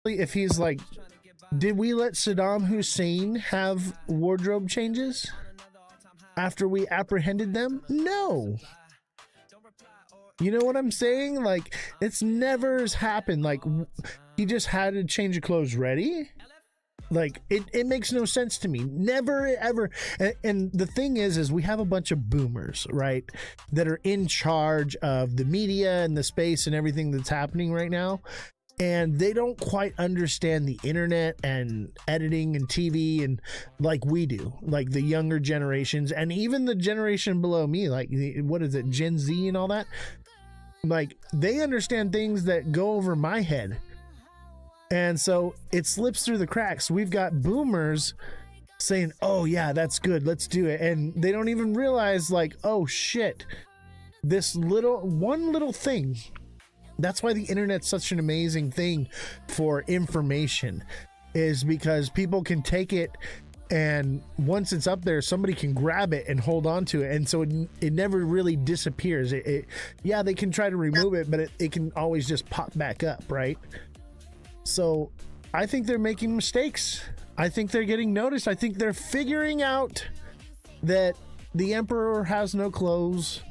if he's like, did we let Saddam Hussein have wardrobe changes after we apprehended them? No. You know what I'm saying? Like, it's never has happened. Like, he just had a change of clothes ready. Like, it makes no sense to me. Never, ever. And the thing is we have a bunch of boomers, right, that are in charge of the media and the space and everything that's happening right now. And they don't quite understand the internet and editing and TV and like we do, like the younger generations and even the generation below me, like what is it, Gen Z and all that. Like they understand things that go over my head. And so it slips through the cracks. We've got boomers saying, oh yeah, that's good, let's do it. And they don't even realize like, oh shit, this one little thing. That's why the internet's such an amazing thing for information, is because people can take it and once it's up there, somebody can grab it and hold on to it. And so it never really disappears. Yeah, they can try to remove it, but it can always just pop back up, right? So I think they're making mistakes. I think they're getting noticed. I think they're figuring out that the emperor has no clothes.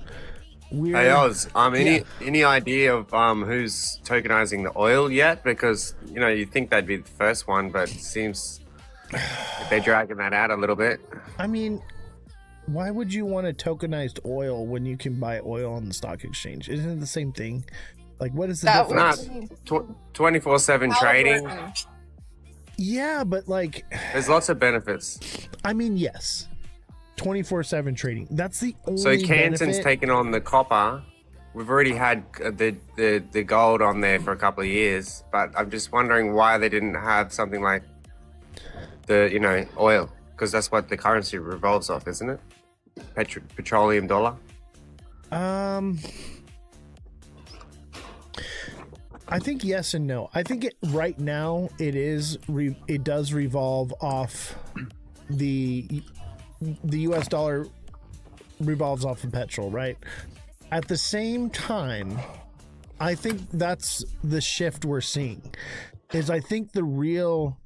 Hey Oz, any idea of who's tokenizing the oil yet? Because you'd think that'd be the first one, but it seems they're dragging that out a little bit. I mean, why would you want a tokenized oil when you can buy oil on the stock exchange? Isn't it the same thing? Like, what is the difference? 24/7 trading. Yeah, but like, there's lots of benefits. I mean, yes. 24/7 trading. That's the only So Canton's benefit. taken on the copper. We've already had the gold on there for a couple of years, but I'm just wondering why they didn't have something like the oil, because that's what the currency revolves off, isn't it? Petroleum dollar. I think yes and no. I think right now it does revolve off the US dollar revolves off of petrol, right? At the same time, I think that's the shift we're seeing. Is I think the real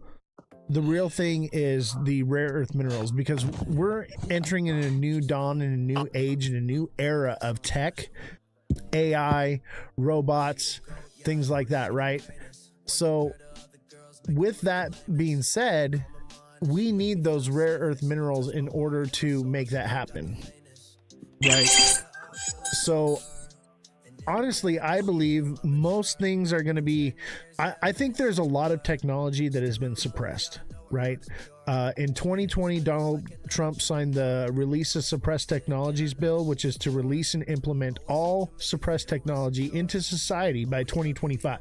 thing is the rare earth minerals, because we're entering in a new dawn, in a new age, in a new era of tech, AI, robots, things like that, right? So with that being said, we need those rare earth minerals in order to make that happen, right? So honestly, I believe most things are going to be, I think there's a lot of technology that has been suppressed, right? In 2020, Donald Trump signed the Release of Suppressed Technologies bill, which is to release and implement all suppressed technology into society by 2025.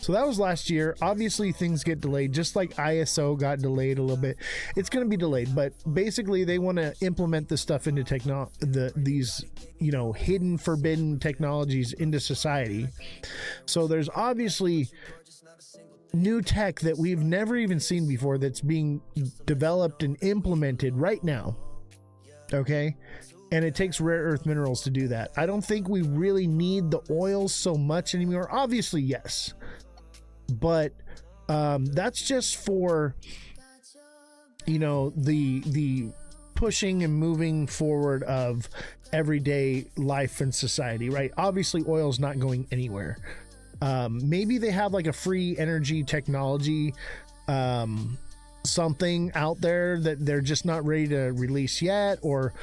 So that was last year. Obviously, things get delayed, just like ISO got delayed a little bit. It's going to be delayed, but basically, they want to implement this stuff into these hidden, forbidden technologies into society. So there's obviously new tech that we've never even seen before that's being developed and implemented right now. Okay. And it takes rare earth minerals to do that. I don't think we really need the oil so much anymore. Obviously, yes. But that's just for the pushing and moving forward of everyday life and society, right? Obviously oil is not going anywhere. Maybe they have like a free energy technology something out there that they're just not ready to release yet, or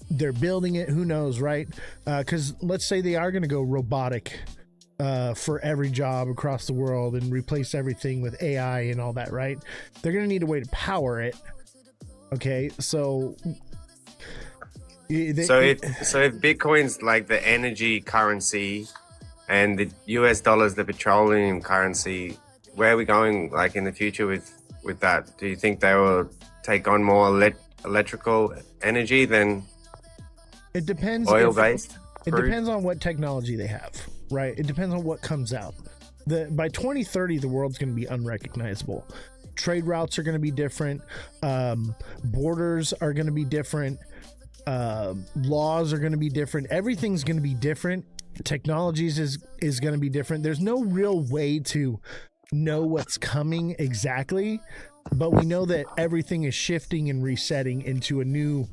they're building it, who knows, right? Because let's say they are going to go robotic for every job across the world and replace everything with AI and all that, right? They're going to need a way to power it. Okay, so if Bitcoin's like the energy currency and the US dollar is the petroleum currency, where are we going like in the future with that? Do you think they will take on more electrical energy than it depends oil-based? It depends on what technology they have, right? It depends on what comes out. By 2030, the world's going to be unrecognizable. Trade routes are going to be different. Borders are going to be different. Laws are going to be different. Everything's going to be different. Technologies is going to be different. There's no real way to know what's coming exactly, but we know that everything is shifting and resetting into a new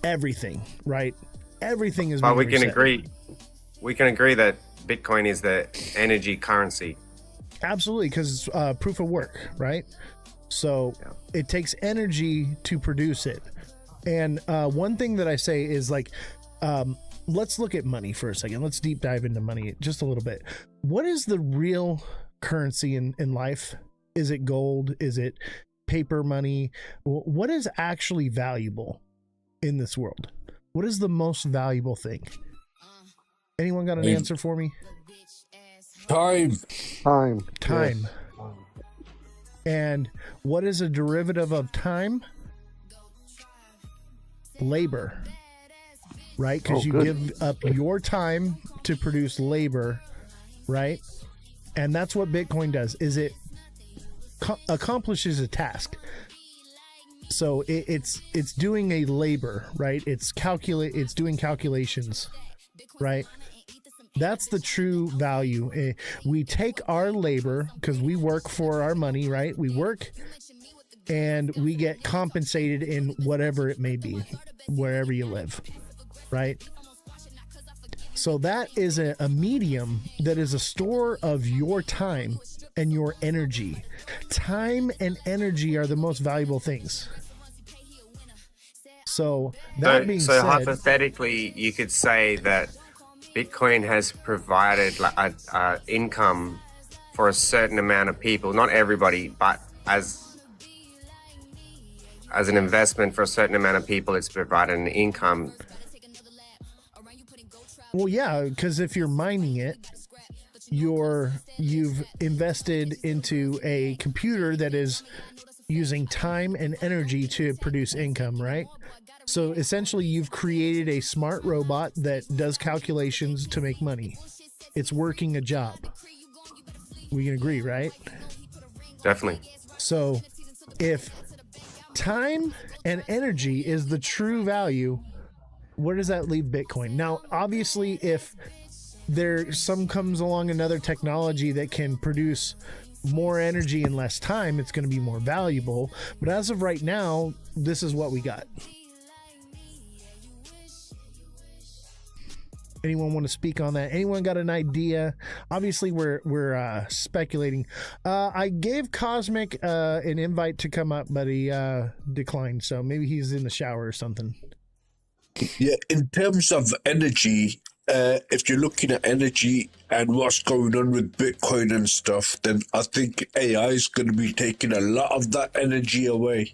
everything, right? Everything is. But being reset. we can agree that Bitcoin is the energy currency. Absolutely, because it's proof of work, right? So it takes energy to produce it. And one thing that I say is like, let's look at money for a second. Let's deep dive into money just a little bit. What is the real currency in life? Is it gold? Is it paper money? What is actually valuable in this world? What is the most valuable thing? Anyone got an answer for me? Time. Yes. And what is a derivative of time? Labor. Right? Because you give up your time to produce labor, right? And that's what Bitcoin does, is it accomplishes a task. So it's doing a labor, right? It's doing calculations, right? That's the true value. We take our labor because we work for our money, right? We work and we get compensated in whatever it may be, wherever you live, right? So that is a medium that is a store of your time and your energy. Time and energy are the most valuable things. So that being said, hypothetically, you could say that Bitcoin has provided like a income for a certain amount of people, not everybody, but as an investment for a certain amount of people, it's provided an income. Well, yeah, because if you're mining it, you've invested into a computer that is using time and energy to produce income, right? So essentially, you've created a smart robot that does calculations to make money. It's working a job. We can agree, right? Definitely. So if time and energy is the true value, where does that leave Bitcoin? Now, obviously, if comes along another technology that can produce more energy in less time, it's going to be more valuable. But as of right now, this is what we got. Anyone want to speak on that? Anyone got an idea? Obviously, we're speculating. I gave Cosmic an invite to come up, but he declined. So maybe he's in the shower or something. Yeah, in terms of energy, if you're looking at energy and what's going on with Bitcoin and stuff, then I think AI is going to be taking a lot of that energy away.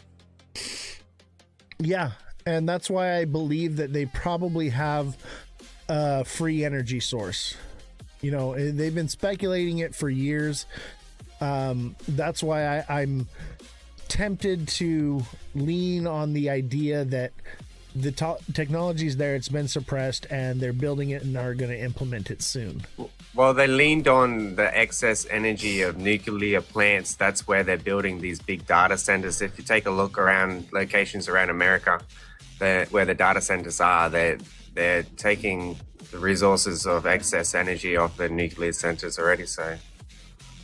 Yeah, and that's why I believe that they probably have a free energy source. You know, they've been speculating it for years. That's why I'm tempted to lean on the idea that the technology is there, it's been suppressed, and they're building it and are going to implement it soon. Well, they leaned on the excess energy of nuclear plants. That's where they're building these big data centers. If you take a look around locations around America, where the data centers are, they're taking the resources of excess energy off the nuclear centers already. So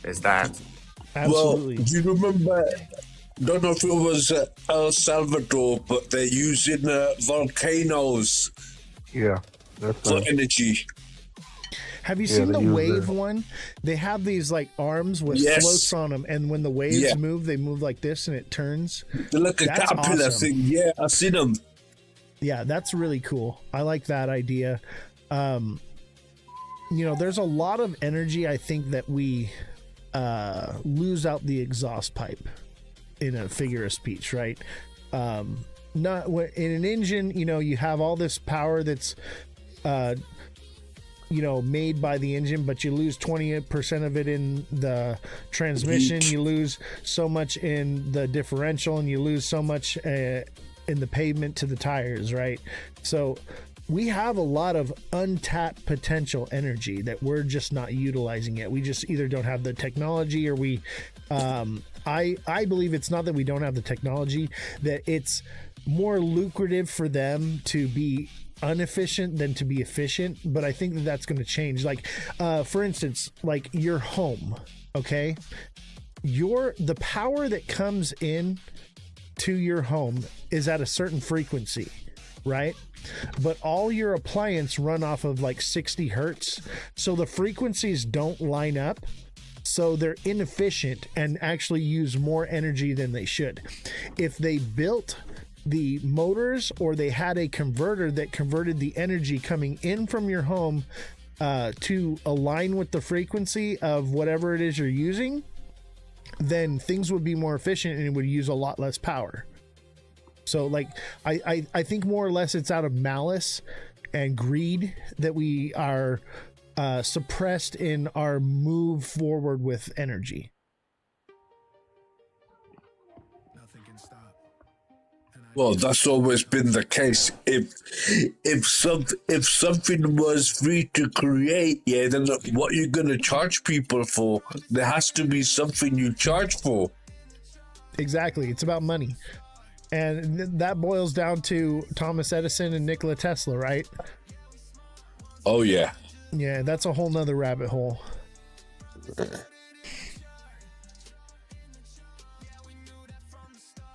there's that. Absolutely. Well, do you remember? Don't know if it was El Salvador, but they're using volcanoes. Yeah, for energy. Have you seen the wave one? They have these like arms with floats on them, and when the waves move, they move like this, and it turns. They're like a caterpillar thing. Yeah, I've seen them. Yeah, that's really cool. I like that idea. You know, there's a lot of energy I think that we lose out the exhaust pipe in a figure of speech, right? Not in an engine, you know, you have all this power that's you know, made by the engine, but you lose 20% of it in the transmission. You lose so much in the differential, and you lose so much in the pavement to the tires, right? So we have a lot of untapped potential energy that we're just not utilizing yet. We just either don't have the technology, or we I believe it's not that we don't have the technology, that it's more lucrative for them to be inefficient than to be efficient, but I think that that's going to change. Like, for instance, like your home, okay? The power that comes in to your home is at a certain frequency, right? But all your appliances run off of like 60 hertz. So the frequencies don't line up. So they're inefficient and actually use more energy than they should. If they built the motors, or they had a converter that converted the energy coming in from your home to align with the frequency of whatever it is you're using, then things would be more efficient and it would use a lot less power. So like I think more or less it's out of malice and greed that we are suppressed in our move forward with energy. Well, that's always been the case. If something was free to create, yeah, then what are you gonna charge people for? There has to be something you charge for. Exactly, it's about money, and that boils down to Thomas Edison and Nikola Tesla, right? Oh yeah. Yeah, that's a whole nother rabbit hole.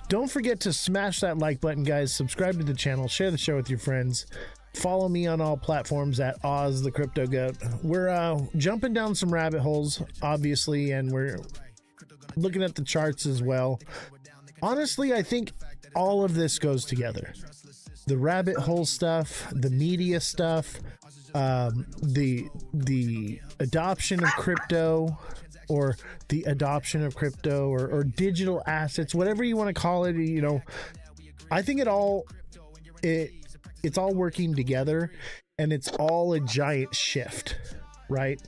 Don't forget to smash that like button, guys. Subscribe to the channel, share the show with your friends. Follow me on all platforms at Ozthecryptogoat. We're jumping down some rabbit holes, obviously, and we're looking at the charts as well. Honestly, I think all of this goes together. The rabbit hole stuff, the media stuff, the adoption of crypto, or the adoption of crypto, or digital assets, whatever you want to call it. You know, I think it's all working together, and it's all a giant shift, right?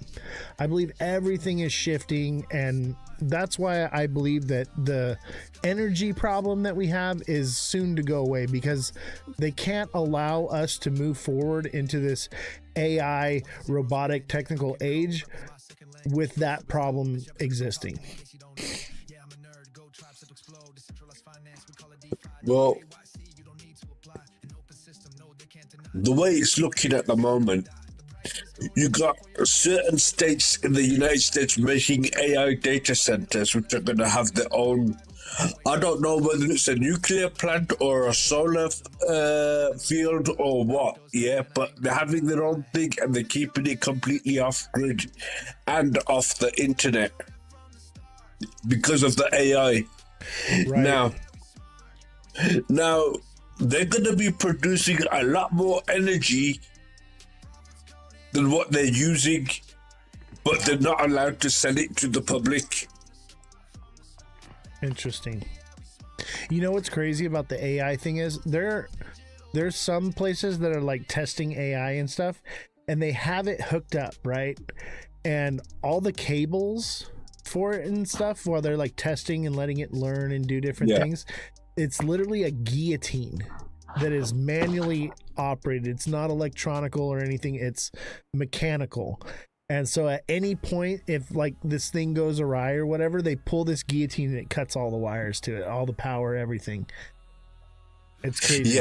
I believe everything is shifting, and that's why I believe that the energy problem that we have is soon to go away, because they can't allow us to move forward into this AI robotic technical age with that problem existing. Well, the way it's looking at the moment, you got certain states in the United States making AI data centers, which are going to have their own. I don't know whether it's a nuclear plant or a solar field or what, yeah, but they're having their own thing and they're keeping it completely off grid and off the internet because of the AI. Right. Now they're going to be producing a lot more energy than what they're using, but they're not allowed to sell it to the public. Interesting. You know what's crazy about the AI thing is there's some places that are like testing AI and stuff, and they have it hooked up, right? And all the cables for it and stuff, while they're like testing and letting it learn and do different things, it's literally a guillotine that is manually operated. It's not electronical or anything, it's mechanical. And so at any point, if like this thing goes awry or whatever, they pull this guillotine and it cuts all the wires to it, all the power, everything. It's crazy.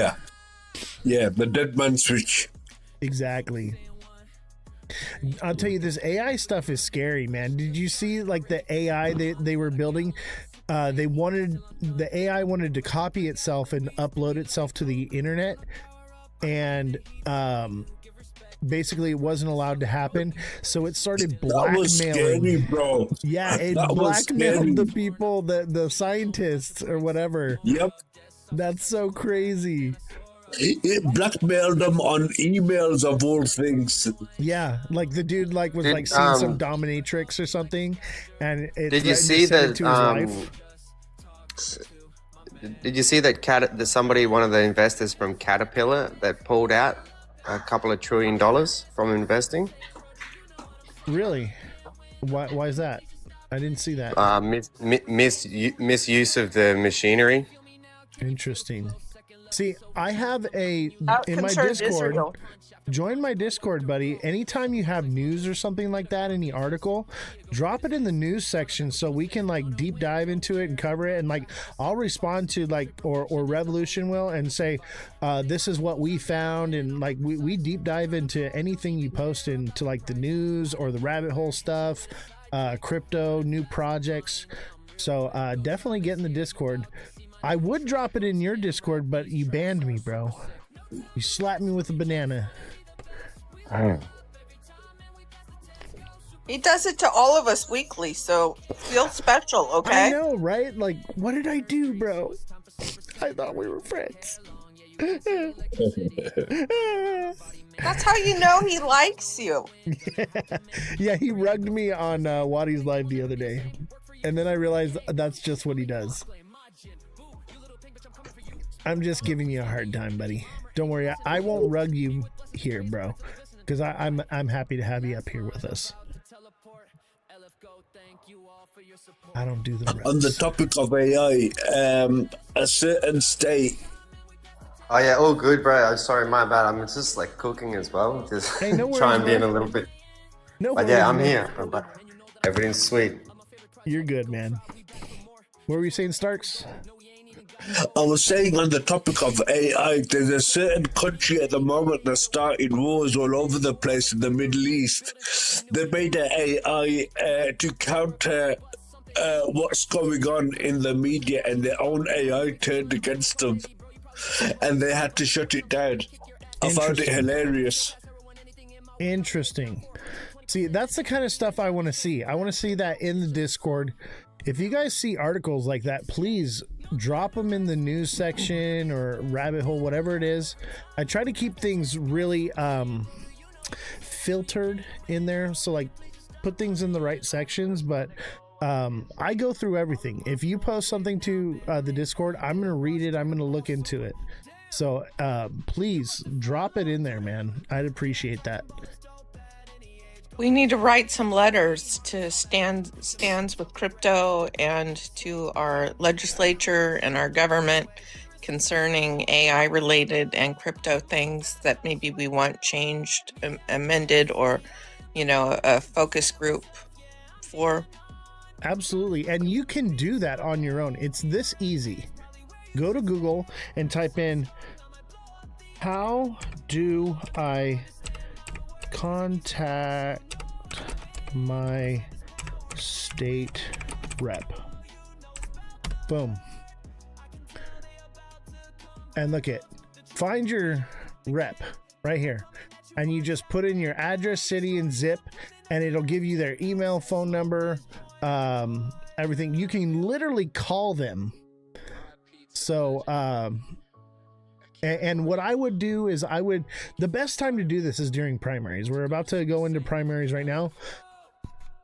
Yeah, the dead man switch. Exactly. I'll tell you, this AI stuff is scary, man. Did you see like the AI they were building? The AI wanted to copy itself and upload itself to the internet, and basically it wasn't allowed to happen, so it started blackmailing. That was scary, bro. Yeah, it blackmailed the people, the scientists or whatever. Yep. That's so crazy. It blackmailed them on emails of all things. Yeah, like the dude was like seeing some dominatrix or something, and it did you see that? To his wife. Did you see that somebody, one of the investors from Caterpillar, that pulled out a couple of $1 trillion from investing? Really? Why is that? I didn't see that. Misuse of the machinery. Interesting. See, I have in my concerns Discord. Israel. Join my Discord, buddy. Anytime you have news or something like that, any article, drop it in the news section so we can like deep dive into it and cover it. And like, I'll respond to like, or Revolution will, and say, this is what we found. And like, we deep dive into anything you post into like the news or the rabbit hole stuff, crypto, new projects. So definitely get in the Discord. I would drop it in your Discord, but you banned me, bro. You slapped me with a banana. He does it to all of us weekly, so feel special, okay? I know, right? Like, what did I do, bro? I thought we were friends. That's how you know he likes you. Yeah, he rugged me on Waddy's live the other day. And then I realized that's just what he does. I'm just giving you a hard time, buddy. Don't worry, I won't rug you here, bro. Because I'm happy to have you up here with us. I don't do the rugs. On the topic of AI, a certain state. Oh yeah, all good, bro. I'm sorry, my bad. I'm just like cooking as well. Just Hey, no worries, try and be in man. a little bit. No But worries, yeah, I'm man. here. Everything's sweet. You're good, man. What were you saying, Starks? I was saying on the topic of AI, there's a certain country at the moment that's starting wars all over the place in the Middle East. They made an AI to counter what's going on in the media, and their own AI turned against them. And they had to shut it down. I found it hilarious. Interesting. See, that's the kind of stuff I want to see. I want to see that in the Discord. If you guys see articles like that, please drop them in the news section or rabbit hole, whatever it is. I try to keep things really filtered in there. So like put things in the right sections, but I go through everything. If you post something to the Discord, I'm going to read it. I'm going to look into it. So please drop it in there, man. I'd appreciate that. We need to write some letters to stands with crypto and to our legislature and our government concerning AI related and crypto things that maybe we want changed, amended, or, you know, a focus group for. Absolutely. And you can do that on your own. It's this easy. Go to Google and type in, how do I contact my state rep? Boom. And look at, find your rep right here. And you just put in your address, city, and zip, and it'll give you their email, phone number, everything. You can literally call them. So, and what I would do is the best time to do this is during primaries. We're about to go into primaries right now.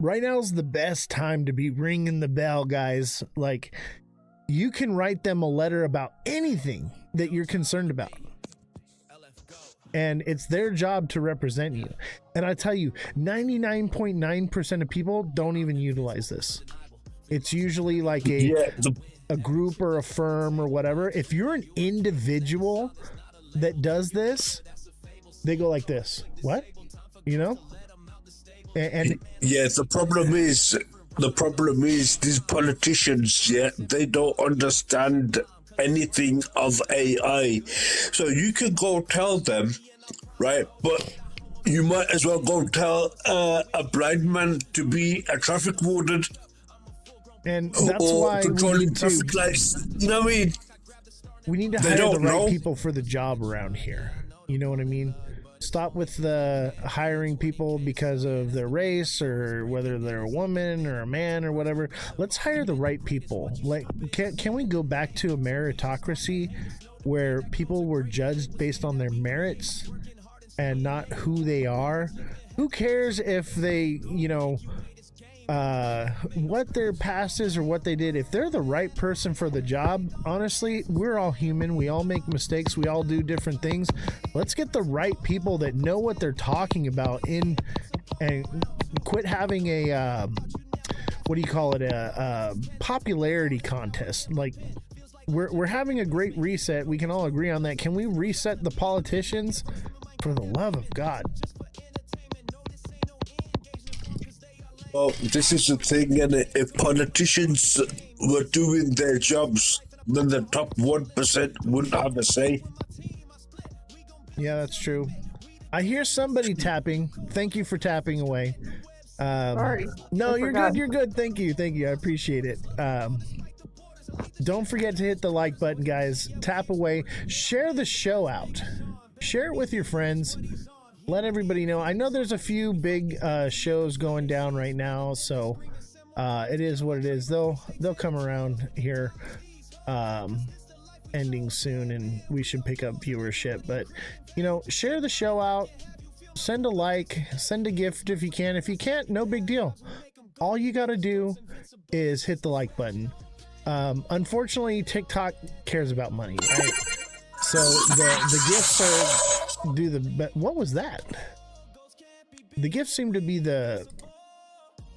Right now is the best time to be ringing the bell, guys. Like, you can write them a letter about anything that you're concerned about. And it's their job to represent you. And I tell you, 99.9% of people don't even utilize this. It's usually like a group or a firm or whatever. If you're an individual that does this, they go like this. What? You know? And yeah, the problem is these politicians, they don't understand anything of AI. So you can go tell them, right? But you might as well go tell a blind man to be a traffic warden. And that's why controlling traffic lights. You know what I mean? We need to hire the right people for the job around here. You know what I mean? Stop with the hiring people because of their race or whether they're a woman or a man or whatever. Let's hire the right people. Like, can we go back to a meritocracy where people were judged based on their merits and not who they are? Who cares if they, you know, what their past is or what they did? If they're the right person for the job, honestly, we're all human. We all make mistakes. We all do different things. Let's get the right people that know what they're talking about in, and quit having a what do you call it, a popularity contest. Like, we're having a great reset. We can all agree on that. Can we reset the politicians? For the love of God. Well, this is the thing, and if politicians were doing their jobs, then the top 1% wouldn't have a say. Yeah, that's true. I hear somebody tapping. Thank you for tapping away. Sorry. No, I you're forgot. good. You're good. Thank you. Thank you. I appreciate it. Don't forget to hit the like button, guys. Tap away. Share the show out. Share it with your friends. Let everybody know. I know there's a few big shows going down right now, so it is what it is. They'll come around here ending soon, and we should pick up viewership. But share the show out. Send a like. Send a gift if you can. If you can't, no big deal. All you got to do is hit the like button. Unfortunately, TikTok cares about money, right? So the gifts are what was that? The gifts seem to be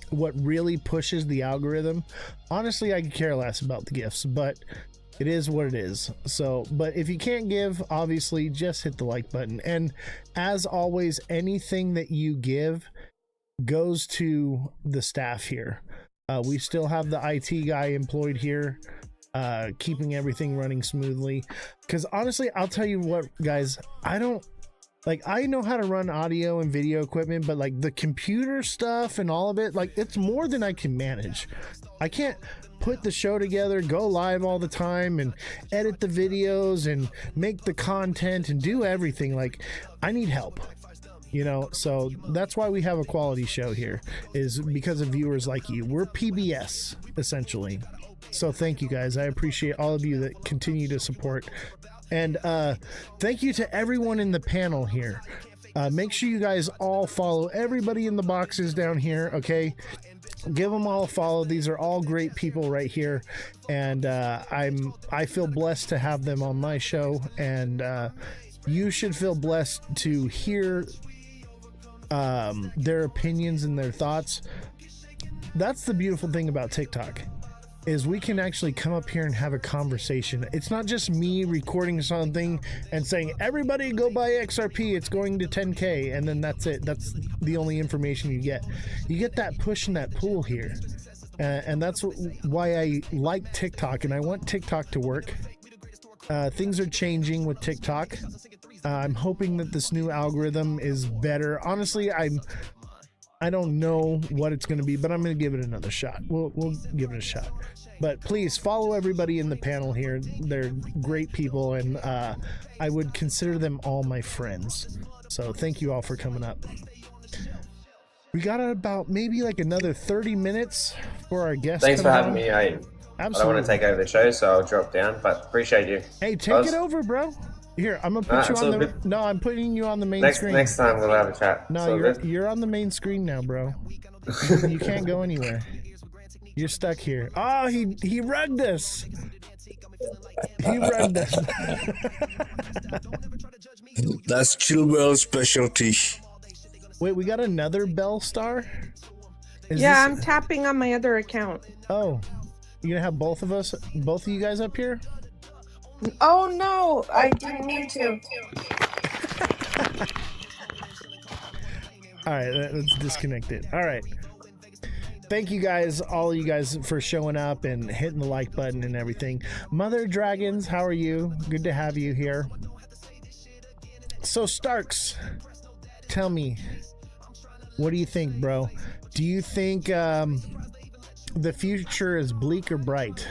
what really pushes the algorithm. Honestly, I could care less about the gifts, but it is what it is. So, but if you can't give, obviously just hit the like button. And as always, anything that you give goes to the staff here. We still have the IT guy employed here, keeping everything running smoothly. Because honestly, I'll tell you what, guys, I know how to run audio and video equipment, but like the computer stuff and all of it, like it's more than I can manage. I can't put the show together, go live all the time, and edit the videos and make the content and do everything. Like, I need help. So that's why we have a quality show here, is because of viewers like you. We're PBS, essentially. So thank you, guys. I appreciate all of you that continue to support. And thank you to everyone in the panel here. Make sure you guys all follow everybody in the boxes down here, okay? Give them all a follow. These are all great people right here. And I feel blessed to have them on my show. And you should feel blessed to hear their opinions and their thoughts. That's the beautiful thing about TikTok, is we can actually come up here and have a conversation. It's not just me recording something and saying, everybody go buy XRP, it's going to 10K, and then that's it. That's the only information you get. You get that push and that pull here. And that's why I like TikTok, and I want TikTok to work. Things are changing with TikTok. I'm hoping that this new algorithm is better. Honestly, I don't know what it's going to be, but I'm going to give it another shot. We'll give it a shot. But please follow everybody in the panel here. They're great people, and I would consider them all my friends. So thank you all for coming up. We got about maybe like another 30 minutes for our guest. Thanks for having me. I Absolutely. don't want to take over the show, so I'll drop down, but appreciate you. Hey, take it over, bro. Here, I'm gonna put you on the. No, I'm putting you on the main screen. Next time we'll have a chat. No, you're on the main screen now, bro. You can't go anywhere. You're stuck here. Oh, he rugged us. He rugged us. That's Chillwell's specialty. Wait, we got another Bell Star? I'm tapping on my other account. Oh, you gonna have both of you guys up here? Oh no, I didn't mean to. All right, let's disconnect it. All right. Thank you guys, all you guys, for showing up and hitting the like button and everything. Mother Dragons, how are you? Good to have you here. So Starks, tell me, what do you think, bro? Do you think the future is bleak or bright?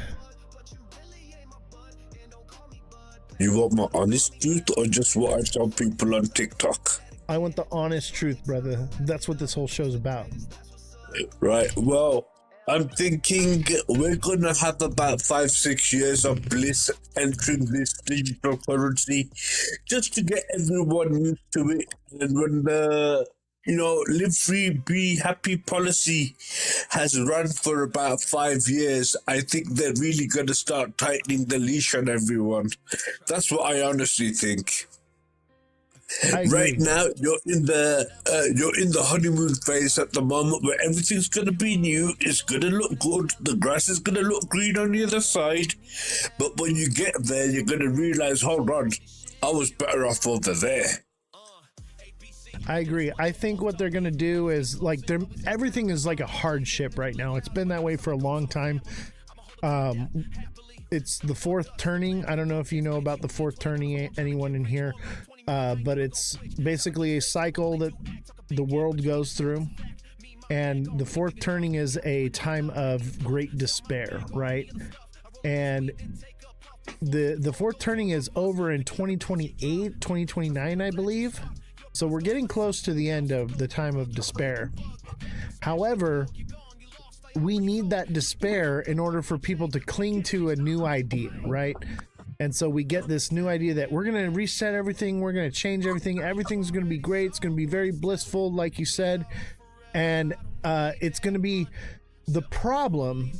You want my honest truth or just what I tell people on TikTok? I want the honest truth, brother. That's what this whole show's about. Right, well, I'm thinking we're gonna have about 5-6 years of bliss entering this digital currency just to get everyone used to it. And when the live free, be happy policy has run for about 5 years, I think they're really gonna start tightening the leash on everyone. That's what I honestly think. I agree. Right now, you're in the honeymoon phase at the moment where everything's gonna be new. It's gonna look good. The grass is gonna look green on the other side. But when you get there, you're gonna realize, hold on, I was better off over there. I agree. I think what they're going to do is like everything is like a hardship right now. It's been that way for a long time. It's the fourth turning. I don't know if you know about the fourth turning, anyone in here, but it's basically a cycle that the world goes through. And the fourth turning is a time of great despair, right? And the fourth turning is over in 2028, 2029, I believe. So we're getting close to the end of the time of despair. However, we need that despair in order for people to cling to a new idea, right? And so we get this new idea that we're going to reset everything. We're going to change everything. Everything's going to be great. It's going to be very blissful, like you said. And it's going to be the problem.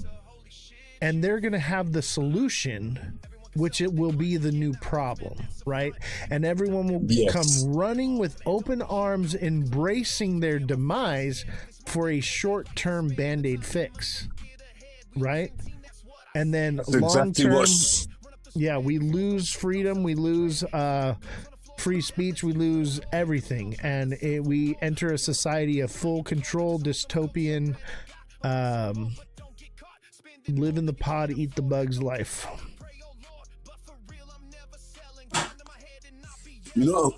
And they're going to have the solution, which it will be the new problem, right? And everyone will come running with open arms, embracing their demise for a short-term Band-Aid fix, right? And then long-term, we lose freedom, we lose free speech, we lose everything, and we enter a society of full control, dystopian, live in the pod, eat the bugs life. You know,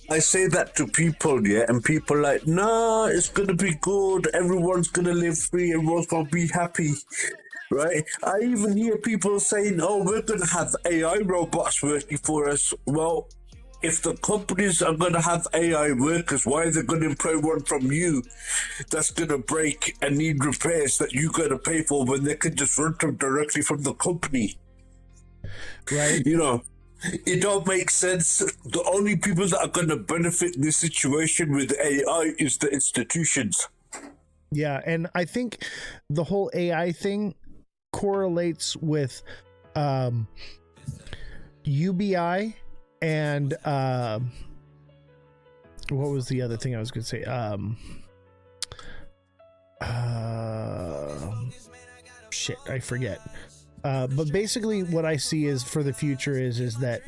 I say that to people, yeah, and people like, nah, it's gonna be good. Everyone's gonna live free. Everyone's gonna be happy, right? I even hear people saying, oh, we're gonna have AI robots working for us. Well, if the companies are gonna have AI workers, why are they gonna employ one from you that's gonna break and need repairs that you gotta pay for when they can just run them directly from the company? Right. You know, it don't make sense. The only people that are going to benefit in this situation with AI is the institutions. Yeah, and I think the whole AI thing correlates with UBI and what was the other thing I was going to say? Shit, I forget. But basically what I see is for the future is that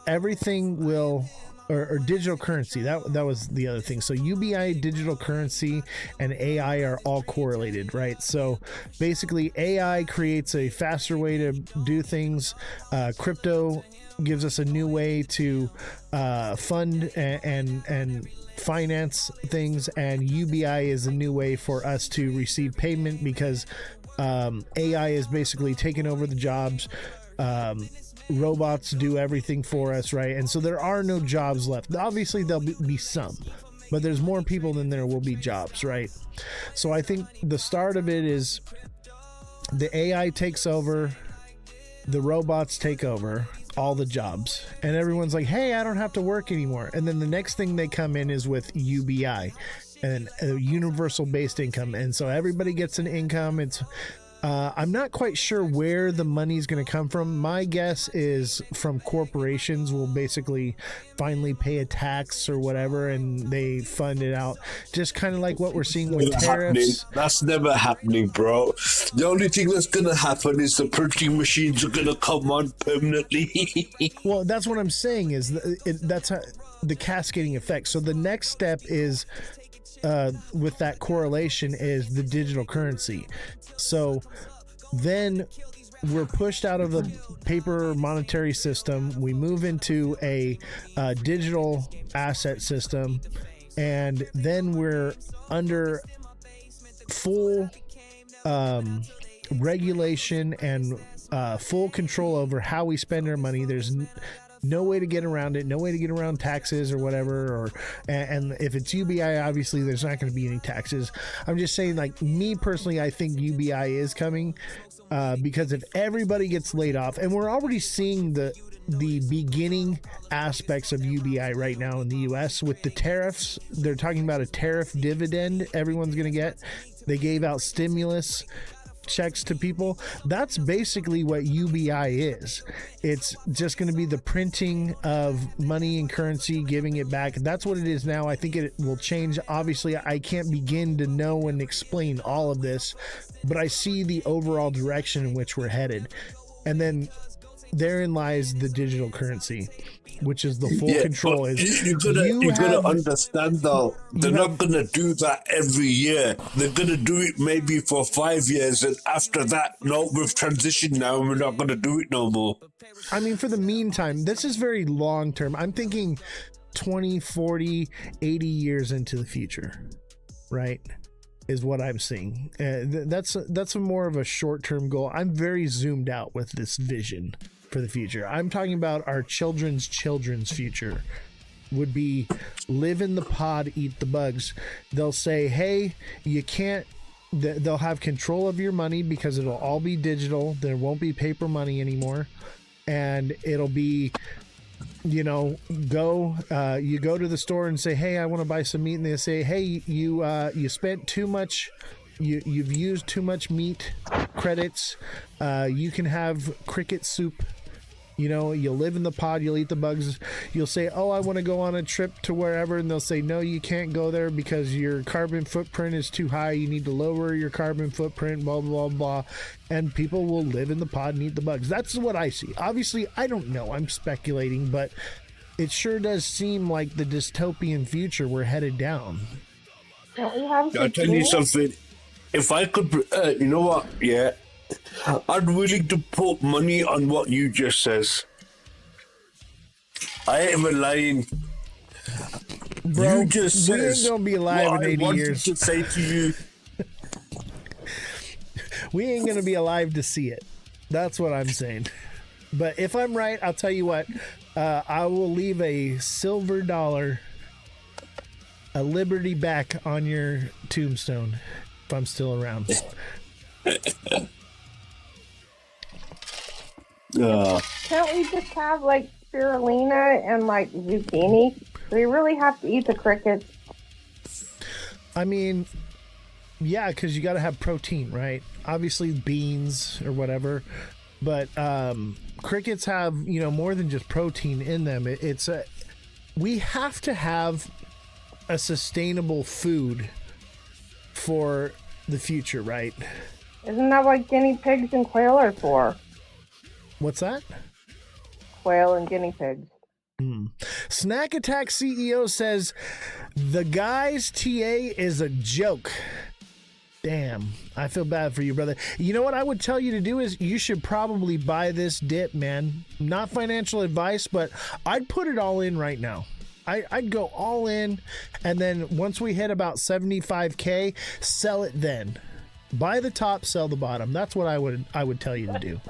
everything will, or digital currency, that was the other thing. So UBI, digital currency, and AI are all correlated, right? So basically AI creates a faster way to do things. Crypto gives us a new way to fund and finance things, and UBI is a new way for us to receive payment because AI is basically taking over the jobs. Robots do everything for us, right? And so there are no jobs left. Obviously there'll be some, but there's more people than there will be jobs, right? So I think the start of it is the AI takes over, the robots take over all the jobs, and everyone's like, hey, I don't have to work anymore. And then the next thing they come in is with UBI and a universal based income, and so everybody gets an income. It's I'm not quite sure where the money's going to come from. My guess is from corporations will basically finally pay a tax or whatever, and they fund it out. Just kind of like what we're seeing with tariffs. That's never happening, bro. The only thing that's going to happen is the printing machines are going to come on permanently. Well, that's what I'm saying is that's the cascading effect. So the next step is with that correlation is the digital currency. So then we're pushed out of the paper monetary system. We move into a digital asset system, and then we're under full regulation and full control over how we spend our money. There's no way to get around it, no way to get around taxes or whatever, and if it's UBI, obviously there's not going to be any taxes. I'm just saying, like, me personally, I think UBI is coming because if everybody gets laid off, and we're already seeing the beginning aspects of UBI right now in the US with the tariffs. They're talking about a tariff dividend everyone's going to get. They gave out stimulus checks to people. That's basically what UBI is. It's just going to be the printing of money and currency, giving it back. That's what it is now. I think it will change. Obviously, I can't begin to know and explain all of this, but I see the overall direction in which we're headed. And then therein lies the digital currency, which is the full control. You gotta understand though, they're not gonna do that every year. They're gonna do it maybe for 5 years, and after that, no, we've transitioned now and we're not gonna do it no more. I mean, for the meantime, this is very long term. I'm thinking 20, 40, 80 years into the future, right? Is what I'm seeing. That's a more of a short-term goal. I'm very zoomed out with this vision for the future. I'm talking about our children's future would be live in the pod, eat the bugs. They'll say, hey, you can't, they'll have control of your money because it'll all be digital. There won't be paper money anymore. And it'll be, you know, you go to the store and say, hey, I want to buy some meat, and they say, hey, you spent too much, you've used too much meat credits, you can have cricket soup. You know, you'll live in the pod, you'll eat the bugs. You'll say, oh, I want to go on a trip to wherever, and they'll say, no, you can't go there because your carbon footprint is too high. You need to lower your carbon footprint, blah, blah, blah. And people will live in the pod and eat the bugs. That's what I see. Obviously, I don't know. I'm speculating, but it sure does seem like the dystopian future we're headed down. I'll tell you something. If I could, you know what? Yeah. I'm willing to put money on what you just says. I ain't even lying. Bro, you just we ain't gonna be alive in 80 years. To say to you, we ain't gonna be alive to see it. That's what I'm saying. But if I'm right, I'll tell you what. I will leave a silver dollar, a Liberty back on your tombstone if I'm still around. Can't we just have like spirulina and like zucchini? Do we really have to eat the crickets? I mean, yeah, because you got to have protein, right? Obviously beans or whatever, but crickets have, you know, more than just protein in them. We have to have a sustainable food for the future, right? Isn't that what guinea pigs and quail are for? What's that? Quail and guinea pigs. Snack Attack CEO says the guy's TA is a joke. Damn, I feel bad for you, brother. You know what I would tell you to do is you should probably buy this dip, man. Not financial advice, but I'd put it all in right now. I'd go all in, and then once we hit about 75K, sell it then. Buy the top, sell the bottom. That's what I would tell you to do.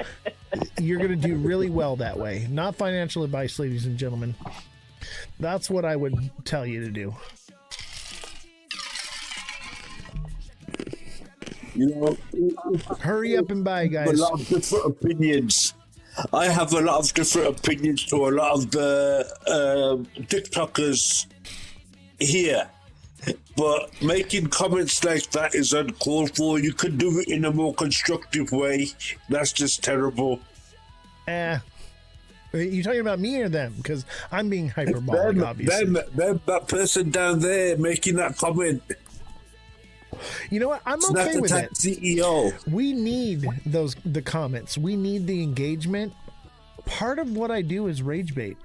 You're going to do really well that way. Not financial advice, ladies and gentlemen. That's what I would tell you to do. you know, Hurry up and buy, a guys. lot of different opinions. I have a lot of different opinions to a lot of the TikTokers here. But making comments like that is uncalled for. You could do it in a more constructive way. That's just terrible. Are you talking about me or them? Because I'm being hyperbolic, obviously. That person down there making that comment. You know what? I'm okay with it. CEO. We need the comments. We need the engagement. Part of what I do is rage bait.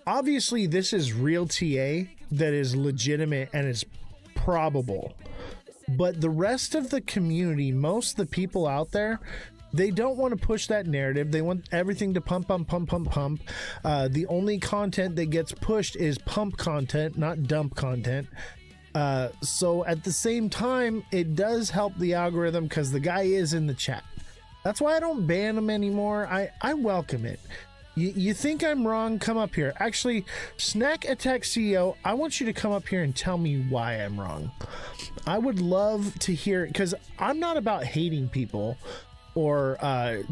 Obviously, this is real TA that is legitimate and is probable. But the rest of the community, most of the people out there, they don't want to push that narrative. They want everything to pump. The only content that gets pushed is pump content, not dump content. So at the same time, it does help the algorithm because the guy is in the chat. That's why I don't ban him anymore. I welcome it. You think I'm wrong? Come up here. Actually, Snack Attack CEO, I want you to come up here and tell me why I'm wrong. I would love to hear it because I'm not about hating people or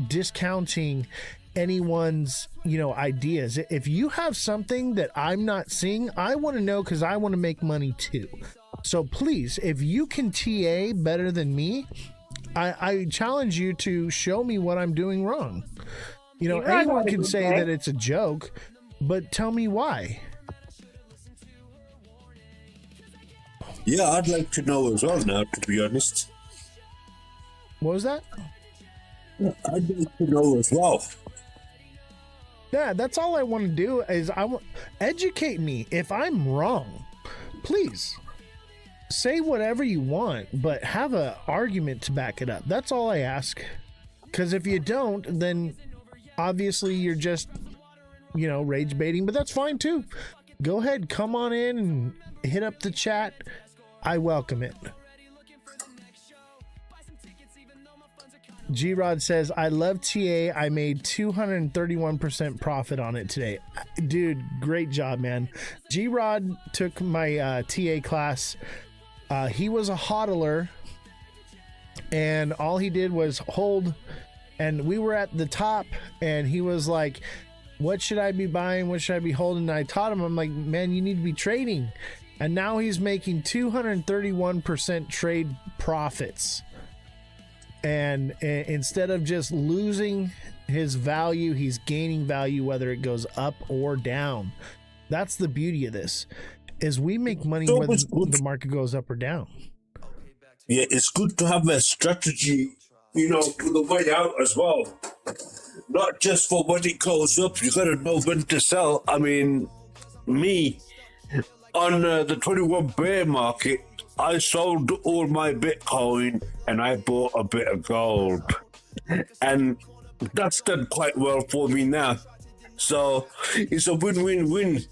discounting anyone's ideas. If you have something that I'm not seeing, I want to know because I want to make money too. So please, if you can TA better than me, I challenge you to show me what I'm doing wrong. You know, G-Rod anyone had a can good say day. that it's a joke, but tell me why. Yeah, I'd like to know as well now, to be honest. What was that? I'd like to know as well. Yeah, that's all I want to do is educate me if I'm wrong. Please say whatever you want, but have an argument to back it up. That's all I ask. Because if you don't, then obviously you're just, you know, rage baiting, but that's fine too. Go ahead, come on in and hit up the chat. I welcome it. G-Rod says, I love TA. I made 231% profit on it today. Dude, great job, man. G-Rod took my TA class. He was a hodler, and all he did was hold, and we were at the top, and he was like, what should I be buying? What should I be holding? And I taught him, I'm like, man, you need to be trading. And now he's making 231% trade profits. And instead of just losing his value, he's gaining value, whether it goes up or down. That's the beauty of this, is we make money So whether it's good. the market goes up or down. Yeah, it's good to have a strategy, you know, for the way out as well. Not just for when it goes up, you got to know when to sell. I mean, me, on the 21 bear market, I sold all my Bitcoin and I bought a bit of gold. And that's done quite well for me now. So it's a win-win-win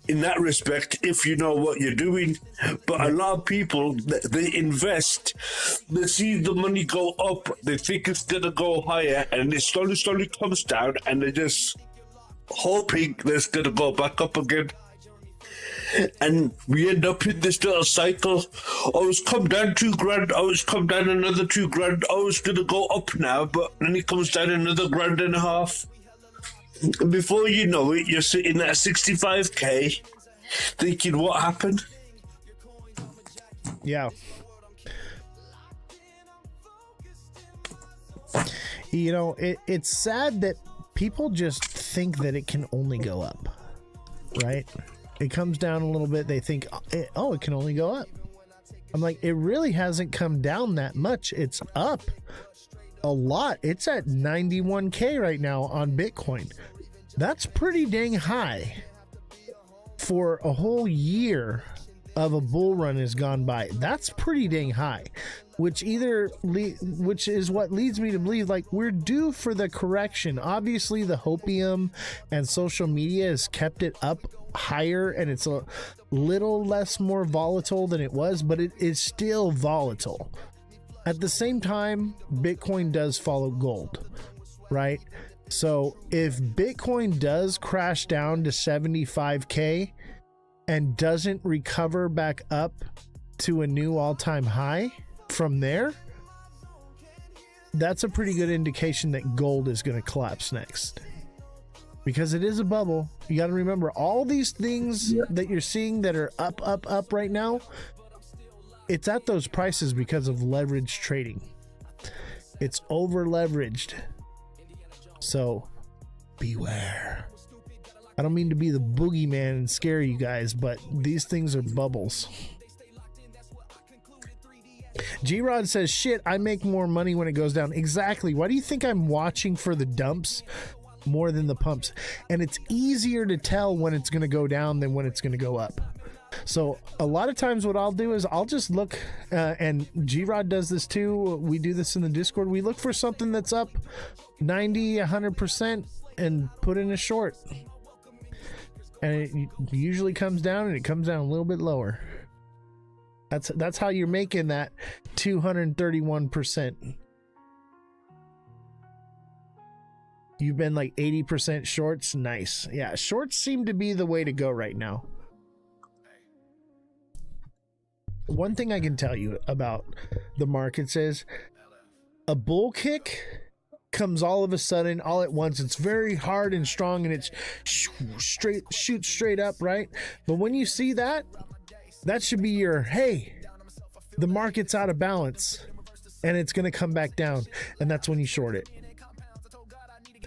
in that respect if you know what you're doing. But a lot of people, they invest, they see the money go up, they think it's going to go higher, and it slowly comes down, and they're just hoping that it's going to go back up again. And we end up in this little cycle. Oh, it's come down $2,000. Oh, it's come down another $2,000. Oh, it's going to go up now, but then it comes down another $1,500. And before you know it, you're sitting at 65K thinking, what happened? Yeah. You know, it's sad that people just think that it can only go up, right? It comes down a little bit. They think, oh, it can only go up. I'm like, it really hasn't come down that much. It's up a lot. It's at 91K right now on Bitcoin. That's pretty dang high for a whole year of a bull run has gone by. That's pretty dang high, which is what leads me to believe like we're due for the correction. Obviously the hopium and social media has kept it up higher, and it's a little less more volatile than it was, but it is still volatile. At the same time, Bitcoin does follow gold, right? So if Bitcoin does crash down to 75K and doesn't recover back up to a new all-time high from there, that's a pretty good indication that gold is going to collapse next. Because it is a bubble. You got to remember, all these things that you're seeing that are up right now, it's at those prices because of leverage trading. It's over leveraged. So beware. I don't mean to be the boogeyman and scare you guys, but these things are bubbles. G-Rod says, shit, I make more money when it goes down. Exactly. Why do you think I'm watching for the dumps more than the pumps? And it's easier to tell when it's going to go down than when it's going to go up. So a lot of times what I'll do is I'll just look, and G-Rod does this too. We do this in the Discord. We look for something that's up 90, 100% and put in a short. And it usually comes down, and it comes down a little bit lower. That's how you're making that 231%. You've been like 80% shorts. Nice. Yeah, shorts seem to be the way to go right now. One thing I can tell you about the markets is a bull kick comes all of a sudden, all at once. It's very hard and strong, and it's shoots straight up, right? But when you see that, that should be your, hey, the market's out of balance. and it's going to come back down, and that's when you short it.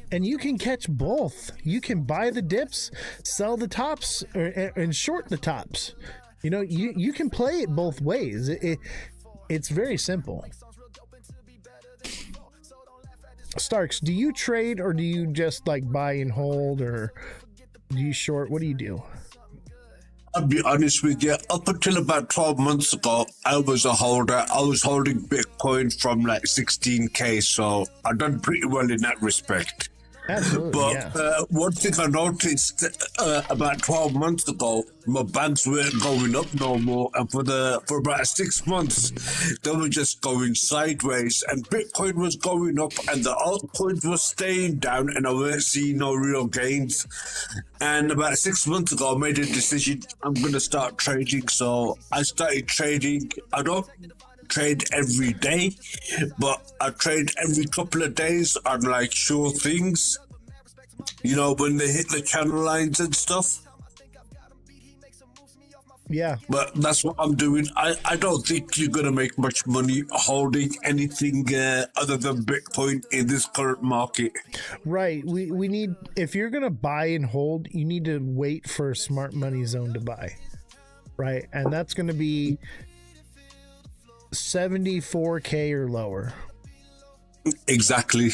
And you can catch both. You can buy the dips, sell the tops, and short the tops. You know, you can play it both ways. It's very simple. Starks, do you trade, or do you just like buy and hold, or do you short? What do you do? I'll be honest with you, up until about 12 months ago, I was a holder. I was holding Bitcoin from like 16K, so I've done pretty well in that respect. Absolutely, But one thing I noticed about 12 months ago, my banks weren't going up no more, and for about 6 months, they were just going sideways, and Bitcoin was going up, and the altcoins were staying down, and I weren't seeing no real gains. And about 6 months ago, I made a decision, I'm going to start trading, so I started trading. I don't trade every day, but I trade every couple of days on like sure things, you know, when they hit the channel lines and stuff. Yeah, but that's what I'm doing. I don't think you're gonna make much money holding anything other than Bitcoin in this current market. right. We need, if you're gonna buy and hold, you need to wait for a smart money zone to buy, right? And that's gonna be 74K or lower. Exactly.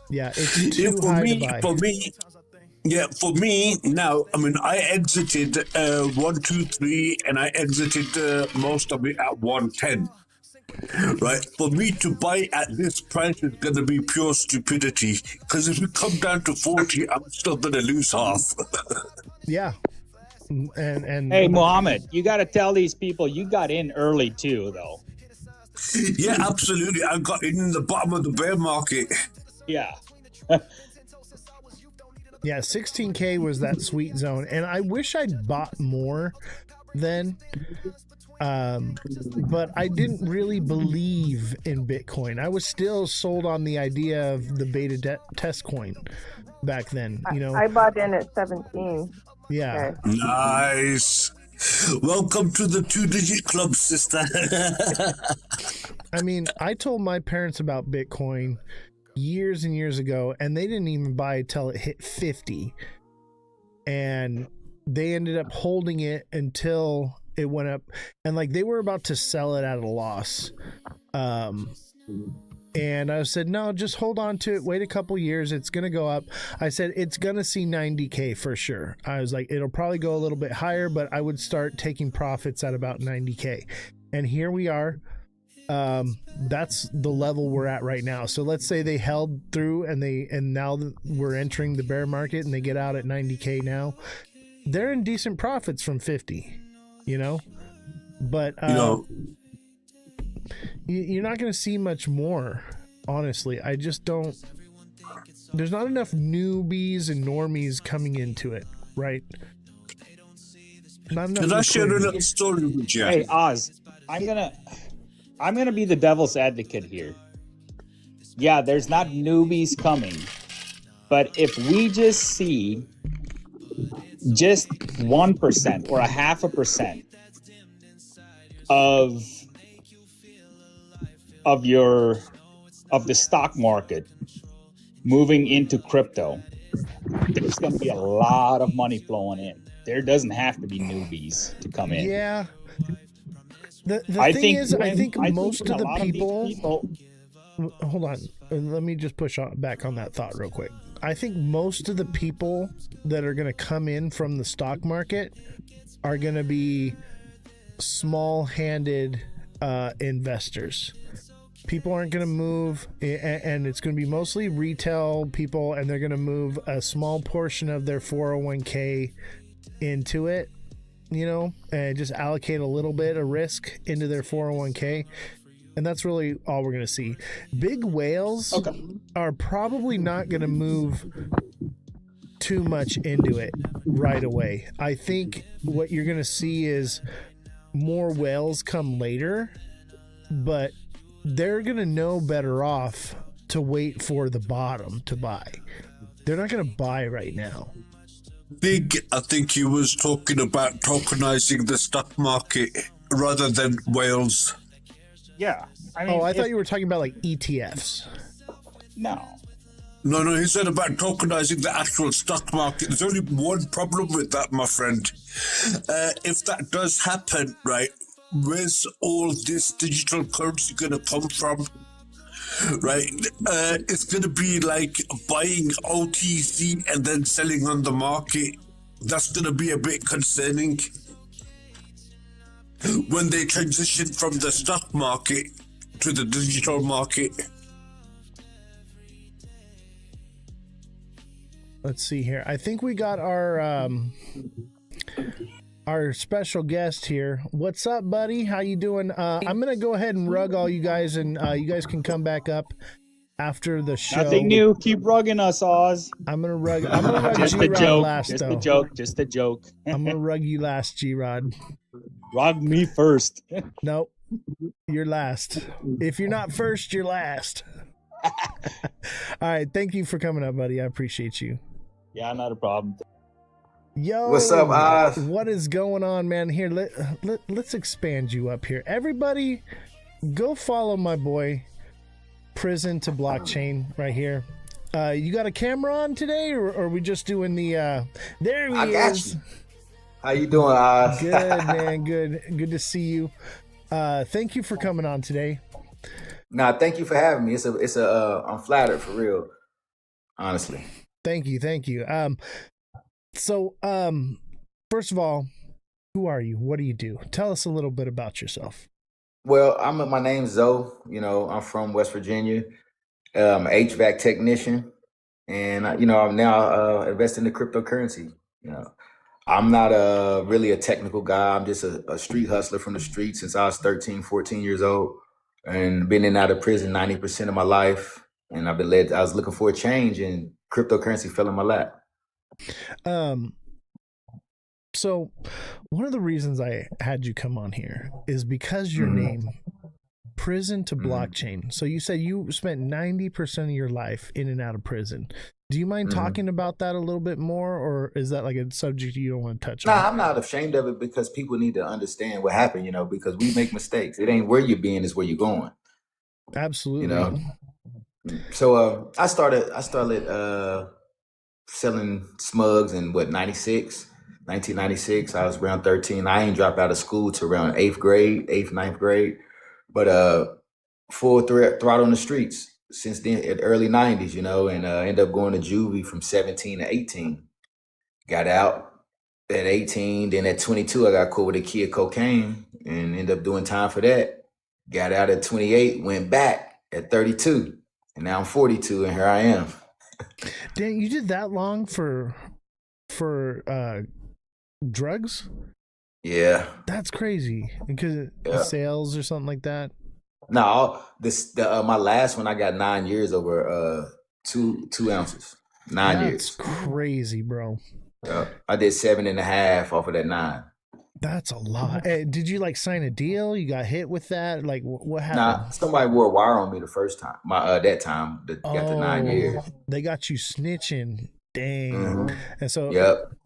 Yeah, it's too high to buy. For me now, I mean, I exited 1, 2, 3, and I exited most of it at 110. Right, for me to buy at this price is going to be pure stupidity, because if we come down to 40, I'm still going to lose half. Yeah. And Hey, Mohammed, you got to tell these people you got in early too, though. Yeah, absolutely. I got in the bottom of the bear market. Yeah. yeah, 16K was that sweet zone, and I wish I'd bought more then. But I didn't really believe in Bitcoin. I was still sold on the idea of the beta test coin back then. You know, I bought in at 17. yeah. Okay. Nice. Welcome to the 2-digit club, sister. I mean, I told my parents about Bitcoin years and years ago, and they didn't even buy it till it hit 50. And they ended up holding it until it went up, and like they were about to sell it at a loss. And I said, no, just hold on to it. Wait a couple years. It's going to go up. I said, it's going to see 90K for sure. I was like, it'll probably go a little bit higher, but I would start taking profits at about 90K. And here we are. That's the level we're at right now. So let's say they held through and now we're entering the bear market and they get out at 90K now. They're in decent profits from 50, you know, but, you're not going to see much more, honestly. I just don't. There's not enough newbies and normies coming into it, right? Not enough. Can I share a little story with you? Hey, Oz, I'm gonna be the devil's advocate here. Yeah, there's not newbies coming, but if we just see just 1% or 0.5% of the stock market moving into crypto, there's going to be a lot of money flowing in. There doesn't have to be newbies to come in. Yeah. The thing is, I think most of the people. Hold on. Let me just push back on that thought real quick. I think most of the people that are going to come in from the stock market are going to be small-handed investors. People aren't going to move, and it's going to be mostly retail people, and they're going to move a small portion of their 401k into it, you know, and just allocate a little bit of risk into their 401k. And that's really all we're going to see. Big whales are probably not going to move too much into it right away. I think what you're going to see is more whales come later, but they're going to know better off to wait for the bottom to buy. They're not going to buy right now. I think he was talking about tokenizing the stock market rather than whales. Yeah. I mean, Oh, I thought you were talking about like ETFs. No. No, he said about tokenizing the actual stock market. There's only one problem with that, my friend. If that does happen, right, where's all this digital currency going to come from? Right? It's going to be like buying OTC and then selling on the market. That's going to be a bit concerning. When they transition from the stock market to the digital market. Let's see here. I think we got our special guest here. What's up, buddy? How you doing? I'm gonna go ahead and rug all you guys, and you guys can come back up after the show. Nothing new. Keep rugging us, Oz. I'm gonna rug Just a G-Rod joke. last, Just though. a joke. Just a joke. I'm gonna rug you last, G-Rod. Rug me first. Nope, you're last. If you're not first, you're last. All right, thank you for coming up, buddy. I appreciate you. Yeah, not a problem. Yo, What's up, Oz? What is going on, man? Here, let's expand you up here. Everybody, go follow my boy, Prison to Blockchain, right here. You got a camera on today, or are we just doing the? There he I got is. you. How you doing, Oz? Good, man. Good to see you. Thank you for coming on today. Nah, thank you for having me. I'm flattered for real. Honestly. Thank you. So, first of all, who are you? What do you do? Tell us a little bit about yourself. Well, my name's Zoe. You know, I'm from West Virginia. I'm an HVAC technician, and I'm now investing in cryptocurrency. You know, I'm not really a technical guy. I'm just a street hustler from the street since I was 13, 14 years old, and been in and out of prison 90% of my life. And I was looking for a change, and cryptocurrency fell in my lap. So one of the reasons I had you come on here is because your name, Prison to Blockchain. So you said you spent 90% of your life in and out of prison. Do you mind talking about that a little bit more, or is that like a subject you don't want to touch on? Nah, I'm not ashamed of it because people need to understand what happened, because we make mistakes. It ain't where you're being, it's where you're going. Absolutely. So I started selling smugs in 1996. I was around 13. I ain't dropped out of school to around 9th grade. But full throttle on the streets since then, at early 90s, and ended up going to juvie from 17 to 18. Got out at 18. Then at 22, I got caught with a key of cocaine and ended up doing time for that. Got out at 28, went back at 32. And now I'm 42, and here I am. Dang, you did that long for drugs? Yeah. That's crazy. Because of sales or something like that? No, my last one, I got 9 years over 2 ounces. 9 years. That's crazy, bro. I did 7.5 off of that 9. That's a lot. Hey, did you sign a deal? You got hit with that? Like what happened? Nah, somebody wore a wire on me the first time. That time got the 9 years. They got you snitching. Dang. Mm-hmm. And so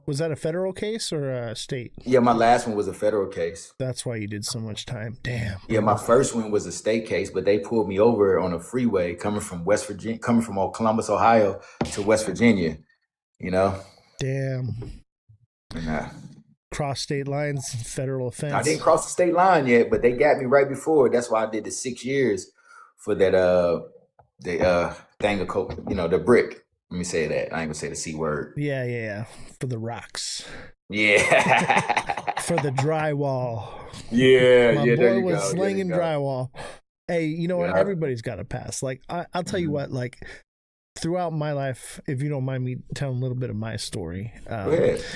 was that a federal case or a state? Yeah, my last one was a federal case. That's why you did so much time. Damn. Yeah, my first one was a state case, but they pulled me over on a freeway coming from Columbus, Ohio to West Virginia, Damn. Nah. Cross state lines, federal offense. I didn't cross the state line yet, but they got me right before. That's why I did the 6 years for that the thing of coke, the brick. Let me say that. I ain't gonna say the C word. Yeah. For the rocks. Yeah. For the drywall. Yeah. My yeah. boy There you was go. slinging there you go. drywall. Hey, you know what? Everybody's got a pass. I'll tell you what. Throughout my life, if you don't mind me telling a little bit of my story,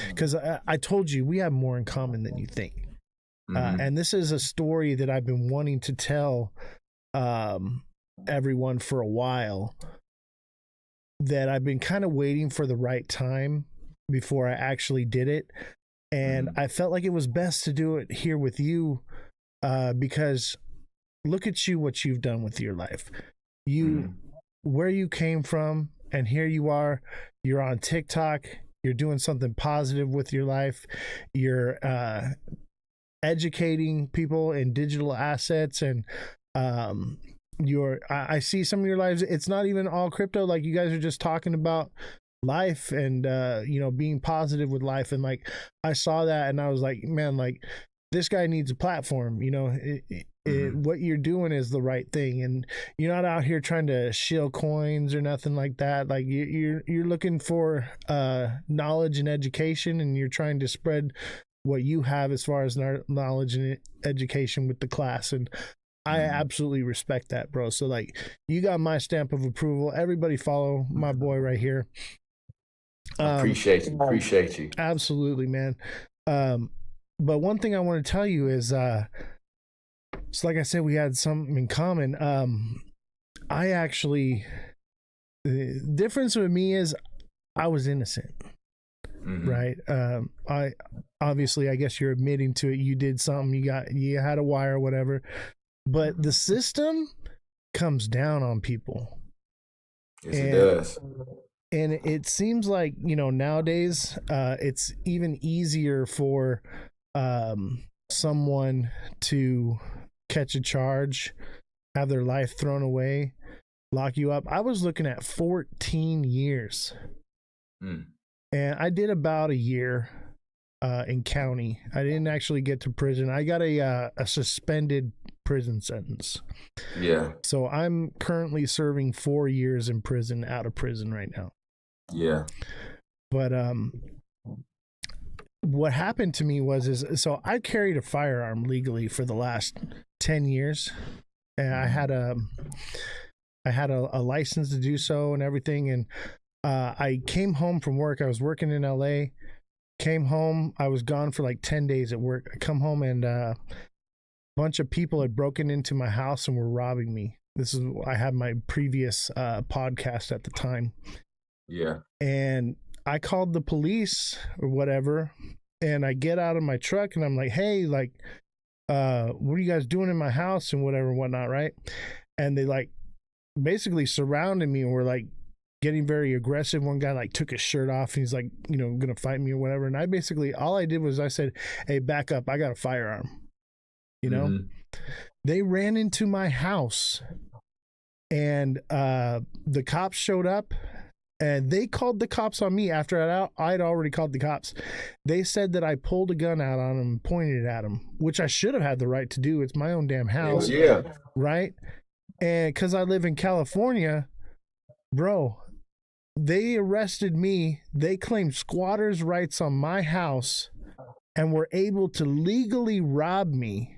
because I told you we have more in common than you think, and this is a story that I've been wanting to tell everyone for a while. That I've been kind of waiting for the right time before I actually did it, and I felt like it was best to do it here with you, because look at you, what you've done with your life, where you came from, and here you are. You're on TikTok. You're doing something positive with your life. You're educating people in digital assets and I see some of your lives. It's not even all crypto. Like, you guys are just talking about life and being positive with life, and like I saw that and I was like, man, like this guy needs a platform. What you're doing is the right thing, and you're not out here trying to shill coins or nothing like that. Like, you're looking for knowledge and education, and you're trying to spread what you have as far as knowledge and education with the class. And I absolutely respect that, bro. So like, you got my stamp of approval. Everybody follow my boy right here. Appreciate you. Absolutely, man. But one thing I want to tell you is, so like I said, we had something in common. I actually, the difference with me is I was innocent, right? I obviously, I guess you're admitting to it. You did something. You had a wire or whatever, but the system comes down on people. Yes, it does. And it seems like, nowadays, it's even easier for someone to catch a charge, have their life thrown away, lock you up. I was looking at 14 years. And I did about a year in county. I didn't actually get to prison. I got a suspended prison sentence. Yeah. So I'm currently serving 4 years in prison, out of prison right now. Yeah. But what happened to me so I carried a firearm legally for the last 10 years, and I had a license to do so and everything. And I came home from work. I was working in LA, came home. I was gone for like 10 days at work. I come home and a bunch of people had broken into my house and were robbing me. I had my previous podcast at the time. Yeah. And I called the police or whatever, and I get out of my truck and I'm like, hey, like, what are you guys doing in my house and whatever and whatnot, right? And they like basically surrounded me and were like getting very aggressive. One guy like took his shirt off and he's like, gonna fight me or whatever. And I basically, all I did was I said, hey, back up, I got a firearm. They ran into my house, and the cops showed up. And they called the cops on me after I'd already called the cops. They said that I pulled a gun out on them and pointed it at them, which I should have had the right to do. It's my own damn house. Yeah. Right? And because I live in California, bro, they arrested me. They claimed squatters' rights on my house and were able to legally rob me.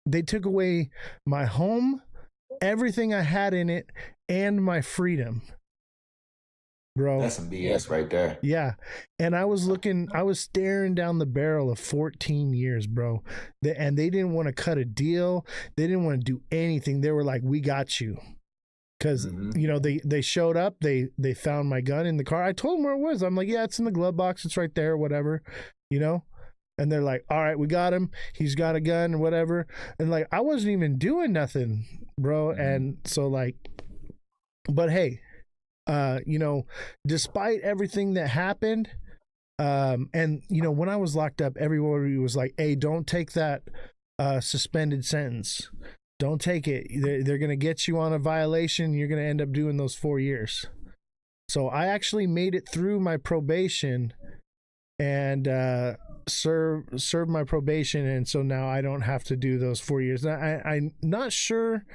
They took away my home, everything I had in it, and my freedom. Bro, that's some BS right there. Yeah. And I was staring down the barrel of 14 years, bro. And they didn't want to cut a deal. They didn't want to do anything. They were like, we got you. Because, they showed up. They found my gun in the car. I told them where it was. I'm like, yeah, it's in the glove box. It's right there, whatever, And they're like, all right, we got him. He's got a gun or whatever. And like, I wasn't even doing nothing, bro. And so like, but hey, despite everything that happened, and when I was locked up, everybody was like, hey, don't take that suspended sentence. Don't take it. They're going to get you on a violation. You're going to end up doing those 4 years. So I actually made it through my probation and served my probation. And so now I don't have to do those 4 years. Now, I'm not sure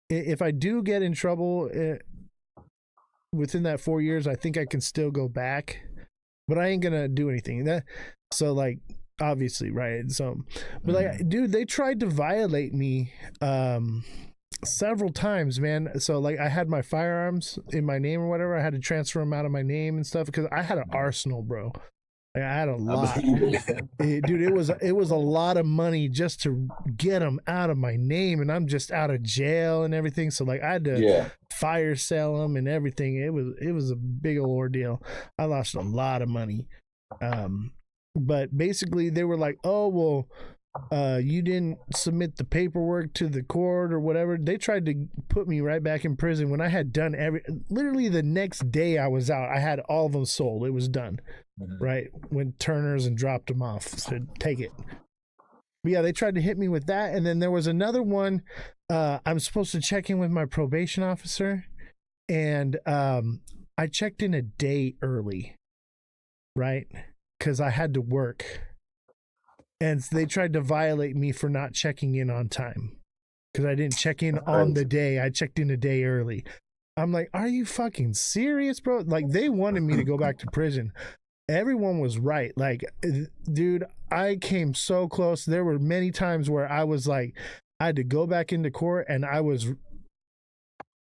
if I do get in trouble within that 4 years. I think I can still go back, but I ain't gonna do anything. So like, obviously, right? So, but like, dude, they tried to violate me several times, man. So like, I had my firearms in my name or whatever. I had to transfer them out of my name and stuff because I had an arsenal, bro. Like, I had a lot. Dude, it was a lot of money just to get them out of my name, and I'm just out of jail and everything. So like, I had to fire sell them and everything. It was a big old ordeal. I lost a lot of money. But basically they were like, oh, well, you didn't submit the paperwork to the court or whatever. They tried to put me right back in prison when I had done literally the next day I was out. I had all of them sold. It was done. Right. Went Turner's and dropped them off. Said, take it. But yeah, they tried to hit me with that. And then there was another one I'm supposed to check in with my probation officer, and I checked in a day early, right? Because I had to work, and they tried to violate me for not checking in on time because I didn't check in on the day. I checked in a day early. I'm like, are you fucking serious, bro? Like, they wanted me to go back to prison. Everyone was right. Like, dude, I came so close. There were many times where I was like, I had to go back into court, and I was,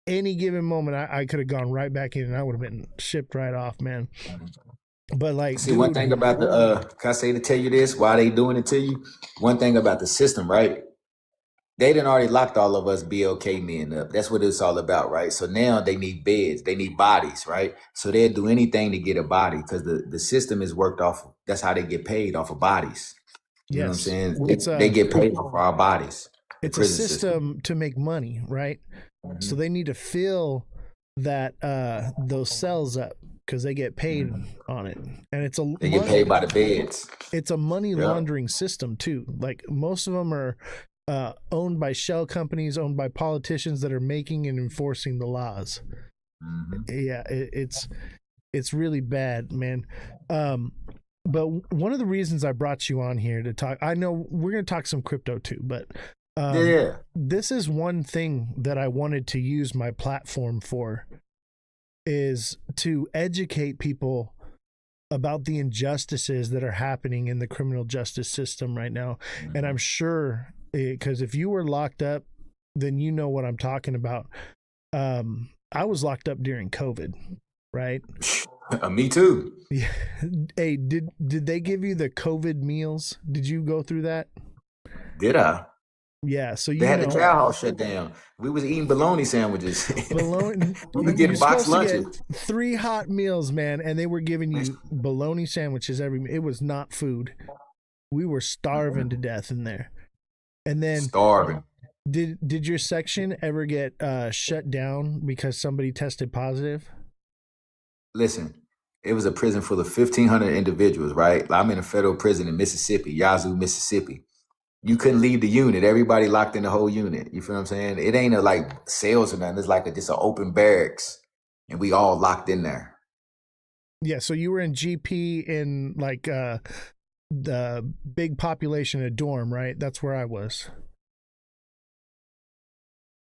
any given moment, I could have gone right back in and I would have been shipped right off, man. But like, See, one thing about the can I say to tell you this? Why they doing it to you? One thing about the system, right? They done already locked all of us BLK men up. That's what it's all about, right? So now they need beds, they need bodies, right? So they'll do anything to get a body because the system is worked off. That's how they get paid, off of bodies. You know what I'm saying? They get paid for our bodies. It's a system to make money, right? So they need to fill that those cells up because they get paid on it, and they get paid by the beds. It's a money laundering system too. Like, most of them are owned by shell companies, owned by politicians that are making and enforcing the laws. Yeah, it's really bad, man. But one of the reasons I brought you on here to talk, I know we're going to talk some crypto too, but this is one thing that I wanted to use my platform for, is to educate people about the injustices that are happening in the criminal justice system right now. And I'm sure, because if you were locked up, then you know what I'm talking about. I was locked up during COVID, right? Me too. Yeah. Hey, did they give you the COVID meals? Did you go through that? Did I? Yeah, so they had the cow house shut down. We was eating bologna sandwiches. Bologna. We were getting boxed lunches. 3 hot meals, man, and they were giving you bologna sandwiches it was not food. We were starving to death in there. And then starving. Did your section ever get shut down because somebody tested positive? Listen, it was a prison full of 1,500 individuals, right? I'm in a federal prison in Mississippi, Yazoo, Mississippi. You couldn't leave the unit. Everybody locked in the whole unit. You feel what I'm saying? It ain't a like cells or nothing. It's like just an open barracks, and we all locked in there. Yeah, so you were in GP in like the big population, a dorm, right? That's where I was.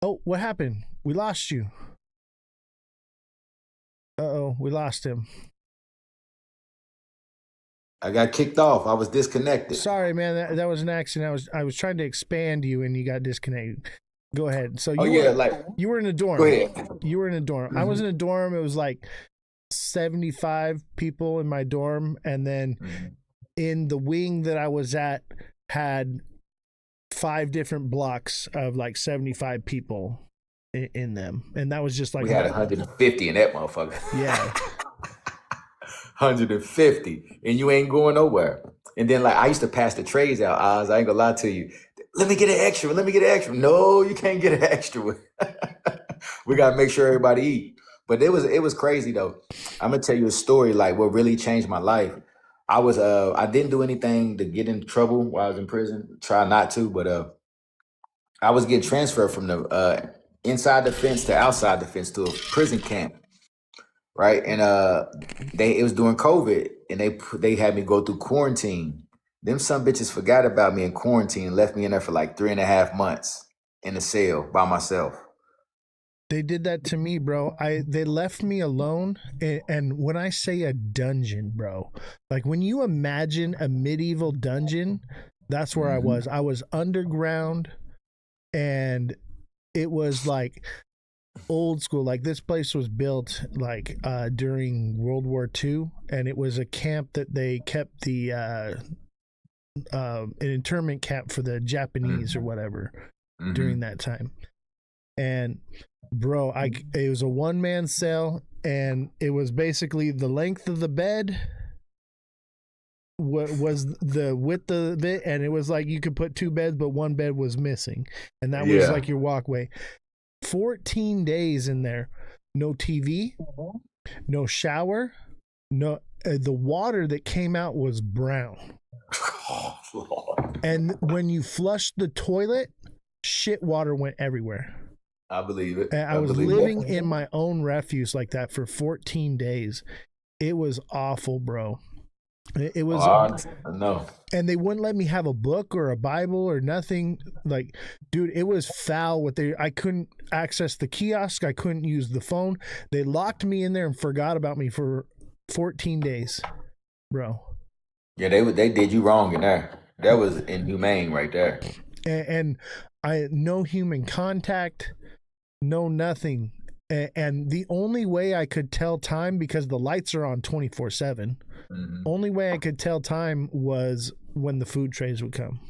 Oh, what happened? We lost you. Uh-oh, we lost him. I got kicked off. I was disconnected. Sorry, man. That was an accident. I was trying to expand you, and you got disconnected. Go ahead. So you were in a dorm. Go ahead. You were in a dorm. I was in a dorm. It was like 75 people in my dorm, and then in the wing that I was at had 5 different blocks of like 75 people in them, and that was just like we had 150 in that motherfucker. Yeah. 150, and you ain't going nowhere. And then like I used to pass the trays out, Oz. I ain't gonna lie to you. Let me get an extra. Let me get an extra. No, you can't get an extra. We gotta make sure everybody eat. But it was crazy though. I'm gonna tell you a story like what really changed my life. I didn't do anything to get in trouble while I was in prison. Try not to, but I was getting transferred from the inside the fence to outside the fence to a prison camp. Right, and it was during COVID, and they had me go through quarantine. Them some bitches forgot about me in quarantine and left me in there for like 3.5 months in a cell by myself. They did that to me, bro. They left me alone, and when I say a dungeon, bro, like when you imagine a medieval dungeon, that's where I was. I was underground, and it was like old school. Like this place was built like during World War II, and it was a camp that they kept the an internment camp for the Japanese or whatever during that time. And bro, it was a 1-man cell, and it was basically the length of the bed was the width of it, and it was like you could put 2 beds, but 1 bed was missing, and that was like your walkway. 14 days in there, no TV, no shower, no the water that came out was brown. And when you flushed the toilet, shit water went everywhere. I believe it. And I was believe living it. in my own refuse like that for 14 days. It was awful, bro. It was, no. and they wouldn't let me have a book or a Bible or nothing. Like, dude, it was foul. I couldn't access the kiosk. I couldn't use the phone. They locked me in there and forgot about me for 14 days, bro. Yeah, they did you wrong in there. That was inhumane right there. And I no human contact, no nothing. And the only way I could tell time, because the lights are on 24/7, only way I could tell time was when the food trays would come.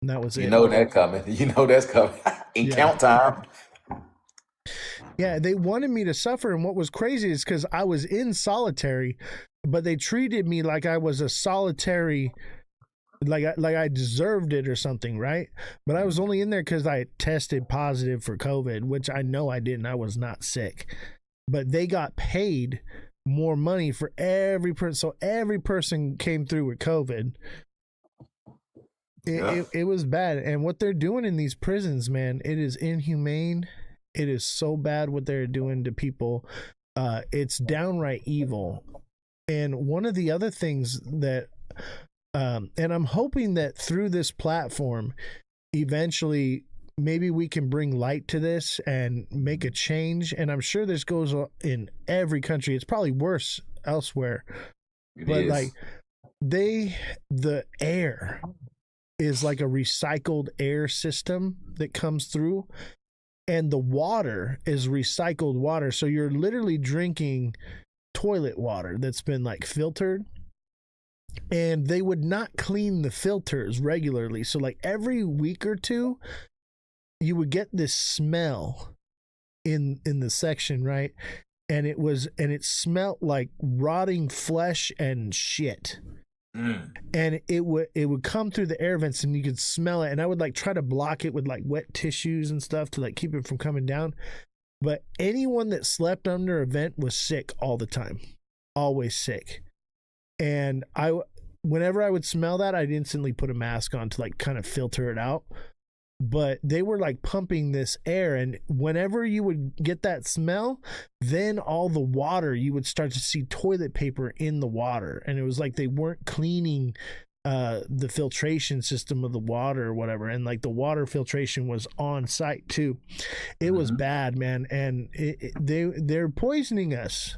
And that was it. You know that coming. You know that's coming. In count time. Yeah, they wanted me to suffer. And what was crazy is because I was in solitary, but they treated me like I was a solitary, like I deserved it or something, right? But I was only in there because I tested positive for COVID, which I know I didn't. I was not sick. But they got paid more money for every person. So every person came through with COVID. It was bad. And what they're doing in these prisons, man, it is inhumane. It is so bad what they're doing to people. It's downright evil. And one of the other things that, and I'm hoping that through this platform, eventually, maybe we can bring light to this and make a change. And I'm sure this goes on in every country. It's probably worse elsewhere. But like the air is like a recycled air system that comes through, and the water is recycled water. So you're literally drinking toilet water that's been like filtered, and they would not clean the filters regularly. So like every week or two, you would get this smell in the section, right? And it smelled like rotting flesh and shit. And it would come through the air vents, and you could smell it. And I would like try to block it with like wet tissues and stuff to like keep it from coming down. But anyone that slept under a vent was sick all the time, always sick. And whenever I would smell that, I'd instantly put a mask on to like kind of filter it out. But they were like pumping this air, and whenever you would get that smell, then all the water, you would start to see toilet paper in the water. And it was like they weren't cleaning the filtration system of the water or whatever. And like the water filtration was on site too. It was bad, man. And they're poisoning us.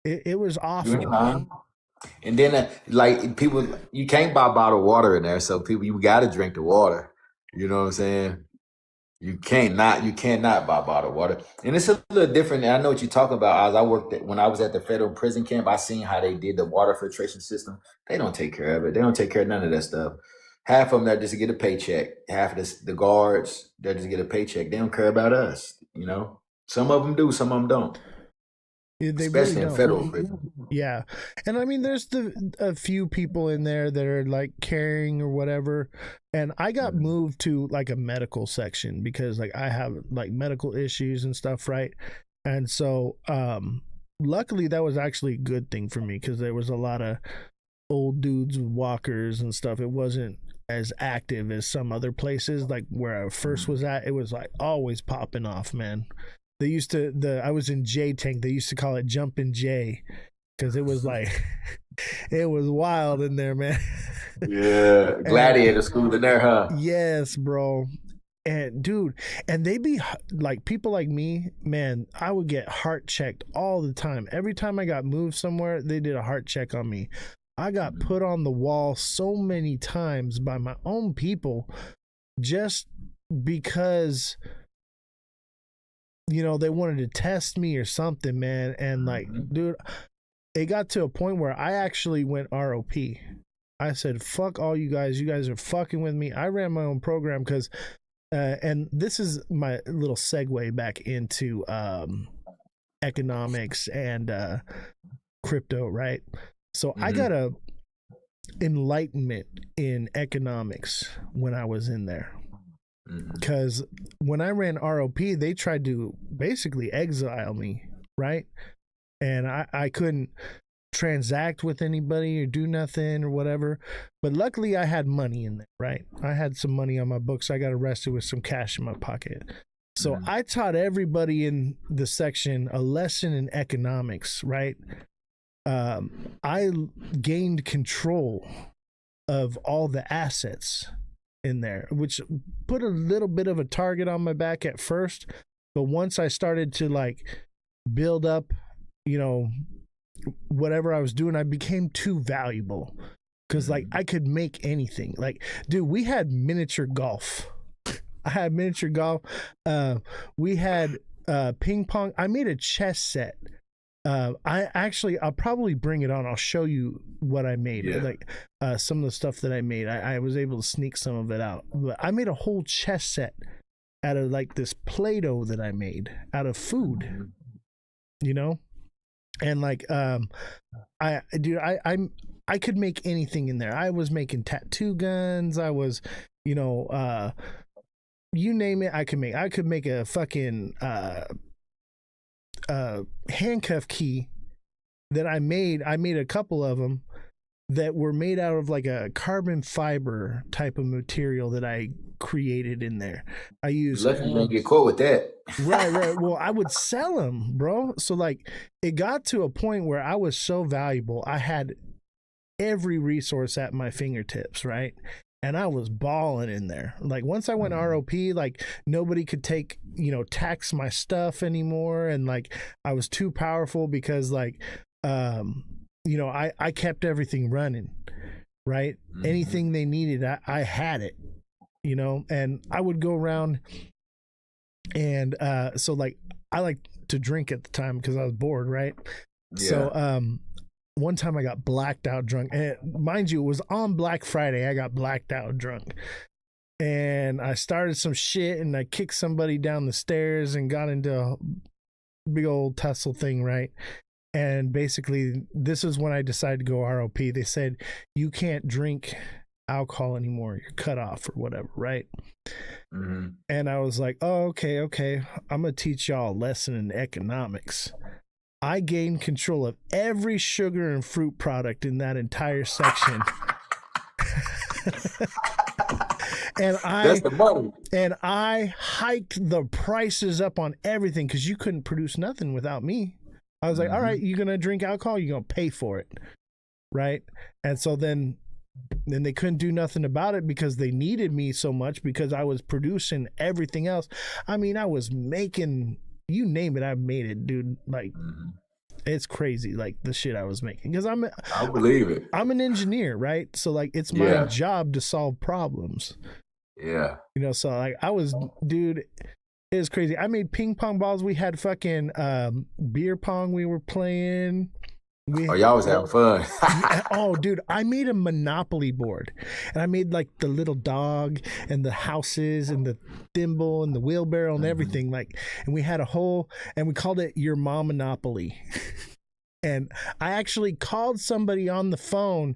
It was awful. And then like people, you can't buy bottled water in there, so people, you got to drink the water. You know what I'm saying? You cannot buy bottled water. And it's a little different. And I know what you're talking about. When I was at the federal prison camp, I seen how they did the water filtration system. They don't take care of it. They don't take care of none of that stuff. Half of them, they're just to get a paycheck. Half of the guards, they're just to get a paycheck. They don't care about us, you know? Some of them do, some of them don't. They especially really in federal prison. Yeah. And I mean, there's a few people in there that are like caring or whatever. And I got moved to like a medical section because like I have like medical issues and stuff, right? And so luckily that was actually a good thing for me because there was a lot of old dudes with walkers and stuff. It wasn't as active as some other places, like where I first was at. It was like always popping off, man. They used to, I was in J Tank. They used to call it Jumpin' J because it was like, it was wild in there, man. Yeah. Gladiator school in there, huh? Yes, bro. And dude, and they be like people like me, man, I would get heart checked all the time. Every time I got moved somewhere, they did a heart check on me. I got put on the wall so many times by my own people just because, you know, they wanted to test me or something, man. And like, dude, it got to a point where I actually went ROP. I said, fuck all you guys. You guys are fucking with me. I ran my own program because, and this is my little segue back into economics and crypto, right? So I got a enlightenment in economics when I was in there. Because when I ran ROP, they tried to basically exile me, right? And I couldn't transact with anybody or do nothing or whatever. But luckily I had money in there, right? I had some money on my books. I got arrested with some cash in my pocket. So I taught everybody in the section a lesson in economics, right? I gained control of all the assets in there, which put a little bit of a target on my back at first. But once I started to like build up, you know, whatever I was doing, I became too valuable because like I could make anything. Like, dude, we had miniature golf. I had miniature golf. We had ping pong. I made a chess set. I'll probably bring it on. I'll show you what I made. Yeah. Like some of the stuff that I made. I was able to sneak some of it out. But I made a whole chess set out of like this Play-Doh that I made out of food. You know? And like I could make anything in there. I was making tattoo guns. I was, you know, you name it, I could make. I could make a fucking handcuff key that I made. I made a couple of them that were made out of like a carbon fiber type of material that I created in there. I used Lucky you didn't get caught with that. right. Well, I would sell them, bro. So like it got to a point where I was so valuable. I had every resource at my fingertips, right? And I was balling in there. Like once I went ROP, like nobody could take, you know, tax my stuff anymore. And like I was too powerful because like, you know, I kept everything running, right? Anything they needed, I had it, you know, and I would go around and so like I like to drink at the time because I was bored, right? Yeah. So one time I got blacked out drunk. And mind you, it was on Black Friday. I got blacked out drunk. And I started some shit and I kicked somebody down the stairs and got into a big old tussle thing, right? And basically, this is when I decided to go ROP. They said, you can't drink alcohol anymore. You're cut off or whatever, right? And I was like, oh, okay. I'm going to teach y'all a lesson in economics. I gained control of every sugar and fruit product in that entire section. That's the money. And I hiked the prices up on everything because you couldn't produce nothing without me. I was like, all right, you're going to drink alcohol, you're going to pay for it. Right? And so then they couldn't do nothing about it because they needed me so much because I was producing everything else. I mean, I was making, you name it, I made it, dude. Like, it's crazy, like the shit I was making. Because I believe it. I'm an engineer, right? So like, it's my job to solve problems. Yeah. You know, so like dude, it was crazy. I made ping pong balls. We had fucking beer pong we were playing. Y'all was having fun. Oh, dude, I made a Monopoly board. And I made like the little dog and the houses and the thimble and the wheelbarrow and everything. Like, and we had and we called it Your Mom Monopoly. And I actually called somebody on the phone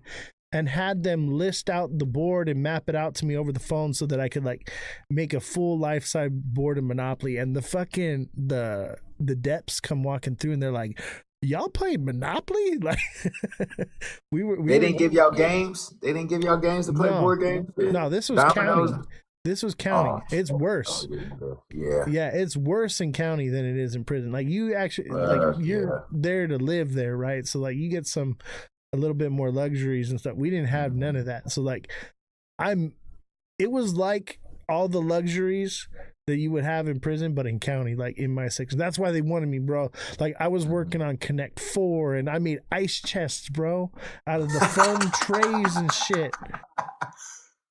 and had them list out the board and map it out to me over the phone so that I could like make a full life-size board of Monopoly. And the fucking the Deps come walking through and they're like, y'all played Monopoly? Like they didn't give y'all games? They didn't give y'all games to play board games? No, this was Dominoes? county. This was county. It's worse. Yeah, it's worse in county than it is in prison. Like you actually you're there to live there, right? So like you get a little bit more luxuries and stuff. We didn't have none of that. So like it was like all the luxuries that you would have in prison, but in county, like in my section. That's why they wanted me, bro. Like I was working on Connect 4 and I made ice chests, bro, out of the foam trays and shit.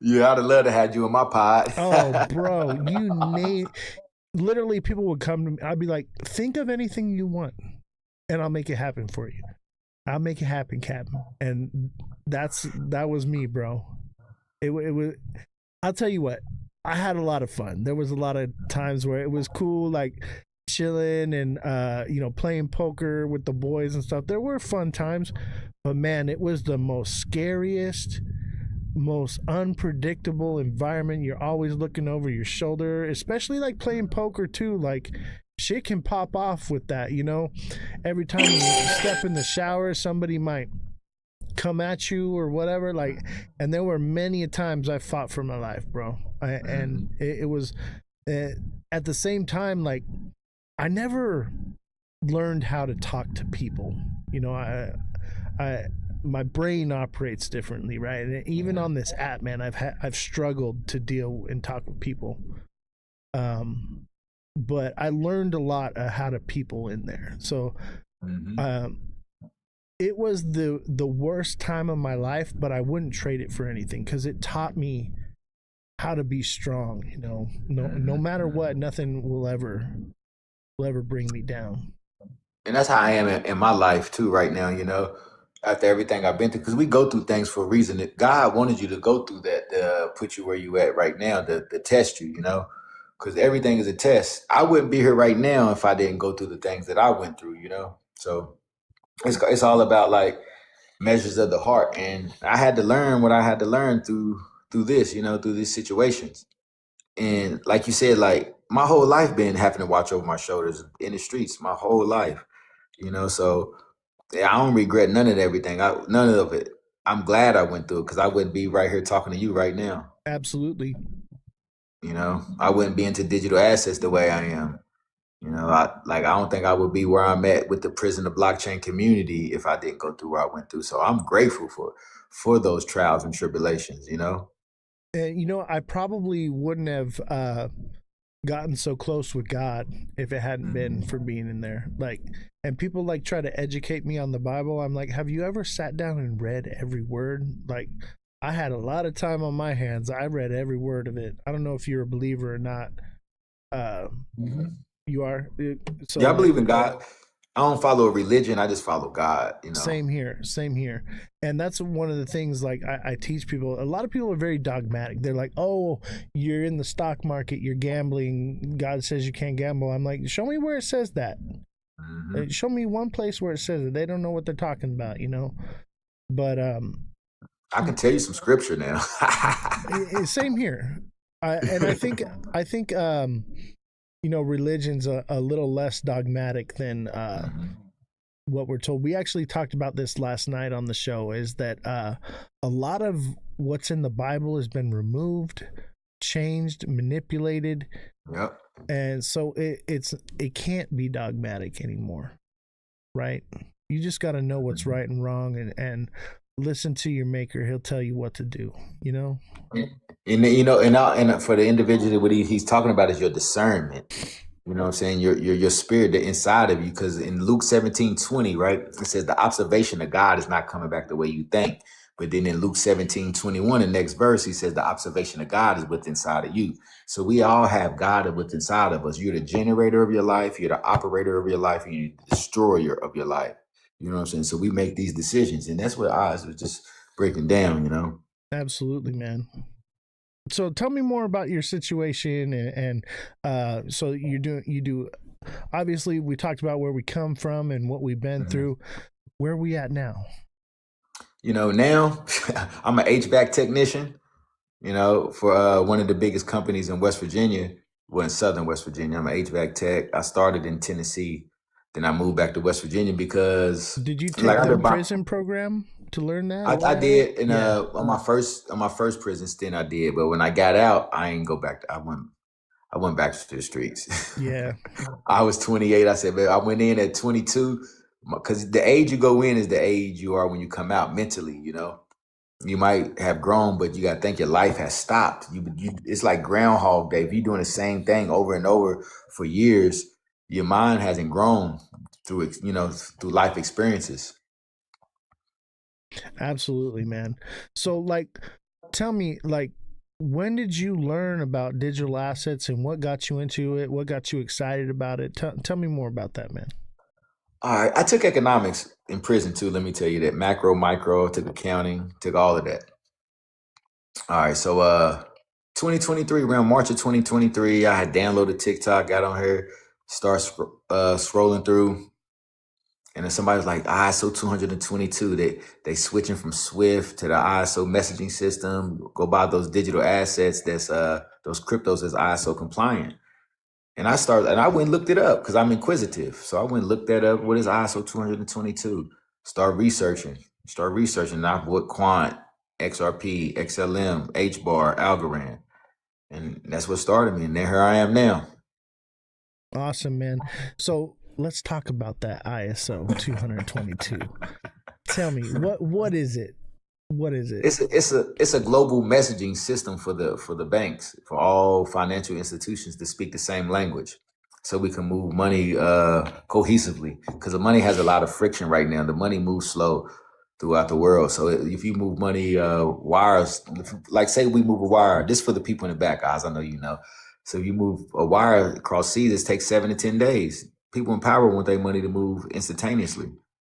Yeah, I'd have loved to have you in my pod. Oh, bro, literally people would come to me. I'd be like, think of anything you want and I'll make it happen for you. I'll make it happen, Captain. And that was me, bro. It was, I'll tell you what, I had a lot of fun. There was a lot of times where it was cool, like chilling and playing poker with the boys and stuff. There were fun times, but man, it was the most scariest, most unpredictable environment. You're always looking over your shoulder, especially like playing poker too. Like shit can pop off with that, you know. Every time you step in the shower, somebody might come at you or whatever. Like, and there were many a times I fought for my life, bro. And it was at the same time, like, I never learned how to talk to people. You know, I my brain operates differently, right? And even on this app, man, I've struggled to deal and talk with people. But I learned a lot of how to people in there. So it was the worst time of my life, but I wouldn't trade it for anything because it taught me how to be strong. You know, no matter what, nothing will ever bring me down. And that's how I am in my life too right now, you know, after everything I've been through, because we go through things for a reason. That God wanted you to go through that to put you where you at right now, to test you, you know, because everything is a test. I wouldn't be here right now if I didn't go through the things that I went through, you know. So it's all about like measures of the heart, and I had to learn what I had to learn through this, you know, through these situations. And like you said, like my whole life been having to watch over my shoulders in the streets, my whole life, you know. So yeah, I don't regret none of everything. None of it. I'm glad I went through it because I wouldn't be right here talking to you right now. Absolutely. You know, I wouldn't be into digital assets the way I am. You know, I don't think I would be where I'm at with the prison of blockchain community if I didn't go through what I went through. So I'm grateful for those trials and tribulations, you know. And you know, I probably wouldn't have gotten so close with God if it hadn't been for being in there. Like, and people like try to educate me on the Bible. I'm like, have you ever sat down and read every word? Like, I had a lot of time on my hands. I read every word of it. I don't know if you're a believer or not. You are. So Yeah, I believe in God. I don't follow a religion. I just follow God, you know. Same here. And that's one of the things, like, I teach people. A lot of people are very dogmatic. They're like, oh, you're in the stock market, you're gambling, God says you can't gamble. I'm like, show me where it says that. Show me one place where it says it. They don't know what they're talking about, you know. But I can tell you some scripture now. Same here. And I think you know, religion's a little less dogmatic than what we're told. We actually talked about this last night on the show, is that a lot of what's in the Bible has been removed, changed, manipulated. Yep. And so it can't be dogmatic anymore, right? You just got to know what's right and wrong, and listen to your maker. He'll tell you what to do, you know? And you know, and for the individual, what he's talking about is your discernment. You know what I'm saying? Your spirit, the inside of you. Because in Luke 17:20, right, it says the observation of God is not coming back the way you think. But then in Luke 17:21, the next verse, he says the observation of God is within inside of you. So we all have God within inside of us. You're the generator of your life, you're the operator of your life, and you're the destroyer of your life. You know what I'm saying? So we make these decisions, and that's what Oz was just breaking down, you know? Absolutely, man. So tell me more about your situation, and so you do. Obviously, we talked about where we come from and what we've been through. Where are we at now? You know, now I'm an HVAC technician, you know, for one of the biggest companies in West Virginia, well, in Southern West Virginia. I'm an HVAC tech. I started in Tennessee. Then I moved back to West Virginia because did you take the prison program to learn that? I did, and on my first prison stint I did, but when I got out, I ain't go back. I went back to the streets. Yeah, I was 28. I said, man, I went in at 22 because the age you go in is the age you are when you come out mentally. You know, you might have grown, but you got to think your life has stopped. It's like Groundhog Day. If you're doing the same thing over and over for years, your mind hasn't grown through life experiences. Absolutely, man. So, like, tell me, like, when did you learn about digital assets and what got you into it? What got you excited about it? Tell me more about that, man. All right. I took economics in prison too. Let me tell you that. Macro, micro, took accounting, took all of that. All right. So 2023, around March of 2023, I had downloaded TikTok, got on here, start scrolling through. And then somebody was like, ISO 222, they switching from Swift to the ISO messaging system, go buy those digital assets, that's those cryptos that's ISO compliant. And I went and looked it up because I'm inquisitive. So I went and looked that up. What is ISO 222? Start researching. And I bought Quant, XRP, XLM, HBAR, Algorand. And that's what started me. And here I am now. Awesome, man. So let's talk about that ISO 222. Tell me, what is it? What is it? It's a global messaging system for the banks, for all financial institutions to speak the same language, so we can move money cohesively. Because the money has a lot of friction right now. The money moves slow throughout the world. So if you move money wires, like say we move a wire, this for the people in the back, guys. I know you know. So if you move a wire across seas, this takes 7 to 10 days. People in power want their money to move instantaneously.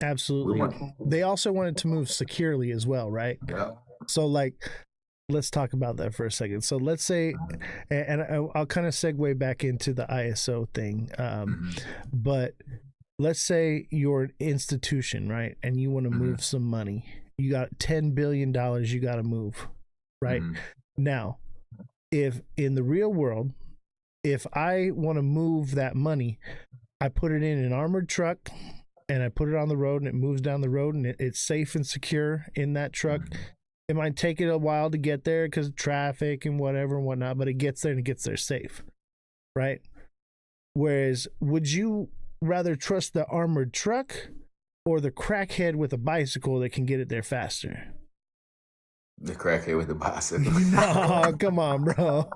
Absolutely. They also want it to move securely as well, right? Yeah. So like, let's talk about that for a second. So let's say, and I'll kind of segue back into the ISO thing. But let's say you're an institution, right? And you want to move some money. You got $10 billion you got to move, right? Now, if in the real world, if I want to move that money, I put it in an armored truck and I put it on the road and it moves down the road and it's safe and secure in that truck. It might take it a while to get there because of traffic and whatever and whatnot, but it gets there and it gets there safe, right? Whereas, would you rather trust the armored truck or the crackhead with a bicycle that can get it there faster? The crackhead with the bicycle. No, come on, bro.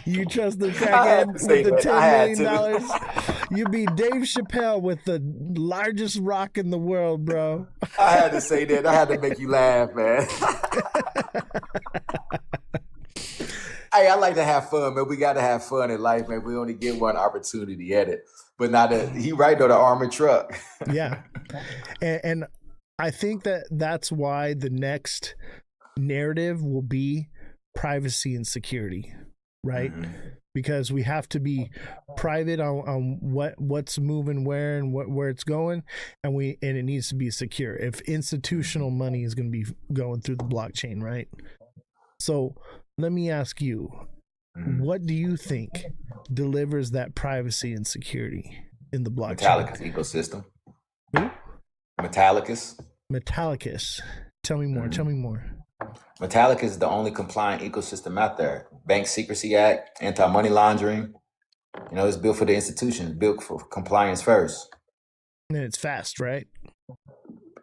You trust the crackhead with the $10 million? You be Dave Chappelle with the largest rock in the world, bro. I had to say that. I had to make you laugh, man. Hey, I like to have fun, man. We got to have fun in life, man. We only get one opportunity at it. But now that he right though, the armored truck. Yeah, and I think that's why the next narrative will be privacy and security, right? Because we have to be private on what's moving where and where it's going, and it needs to be secure. If institutional money is going to be going through the blockchain, right? So let me ask you, what do you think delivers that privacy and security in the blockchain? Metallicus ecosystem. Who? Metallicus. Tell me more. Metallicus is the only compliant ecosystem out there. Bank Secrecy Act, anti-money laundering. You know, it's built for the institutions, built for compliance first. And it's fast, right?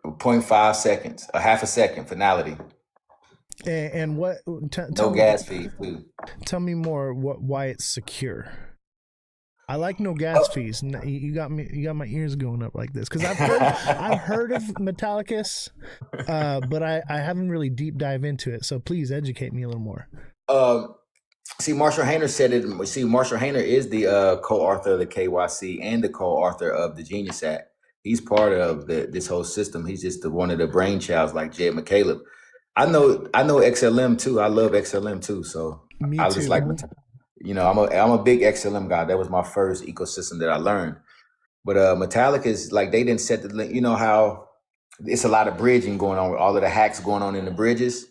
0.5 seconds, a half a second finality. And what? No gas fees, too. Tell me more. Why it's secure? I like no gas fees. You got me. You got my ears going up like this because I've heard of Metallicus, but I haven't really deep dive into it. So please educate me a little more. See, Marshall Hayner said it. See, Marshall Hayner is the co-author of the KYC and the co-author of the Genius Act. He's part of this whole system. He's just one of the brainchilds, like Jed McCaleb. I know XLM too. I love XLM too. So me I too. just like, you know, I'm a big XLM guy. That was my first ecosystem that I learned. But Metallica is like, they didn't set the link. You know how it's a lot of bridging going on with all of the hacks going on in the bridges.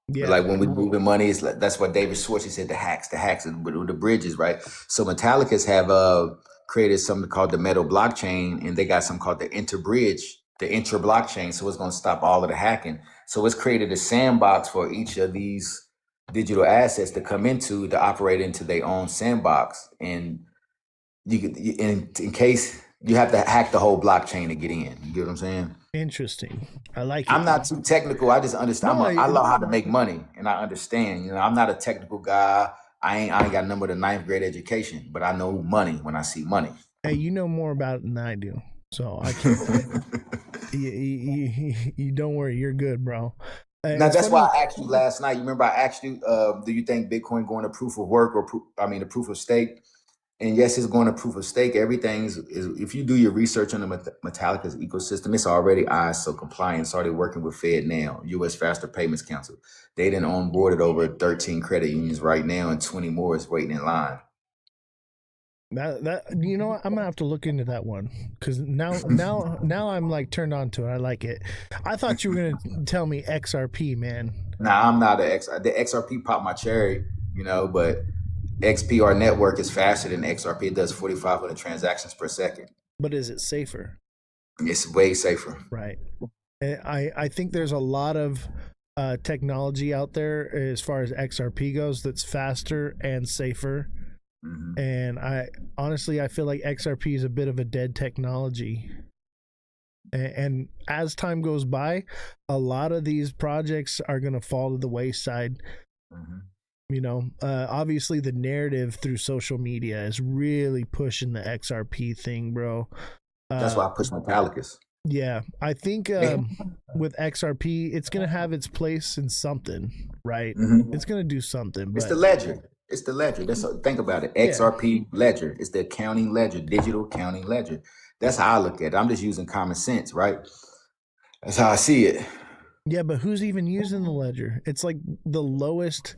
Yeah. Like when we moving money, it's like, that's what David Schwartz, he said, the hacks with the bridges, right? So Metallicas have created something called the Metal blockchain, and they got something called the Interbridge, the intra blockchain. So it's going to stop all of the hacking. So it's created a sandbox for each of these digital assets to come into, to operate into their own sandbox. And you could, in case you have to hack the whole blockchain to get in. You get what I'm saying? Interesting. I like it. I'm not too technical. I just understand. I love how to make money, and I understand. You know, I'm not a technical guy. I ain't got none but a 9th grade education, but I know money when I see money. Hey, you know more about it than I do, so I can't. you don't worry, you're good, bro. Now that's why I asked you last night. You remember I asked you, do you think Bitcoin going to proof of work or the proof of stake? And yes, it's going to proof of stake. Everything is if you do your research on the Metallica's ecosystem, it's already ISO compliant. It's already working with FedNow, U.S. Faster Payments Council. They done onboarded over 13 credit unions right now, and 20 more is waiting in line. That you know what? I'm gonna have to look into that one because now I'm like turned on to it. I like it. I thought you were gonna tell me XRP, man. Nah, I'm not the XRP popped my cherry, you know, but XPR network is faster than XRP. It does 4,500 transactions per second. But is it safer? It's way safer. Right. I think there's a lot of technology out there as far as XRP goes that's faster and safer. Mhm. And I feel like XRP is a bit of a dead technology. And as time goes by, a lot of these projects are going to fall to the wayside. Mhm. You know, obviously the narrative through social media is really pushing the XRP thing, bro. That's why I push Metallicus. Yeah, I think with XRP, it's going to have its place in something, right? Mhm. It's going to do something. It's But the ledger. It's the ledger. Think about it. XRP ledger. It's the accounting ledger, digital accounting ledger. That's how I look at it. I'm just using common sense, right? That's how I see it. yeah, but who's even using the ledger? It's like the lowest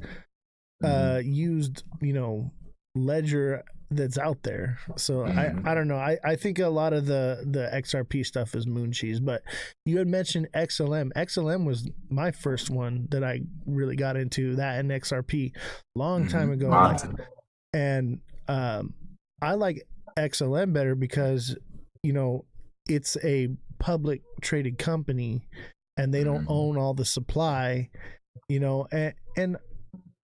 used, ledger that's out there. So I don't know. I think a lot of the XRP stuff is moon cheese, but you had mentioned XLM. XLM was my first one that I really got into, that and XRP long time ago. And I like XLM better because, it's a public traded company and they don't own all the supply, and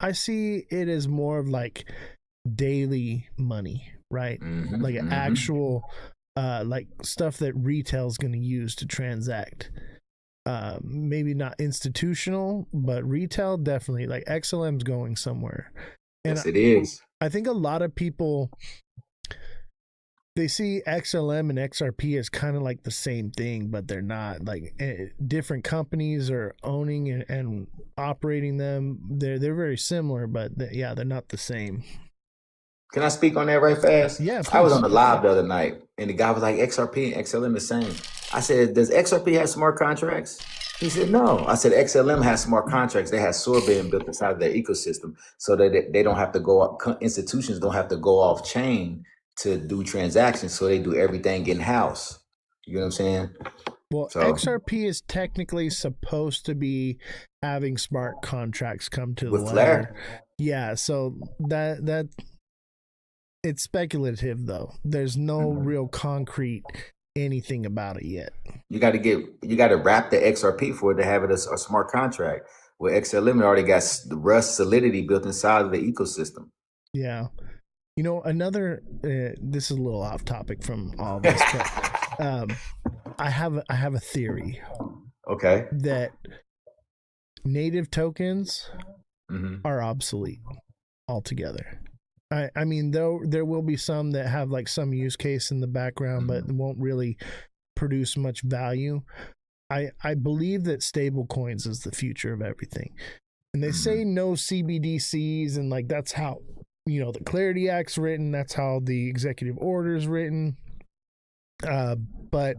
I see it as more of like daily money, right? Like an actual like stuff that retail is going to use to transact. Maybe not institutional, but retail definitely. Like XLM's going somewhere. And yes, it is. I think a lot of people, they see XLM and XRP as kind of like the same thing, but they're not. Like different companies are owning and operating them. They're very similar, but they're not the same. Can I speak on that right fast? Yeah, I was please. on the live the other night, and the guy was like, XRP and XLM the same. I said, does XRP have smart contracts? He said, no. I said, XLM has smart contracts. They have sorbet built inside of their ecosystem so that they don't have to go up, institutions don't have to go off chain to do transactions, so they do everything in-house. You know what I'm saying? Well, XRP is technically supposed to be having smart contracts come to the ledger. Yeah, so that it's speculative though. There's no real concrete anything about it yet. You got to wrap the XRP for it to have it as a smart contract. Where XLM already got the Rust solidity built inside of the ecosystem. Yeah. Another this is a little off topic from all this, but I have a theory. Okay. That native tokens are obsolete altogether. I mean, though there will be some that have like some use case in the background, but won't really produce much value. I believe that stable coins is the future of everything. And they say no CBDCs, and like that's how the Clarity Act's written, that's how the executive order is written. But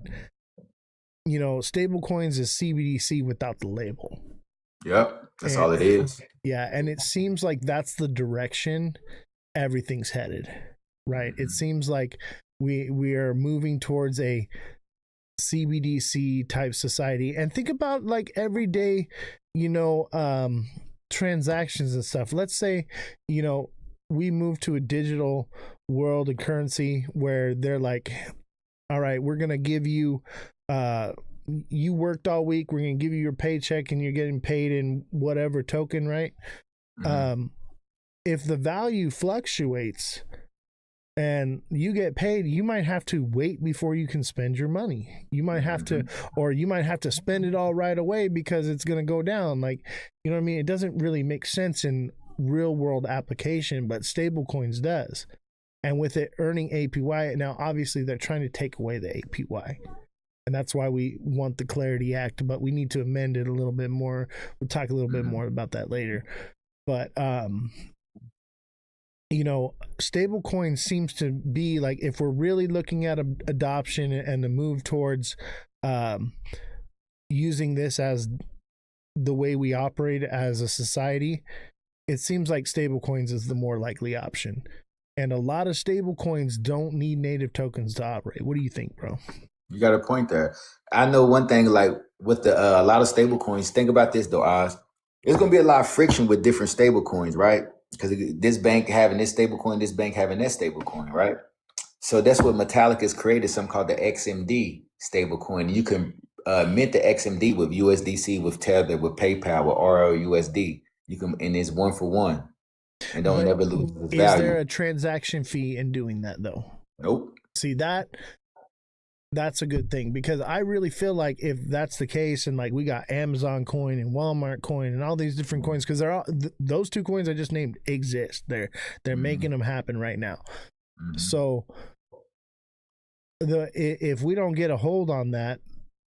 stable coins is CBDC without the label. Yep, that's all it is. Yeah, and it seems like that's the direction everything's headed, right? It seems like we are moving towards a CBDC type society. And think about like everyday, transactions and stuff. Let's say, we move to a digital world and currency where they're like, all right, we're going to give you, you worked all week, we're going to give you your paycheck and you're getting paid in whatever token, right? If the value fluctuates and you get paid, you might have to wait before you can spend your money. You might have to, or you might have to spend it all right away because it's going to go down. Like, you know what I mean? It doesn't really make sense in real world application, but stablecoins does. And with it earning APY, now obviously they're trying to take away the APY. And that's why we want the Clarity Act, but we need to amend it a little bit more. We'll talk a little bit more about that later. But, stablecoin seems to be like, if we're really looking at adoption and the move towards using this as the way we operate as a society, it seems like stablecoins is the more likely option. And a lot of stablecoins don't need native tokens to operate. What do you think, bro? You got a point there. I know one thing, like with a lot of stable coins, think about this though, Oz. There's going to be a lot of friction with different stable coins, right? because this bank having this stable coin, this bank having that stable coin, right? So that's what Metallic has created, something called the XMD stablecoin. You can mint the XMD with USDC, with Tether, with PayPal, with RLUSD. You can, and it's 1 for 1, and don't But never lose its is value. there a transaction fee in doing that though? Nope. See, that's a good thing, because I really feel like if that's the case, and like we got Amazon coin and Walmart coin and all these different coins, because they're all those two coins I just named exist. They're making them happen right now. So if we don't get a hold on that,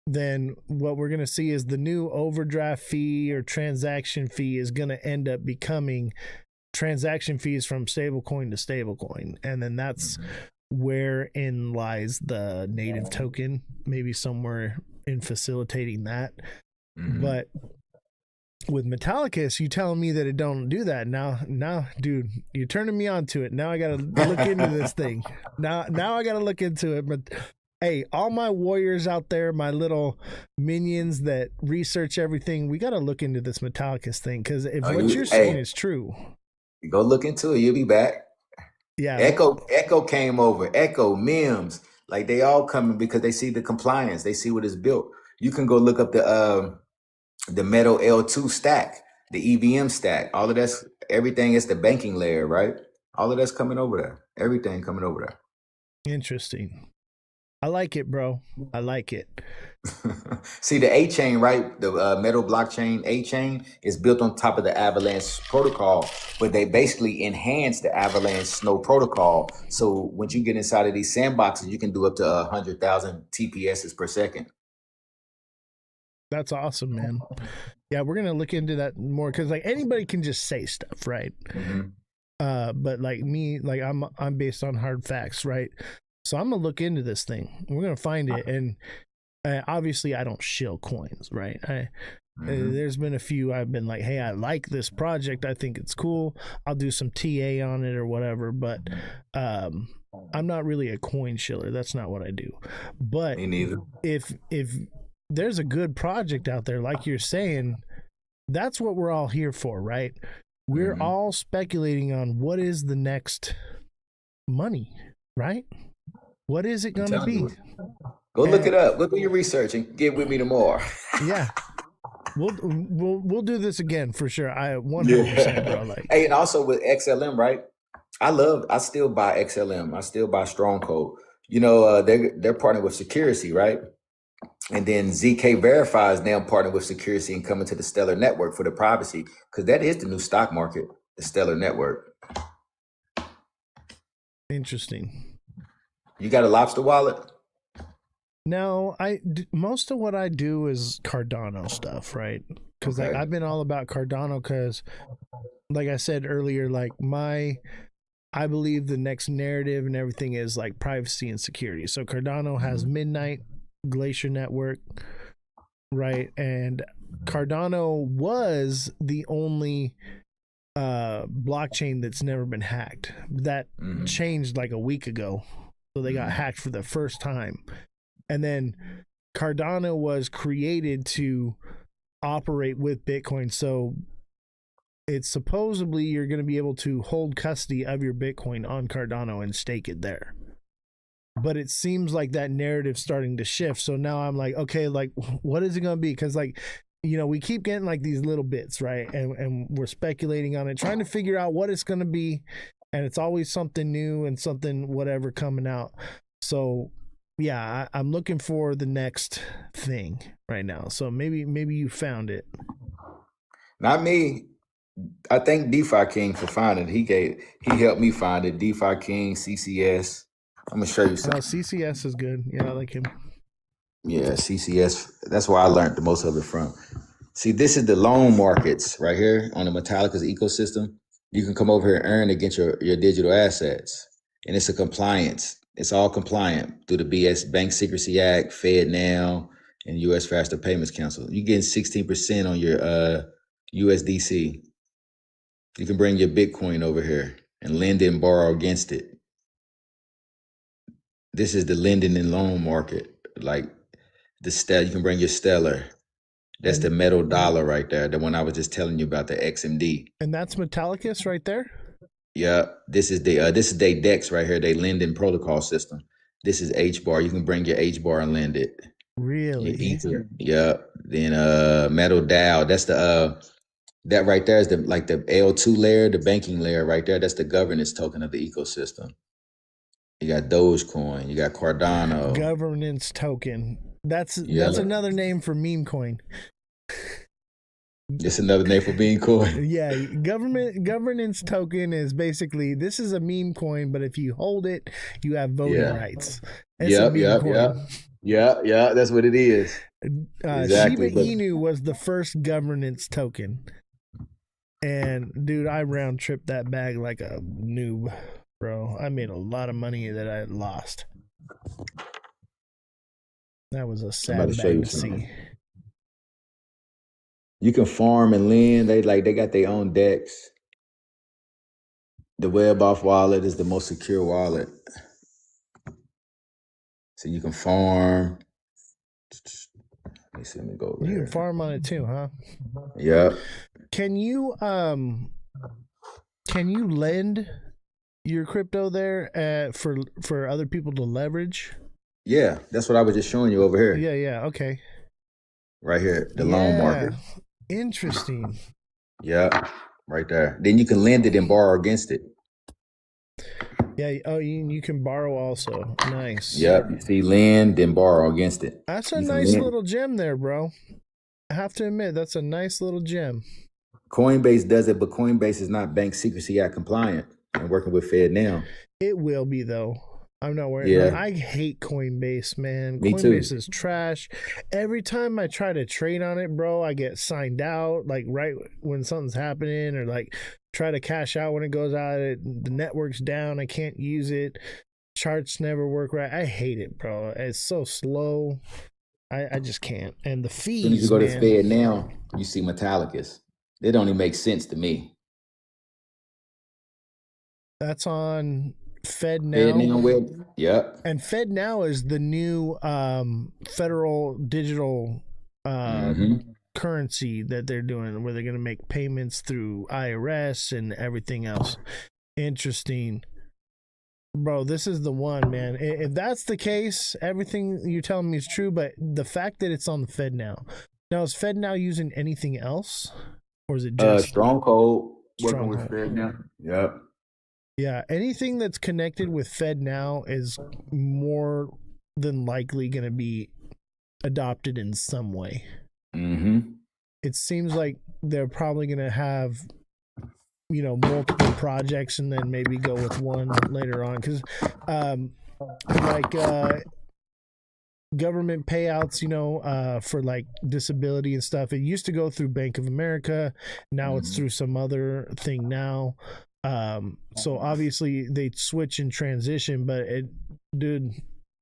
then what we're going to see is the new overdraft fee or transaction fee is going to end up becoming transaction fees from stablecoin to stablecoin. And then that's wherein lies the native token, maybe somewhere in facilitating that. But with Metallicus, you telling me that it don't do that now, dude, you're turning me on to it. Now I gotta look into this thing. Now I gotta look into it. But hey, all my warriors out there, my little minions that research everything, we gotta look into this Metallicus thing, because if what you're saying is true, go look into it. You'll be back. Yeah. Echo came over. Echo, Mims, like they all coming because they see the compliance. They see what is built. You can go look up the Metal L2 stack, the EVM stack. All of that's, everything is the banking layer, right? All of that's coming over there. Everything coming over there. Interesting. I like it, bro. I like it. See, the A chain, right? The Metal blockchain A chain is built on top of the Avalanche protocol, but they basically enhance the Avalanche Snow protocol. So once you get inside of these sandboxes, you can do up to 100,000 TPSs per second. That's awesome, man. Yeah, we're gonna look into that more, because like anybody can just say stuff, right? But like me, like I'm based on hard facts, right? So I'm gonna look into this thing. We're gonna find it, and obviously I don't shill coins, right? There's been a few I've been like, hey, I like this project, I think it's cool, I'll do some TA on it or whatever, but I'm not really a coin shiller. That's not what I do. But me neither. If there's a good project out there, like you're saying, that's what we're all here for, right? We're all speculating on what is the next money, right? What is it going to be? Go look it up. Go do your research and get with me tomorrow. Yeah. We'll do this again for sure. I 100%, bro. Like, hey, and also with XLM, right? I still buy XLM. I still buy Stronghold. You know, they're partnered with Security, right? And then ZK Verify is now partnered with Security and coming to the Stellar Network for the privacy, because that is the new stock market, the Stellar Network. Interesting. You got a Lobster wallet? No, most of what I do is Cardano stuff, right? Because like I've been all about Cardano, because like I said earlier, like I believe the next narrative and everything is like privacy and security. So Cardano has Midnight, Glacier Network, right? And Cardano was the only blockchain that's never been hacked. That changed like a week ago. So they got hacked for the first time. And then Cardano was created to operate with Bitcoin. So it's supposedly you're going to be able to hold custody of your Bitcoin on Cardano and stake it there. But it seems like that narrative's starting to shift. So now I'm like, okay, like what is it going to be? Because like, you know, we keep getting like these little bits, right? And we're speculating on it, trying to figure out what it's going to be. And it's always something new and something whatever coming out. So yeah, I'm looking for the next thing right now. So maybe you found it. Not me. I thank DeFi King for finding it. He helped me find it. DeFi King, CCS. I'm gonna show you something. CCS is good. Yeah, I like him. Yeah, CCS. That's where I learned the most of it from. See, this is the loan markets right here on the Metallica's ecosystem. You can come over here and earn against your digital assets. And it's a compliance. It's all compliant through the BS Bank Secrecy Act, FedNow, and U.S. Faster Payments Council. You're getting 16% on your USDC. You can bring your Bitcoin over here and lend and borrow against it. This is the lending and loan market. Like you can bring your Stellar That's the metal dollar right there. The one I was just telling you about, the XMD. And that's Metallicus right there. Yeah, this is their DEX right here. They lending protocol system. This is H bar. You can bring your H bar and lend it. Really? Ether. Yeah. Then metal Dow. That's the that right there is the L2 layer, the banking layer right there. That's the governance token of the ecosystem. You got Dogecoin. You got Cardano. Governance token. That's another name for meme coin. It's another name for bean coin. Yeah, governance token is basically, this is a meme coin, but if you hold it, you have voting rights. Yeah. That's what it is. Exactly. Shiba Inu was the first governance token, and dude, I round tripped that bag like a noob, bro. I made a lot of money that I lost. That was a sad bag to see. You can farm and lend. They got their own DEX. The WebOff wallet is the most secure wallet. So you can farm. Let me go over You here. can farm on it too, huh? Yeah. Can you lend your crypto there for other people to leverage? Yeah, that's what I was just showing you over here. Yeah, okay. Right here, the loan market. Interesting. Yeah, right there. Then you can lend it and borrow against it. Yeah. Oh, you can borrow also. Nice. Yep. You see, lend and borrow against it. That's a nice little gem there, bro. I have to admit, that's a nice little gem. Coinbase does it, but Coinbase is not Bank Secrecy Act compliant and working with FedNow. It will be though. I'm not worried. Yeah. Like, I hate Coinbase, man. Me Coinbase too. is trash. Every time I try to trade on it, bro, I get signed out. Like right when something's happening, or like try to cash out when it goes out. The network's down. I can't use it. Charts never work right. I hate it, bro. It's so slow. I just can't. And the fees. As soon as you go to FedNow, you see Metallicus. They don't even make sense to me. That's on FedNow. FedNow web. Yep. And FedNow is the new federal digital currency that they're doing, where they're going to make payments through IRS and everything else. Interesting. Bro, this is the one, man. If that's the case, everything you're telling me is true, but the fact that it's on the FedNow. Now, is FedNow using anything else? Or is it just Stronghold Stronghold. working with FedNow? Yep. Yeah, anything that's connected with FedNow is more than likely going to be adopted in some way. Mm-hmm. It seems like they're probably going to have, multiple projects and then maybe go with one later on. Because, government payouts, for like disability and stuff, it used to go through Bank of America. Now it's through some other thing now. So obviously they switch and transition, but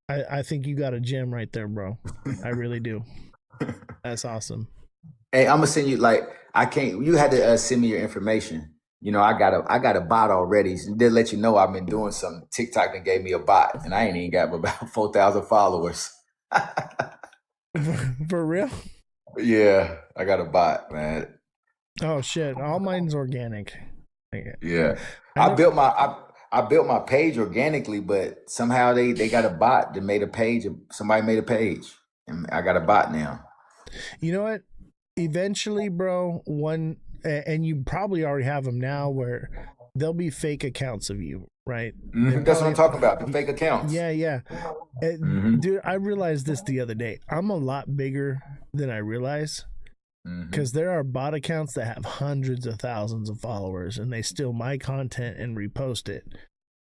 I think you got a gem right there, bro. I really do. That's awesome. Hey, I'm gonna send you you had to send me your information. I got a bot already. So to let you know I've been doing some. TikTok and gave me a bot, and I ain't even got about 4,000 followers. For real? Yeah, I got a bot, man. Oh shit! All mine's organic. Yeah, I built my page organically, but somehow they got a bot that made a page. Somebody made a page, and I got a bot now. You know what? Eventually, bro, and you probably already have them now, where there'll be fake accounts of you, right? That's what I'm talking about, the fake accounts. Yeah. Dude, I realized this the other day. I'm a lot bigger than I realize, because there are bot accounts that have hundreds of thousands of followers, and they steal my content and repost it.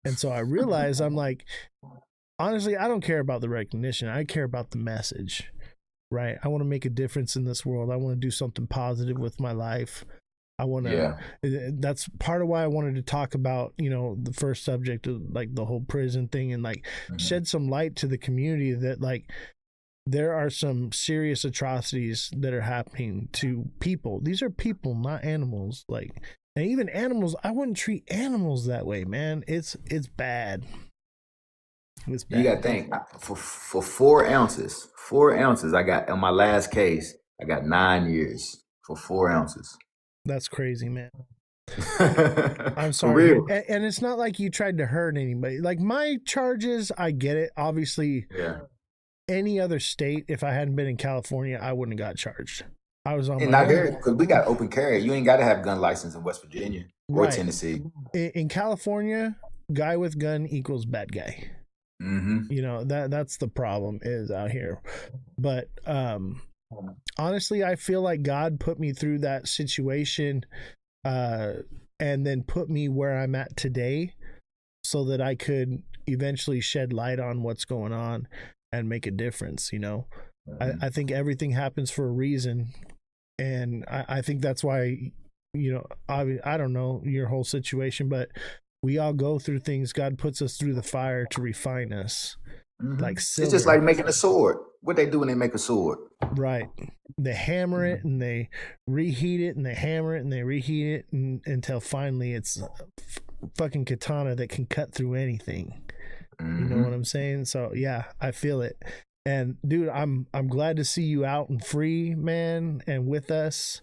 And so I realize, I'm like, honestly, I don't care about the recognition. I care about the message. Right. I want to make a difference in this world. I want to do something positive with my life. I want to, that's part of why I wanted to talk about, the first subject of like the whole prison thing, and like shed some light to the community that like there are some serious atrocities that are happening to people. These are people, not animals. Like, and even animals, I wouldn't treat animals that way, man. It's bad. You got to think, for 4 ounces I got on my last case, I got 9 years for 4 ounces. That's crazy, man. I'm For sorry. real. And it's not like you tried to hurt anybody. Like my charges, I get it. Obviously, Yeah. any other state, if I hadn't been in California, I wouldn't have got charged. I was on And my not here, own. because we got open carry. You ain't got to have gun license in West Virginia or Right. Tennessee. In California, guy with gun equals bad guy. Mm-hmm. You know, that's the problem is out here. But honestly, I feel like God put me through that situation and then put me where I'm at today so that I could eventually shed light on what's going on and make a difference. You know, I think everything happens for a reason. And I think that's why, you know, I don't know your whole situation, but we all go through things. God puts us through the fire to refine us. Like silver. It's just like making a sword. What they do when they make a sword? Right. They hammer it and they reheat it and they hammer it and they reheat it until finally it's a fucking katana that can cut through anything. You know what I'm saying? So yeah, I feel it. And dude, I'm glad to see you out and free, man, and with us.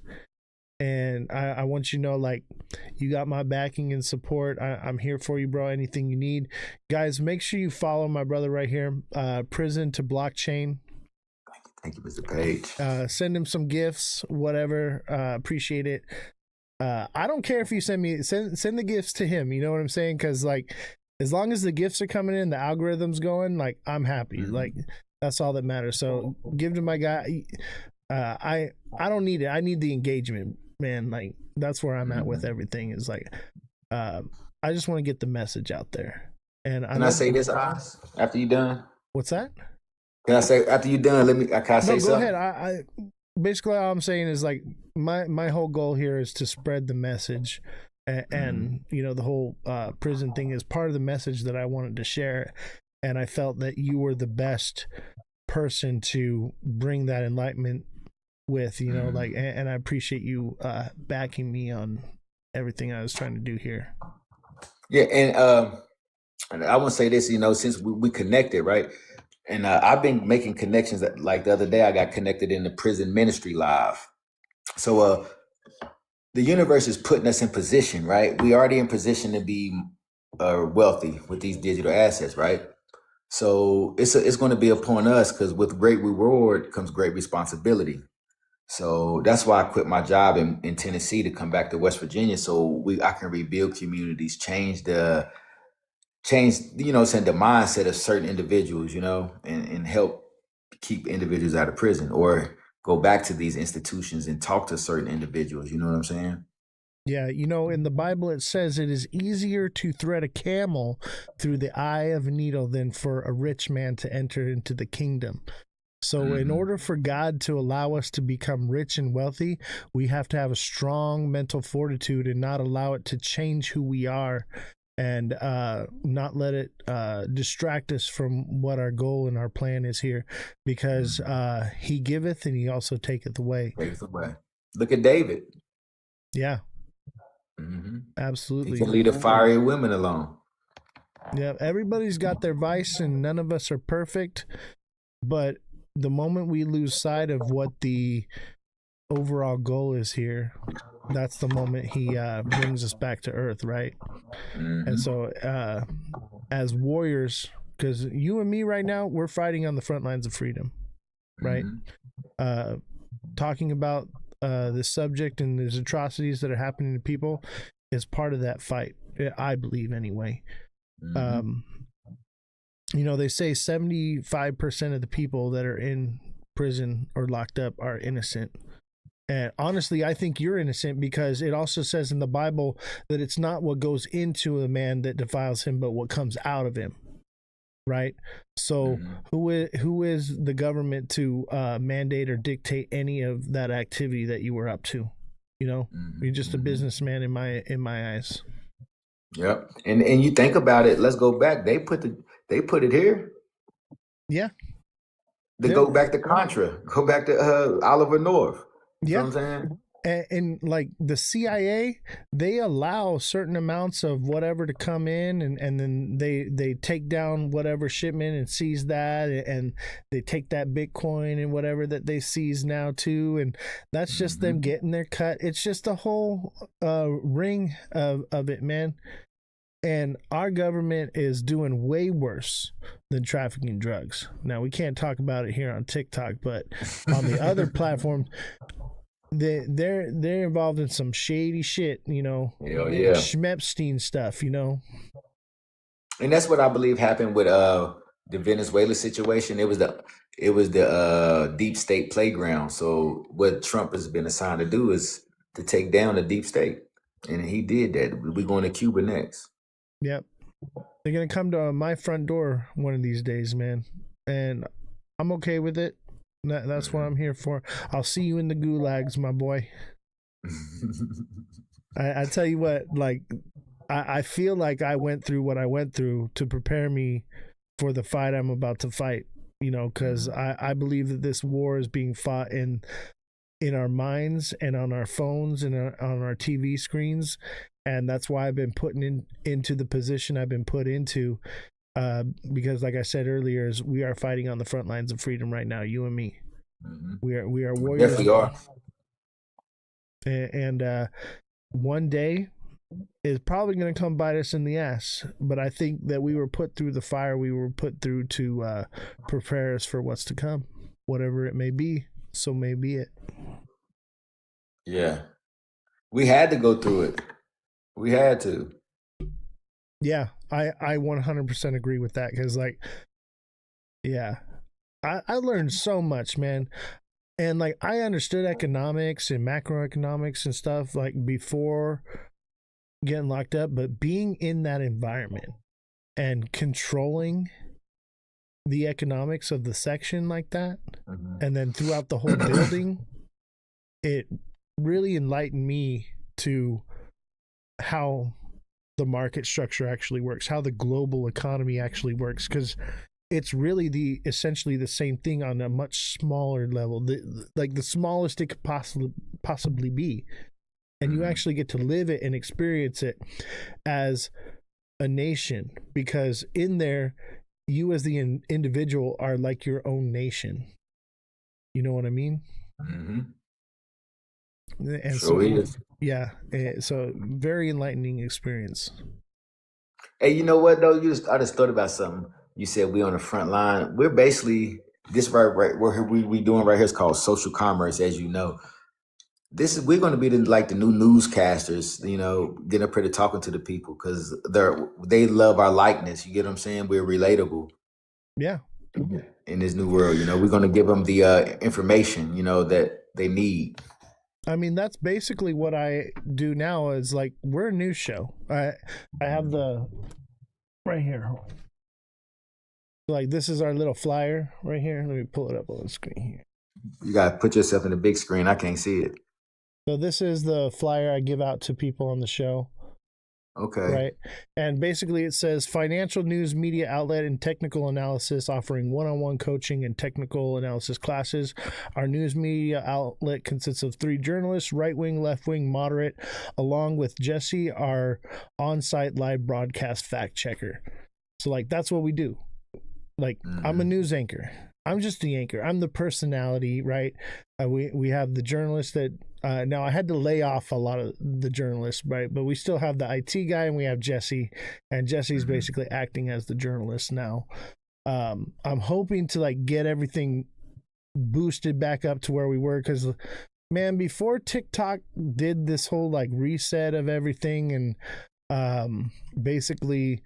And I want you to know, like, you got my backing and support. I'm here for you, bro. Anything you need. Guys, make sure you follow my brother right here, Prison to Blockchain. Thank you, Mr. Page. Send him some gifts, whatever. Appreciate it. I don't care if you send the gifts to him. You know what I'm saying? Because, like, as long as the gifts are coming in, the algorithm's going, like, I'm happy. Like, that's all that matters. So give to my guy. I don't need it. I need the engagement, man. Like, that's where I'm at with everything is like, I just want to get the message out there. And Can I say this, Oz, after you done? What's that? Can I say after you done? Can I say No, go something? ahead. I basically all I'm saying is like my whole goal here is to spread the message, and you know the whole prison thing is part of the message that I wanted to share, and I felt that you were the best person to bring that enlightenment with, you know, like, and I appreciate you backing me on everything I was trying to do here. Yeah, and I want to say this, you know, since we connected, right? And I've been making connections. Like the other day, I got connected in the prison ministry live. So the universe is putting us in position, right? We already in position to be wealthy with these digital assets, right? So it's going to be upon us because with great reward comes great responsibility. So that's why I quit my job in Tennessee to come back to West Virginia, so I can rebuild communities, change you know, send the mindset of certain individuals, you know, and help keep individuals out of prison or go back to these institutions and talk to certain individuals. You know what I'm saying? Yeah, you know, in the Bible it says it is easier to thread a camel through the eye of a needle than for a rich man to enter into the kingdom. So in order for God to allow us to become rich and wealthy, we have to have a strong mental fortitude and not allow it to change who we are, and not let it distract us from what our goal and our plan is here, because he giveth and he also taketh away. Taketh away. Look at David. Yeah. He Absolutely. can leave the fiery women alone. Yeah, everybody's got their vice and none of us are perfect, but the moment we lose sight of what the overall goal is here, that's the moment he brings us back to earth, right? And so as warriors, because you and me right now, we're fighting on the front lines of freedom, right? Talking about this subject and these atrocities that are happening to people is part of that fight, I believe anyway. You know, they say 75% of the people that are in prison or locked up are innocent. And honestly, I think you're innocent, because it also says in the Bible that it's not what goes into a man that defiles him, but what comes out of him. Right? So who is the government to mandate or dictate any of that activity that you were up to? You know, you're just a businessman in my eyes. Yep. And you think about it, let's go back. They put it here. Yeah. They go back to Contra, go back to Oliver North. You know what I'm saying? and like the CIA, they allow certain amounts of whatever to come in, and then they take down whatever shipment and seize that, and they take that Bitcoin and whatever that they seize now too, and that's just them getting their cut. It's just a whole ring of it, man. And our government is doing way worse than trafficking drugs. Now, we can't talk about it here on TikTok, but on the other platforms, they're involved in some shady shit, you know. Hell yeah. Schmepstein stuff, you know. And that's what I believe happened with the Venezuela situation. It was the deep state playground. So what Trump has been assigned to do is to take down the deep state, and he did that. We're going to Cuba next. Yep, they're gonna come to my front door one of these days, man, and I'm okay with it. That's what I'm here for. I'll see you in the gulags, my boy. I tell you what, like, I feel like I went through what I went through to prepare me for the fight I'm about to fight, you know, because I believe that this war is being fought in our minds and on our phones and on our TV screens. And that's why I've been putting into the position I've been put into, because like I said earlier, is we are fighting on the front lines of freedom right now, you and me. We are warriors. Definitely are. And one day is probably going to come bite us in the ass. But I think that we were put through the fire we were put through to prepare us for what's to come, whatever it may be. So may be it. Yeah. We had to go through it. We had to. Yeah, I 100% agree with that, because, like, yeah, I learned so much, man. And, like, I understood economics and macroeconomics and stuff, like, before getting locked up, but being in that environment and controlling the economics of the section like that, and then throughout the whole building, it really enlightened me to how the market structure actually works, how the global economy actually works, because it's really essentially the same thing on a much smaller level, like the smallest it could possibly be, and you actually get to live it and experience it as a nation, because in there, you as the individual are like your own nation. You know what I mean? And so, yeah, so very enlightening experience. Hey, you know what though? I just thought about something. You said we on the front line. We're basically this right what we doing right here is called social commerce, as you know. We're going to be like the new newscasters, you know, getting up here to talking to the people because they love our likeness. You get what I'm saying? We're relatable. Yeah. In this new world, you know, we're going to give them the information, you know, that they need. I mean, that's basically what I do now. Is like, we're a news show. I have the right here. Like, this is our little flyer right here. Let me pull it up on the screen here. You got to put yourself in the big screen. I can't see it. So this is the flyer I give out to people on the show. Okay. Right. And basically it says financial news media outlet and technical analysis, offering one-on-one coaching and technical analysis classes. Our news media outlet consists of 3 journalists, right-wing, left-wing, moderate, along with Jesse, our on-site live broadcast fact checker. So, like, that's what we do. Like, I'm a news anchor. I'm just the anchor. I'm the personality, right? We have the journalists that now I had to lay off a lot of the journalists, right? But we still have the IT guy, and we have Jesse, and Jesse's basically acting as the journalist now. I'm hoping to like get everything boosted back up to where we were, because man, before TikTok did this whole like reset of everything, and basically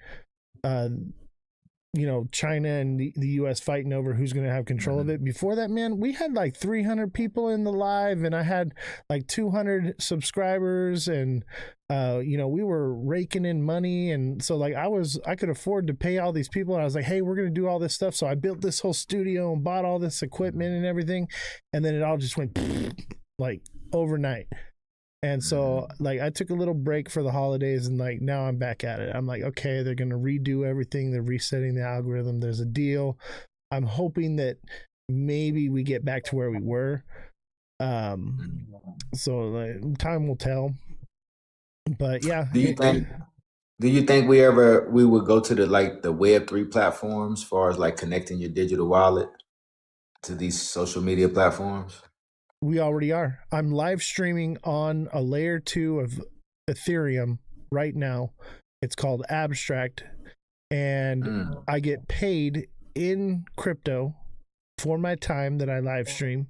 you know, China and the US fighting over who's going to have control of it. Before that, man, we had like 300 people in the live, and I had like 200 subscribers, and you know, we were raking in money. And so like I could afford to pay all these people, and I was like, hey, we're going to do all this stuff. So I built this whole studio and bought all this equipment and everything. And then it all just went like overnight. And so, like, I took a little break for the holidays, and, like, now I'm back at it. I'm like, okay, they're going to redo everything. They're resetting the algorithm. There's a deal. I'm hoping that maybe we get back to where we were. So time will tell. But yeah, Do you think? Do you think we would go to the Web3 platforms, as far as like connecting your digital wallet to these social media platforms? we already are. I'm live streaming on a layer 2 of Ethereum right now. It's called Abstract, and I get paid in crypto for my time that I live stream,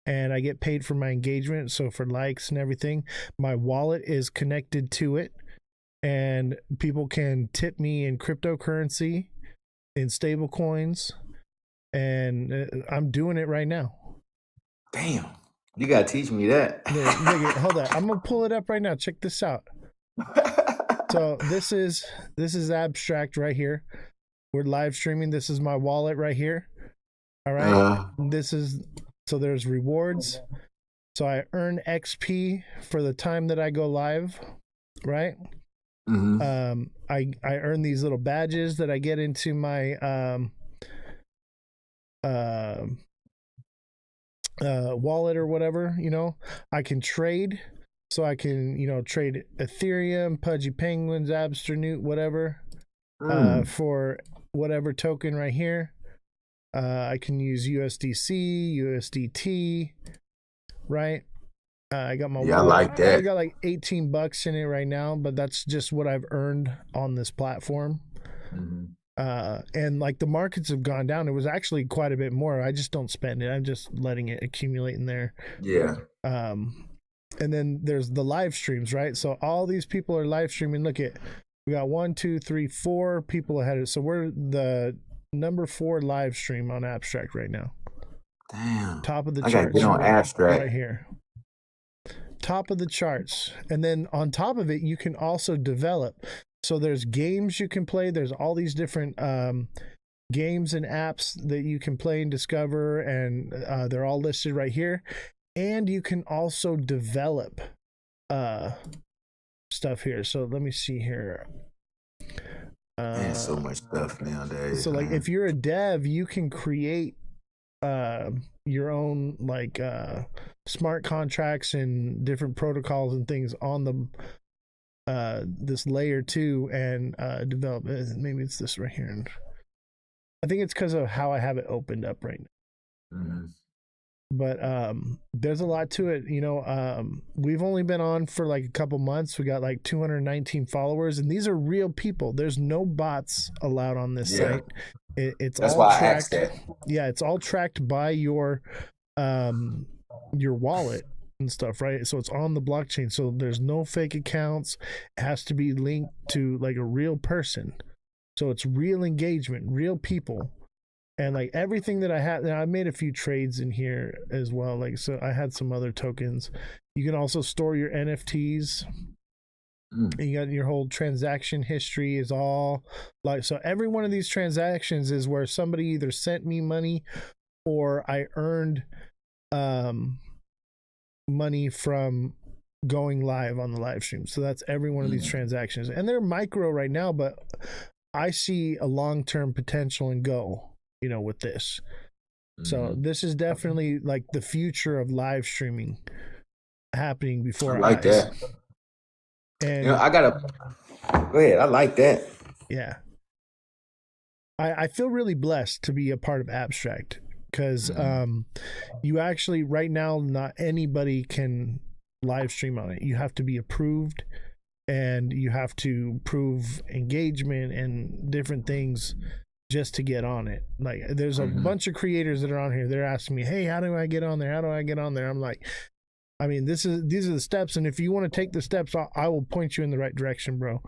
and I get paid for my engagement, so for likes and everything. My wallet is connected to it, and people can tip me in cryptocurrency, in stable coins, and I'm doing it right now. Damn, you gotta teach me that. Nigga, hold on, I'm gonna pull it up right now. Check this out. So this is Abstract right here. We're live streaming. This is my wallet right here. All right. So there's rewards. So I earn XP for the time that I go live, right? I earn these little badges that I get into my wallet or whatever. I can trade. So I can, trade Ethereum, Pudgy Penguins, Absternute, whatever, for whatever token right here. I can use USDC, USDT, right? I got my wallet. I like that. I got like $18 in it right now, but that's just what I've earned on this platform. And like the markets have gone down. It was actually quite a bit more. I just don't spend it. I'm just letting it accumulate in there. Yeah. And then there's the live streams, right? So all these people are live streaming. Look at, we got 1, 2, 3, 4 people ahead of us. So we're the number 4 live stream on Abstract right now. Damn. Top of the charts. charts. I gotta get on Abstract. Right here. Top of the charts. And then on top of it, you can also develop. So there's games you can play. There's all these different games and apps that you can play and discover. And they're all listed right here. And you can also develop stuff here. So let me see here. Man, so much stuff nowadays. So like if you're a dev, you can create your own like smart contracts and different protocols and things on the this layer 2 and develop. Maybe it's this right here. I think it's because of how I have it opened up right now. But there's a lot to it. We've only been on for like a couple months. We got like 219 followers, and these are real people. There's no bots allowed on this site. It's That's all why tracked. I asked that. Yeah, it's all tracked by your wallet and stuff, right? So it's on the blockchain. So there's no fake accounts. It has to be linked to like a real person. So it's real engagement, real people. And like everything that I had, I made a few trades in here as well. Like, so I had some other tokens. You can also store your NFTs. You got your whole transaction history is all like, so every one of these transactions is where somebody either sent me money or I earned money from going live on the live stream. So that's every one of these transactions. And they're micro right now, but I see a long-term potential and go. With this. So this is definitely like the future of live streaming happening before I like eyes. that. And go ahead. I like that. Yeah. I feel really blessed to be a part of Abstract because you actually right now not anybody can live stream on it. You have to be approved and you have to prove engagement and different things just to get on it. Like there's a bunch of creators that are on here. They're asking me, hey, how do I get on there? How do I get on there? I'm like, I mean, these are the steps. And if you want to take the steps, I will point you in the right direction, bro.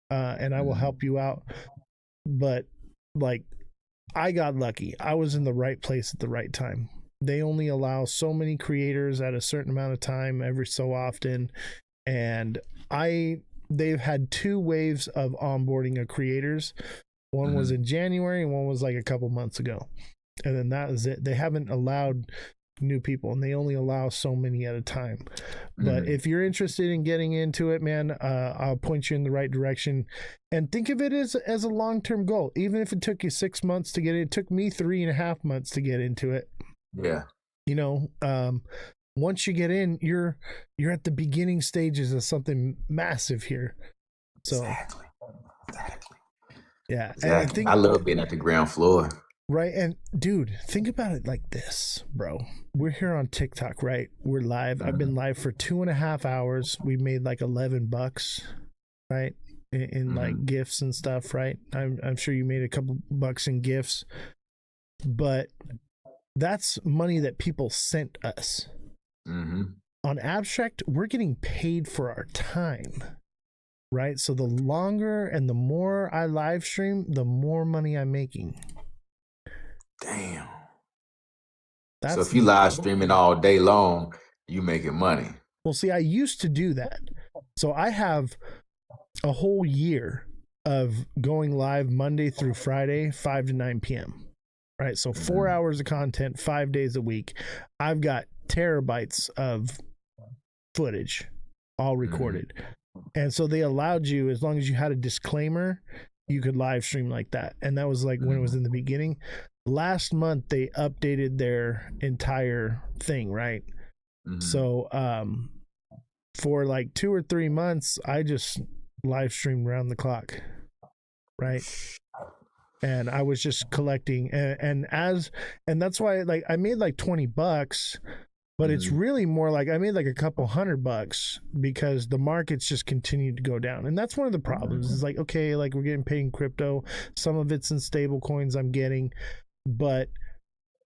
And I will help you out. But like, I got lucky. I was in the right place at the right time. They only allow so many creators at a certain amount of time every so often. And they've had 2 waves of onboarding of creators. One was in January and one was like a couple months ago. And then that is it. They haven't allowed new people and they only allow so many at a time. But if you're interested in getting into it, man, I'll point you in the right direction and think of it as a long-term goal. Even if it took you 6 months to get it took me 3.5 months to get into it. Yeah. once you get in, you're at the beginning stages of something massive here. So Exactly. yeah, Exactly. and I think I love being at the ground floor. right. And dude, think about it like this, bro. We're here on TikTok, right? We're live. I've been live for 2.5 hours. We made like $11, right? In like gifts and stuff, right? I'm sure you made a couple bucks in gifts, but that's money that people sent us. On Abstract, we're getting paid for our time, right? So the longer and the more I live stream, the more money I'm making. Damn. That's so if you live streaming all day long, you making money. Well, see, I used to do that. So I have a whole year of going live Monday through Friday, 5 to 9 p.m. Right? So 4 hours of content, 5 days a week. I've got terabytes of footage all recorded. And so they allowed you, as long as you had a disclaimer, you could live stream like that. And that was like when it was in the beginning. Last month, they updated their entire thing, right? So for like 2 or 3 months, I just live streamed around the clock, right? And I was just collecting, and that's why, like, I made like $20, but it's really more like I made like a couple $100 because the markets just continued to go down. And that's one of the problems. Is like, okay, like we're getting paid in crypto, some of it's in stable coins I'm getting, but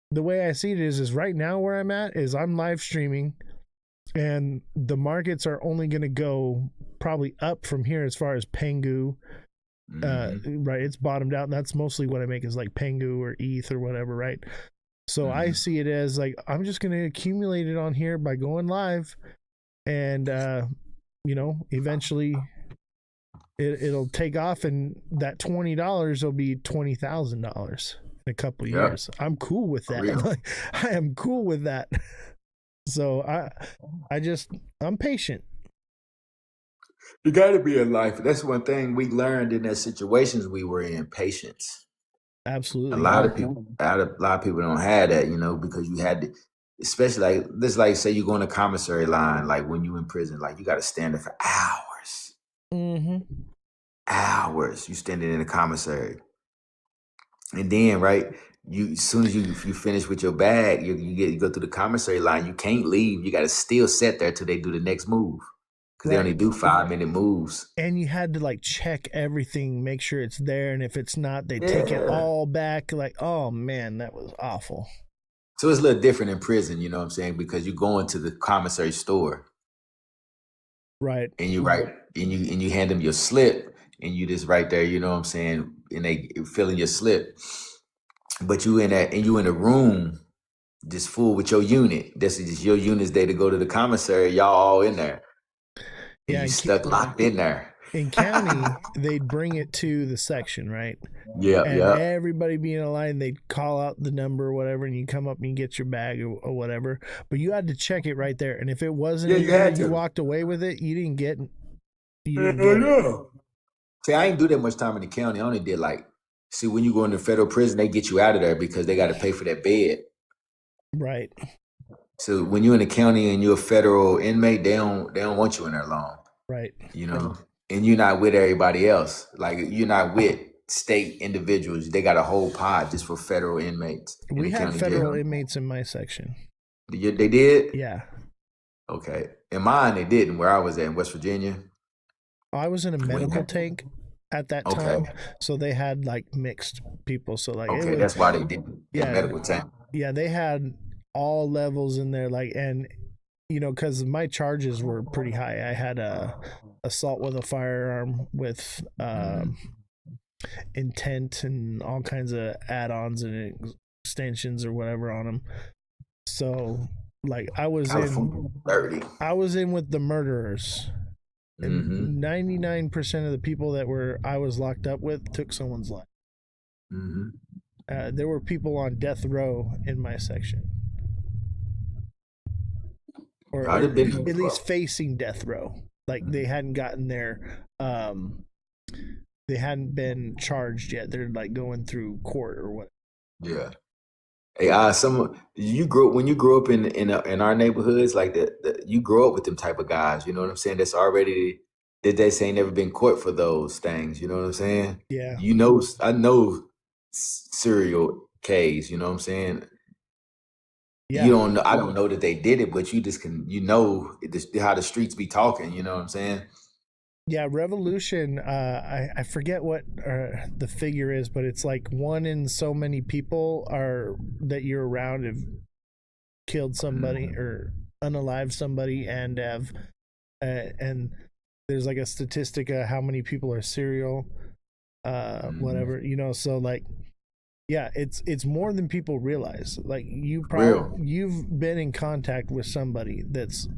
the way I see it is right now where I'm at is I'm live streaming, and the markets are only going to go probably up from here as far as Pengu. Right, it's bottomed out, and that's mostly what I make is like Pengu or ETH or whatever, right? So I see it as like I'm just going to accumulate it on here by going live, and eventually it'll take off, and that $20 will be $20,000 in a couple years. I'm cool with that. I am cool with that. So I'm patient. You got to be in life. That's one thing we learned in the situations we were in: patience. Absolutely. A lot of people don't have that, because you had to, especially like this, like say you go in a commissary line, like when you in prison, like you got to stand there for hours. Hours you standing in the commissary, and then right, as soon as you finish with your bag, you go through the commissary line. You can't leave. You got to still sit there till they do the next move. Because they only do 5-minute moves. And you had to like check everything, make sure it's there. And if it's not, they take it all back. Like, oh man, that was awful. So it's a little different in prison, you know what I'm saying? Because you go into the commissary store. Right. And you hand them your slip, and you just right there, you know what I'm saying? And they fill in your slip. But you in a room just full with your unit. This is just your unit's day to go to the commissary. Y'all all in there. And you stuck locked in there. In county, they'd bring it to the section, right? Yeah, and everybody be in a line, they'd call out the number or whatever, and you come up and you get your bag or whatever. But you had to check it right there. And if it wasn't, you walked away with it, you didn't get it. See, I ain't do that much time in the county. I only did when you go into federal prison, they get you out of there because they got to pay for that bed. Right. So when you're in the county and you're a federal inmate, they don't want you in there long. Right. And you're not with everybody else. Like you're not with state individuals. They got a whole pod just for federal inmates. We had federal inmates in my section. They did? Yeah. Okay. In mine, they didn't. Where I was at in West Virginia. I was in a medical tank at that time, so they had like mixed people. So like, that's why they did. Yeah, medical tank. Yeah, they had all levels in there, like, and because my charges were pretty high. I had a assault with a firearm with intent and all kinds of add-ons and extensions or whatever on them. So like I was in with the murderers. And 99% of the people that I was locked up with took someone's life. There were people on death row in my section, or at least facing death row. Like they hadn't gotten their, they hadn't been charged yet. They're like going through court or what. Yeah. Hey, some you grew when you grew up in our neighborhoods, like you grow up with them type of guys. You know what I'm saying? That's already that they say never been caught for those things. You know what I'm saying? Yeah. You know, I know serial K's. You know what I'm saying? You Yeah. don't know. I don't know that they did it, but you just can. You know how the streets be talking. You know what I'm saying? Yeah, revolution. I forget what the figure is, but it's like one in so many people are that you're around have killed somebody or unalived somebody, and have and there's like a statistic of how many people are serial, whatever, you know. So like, yeah, it's more than people realize. Like Real. you've been in contact with somebody that's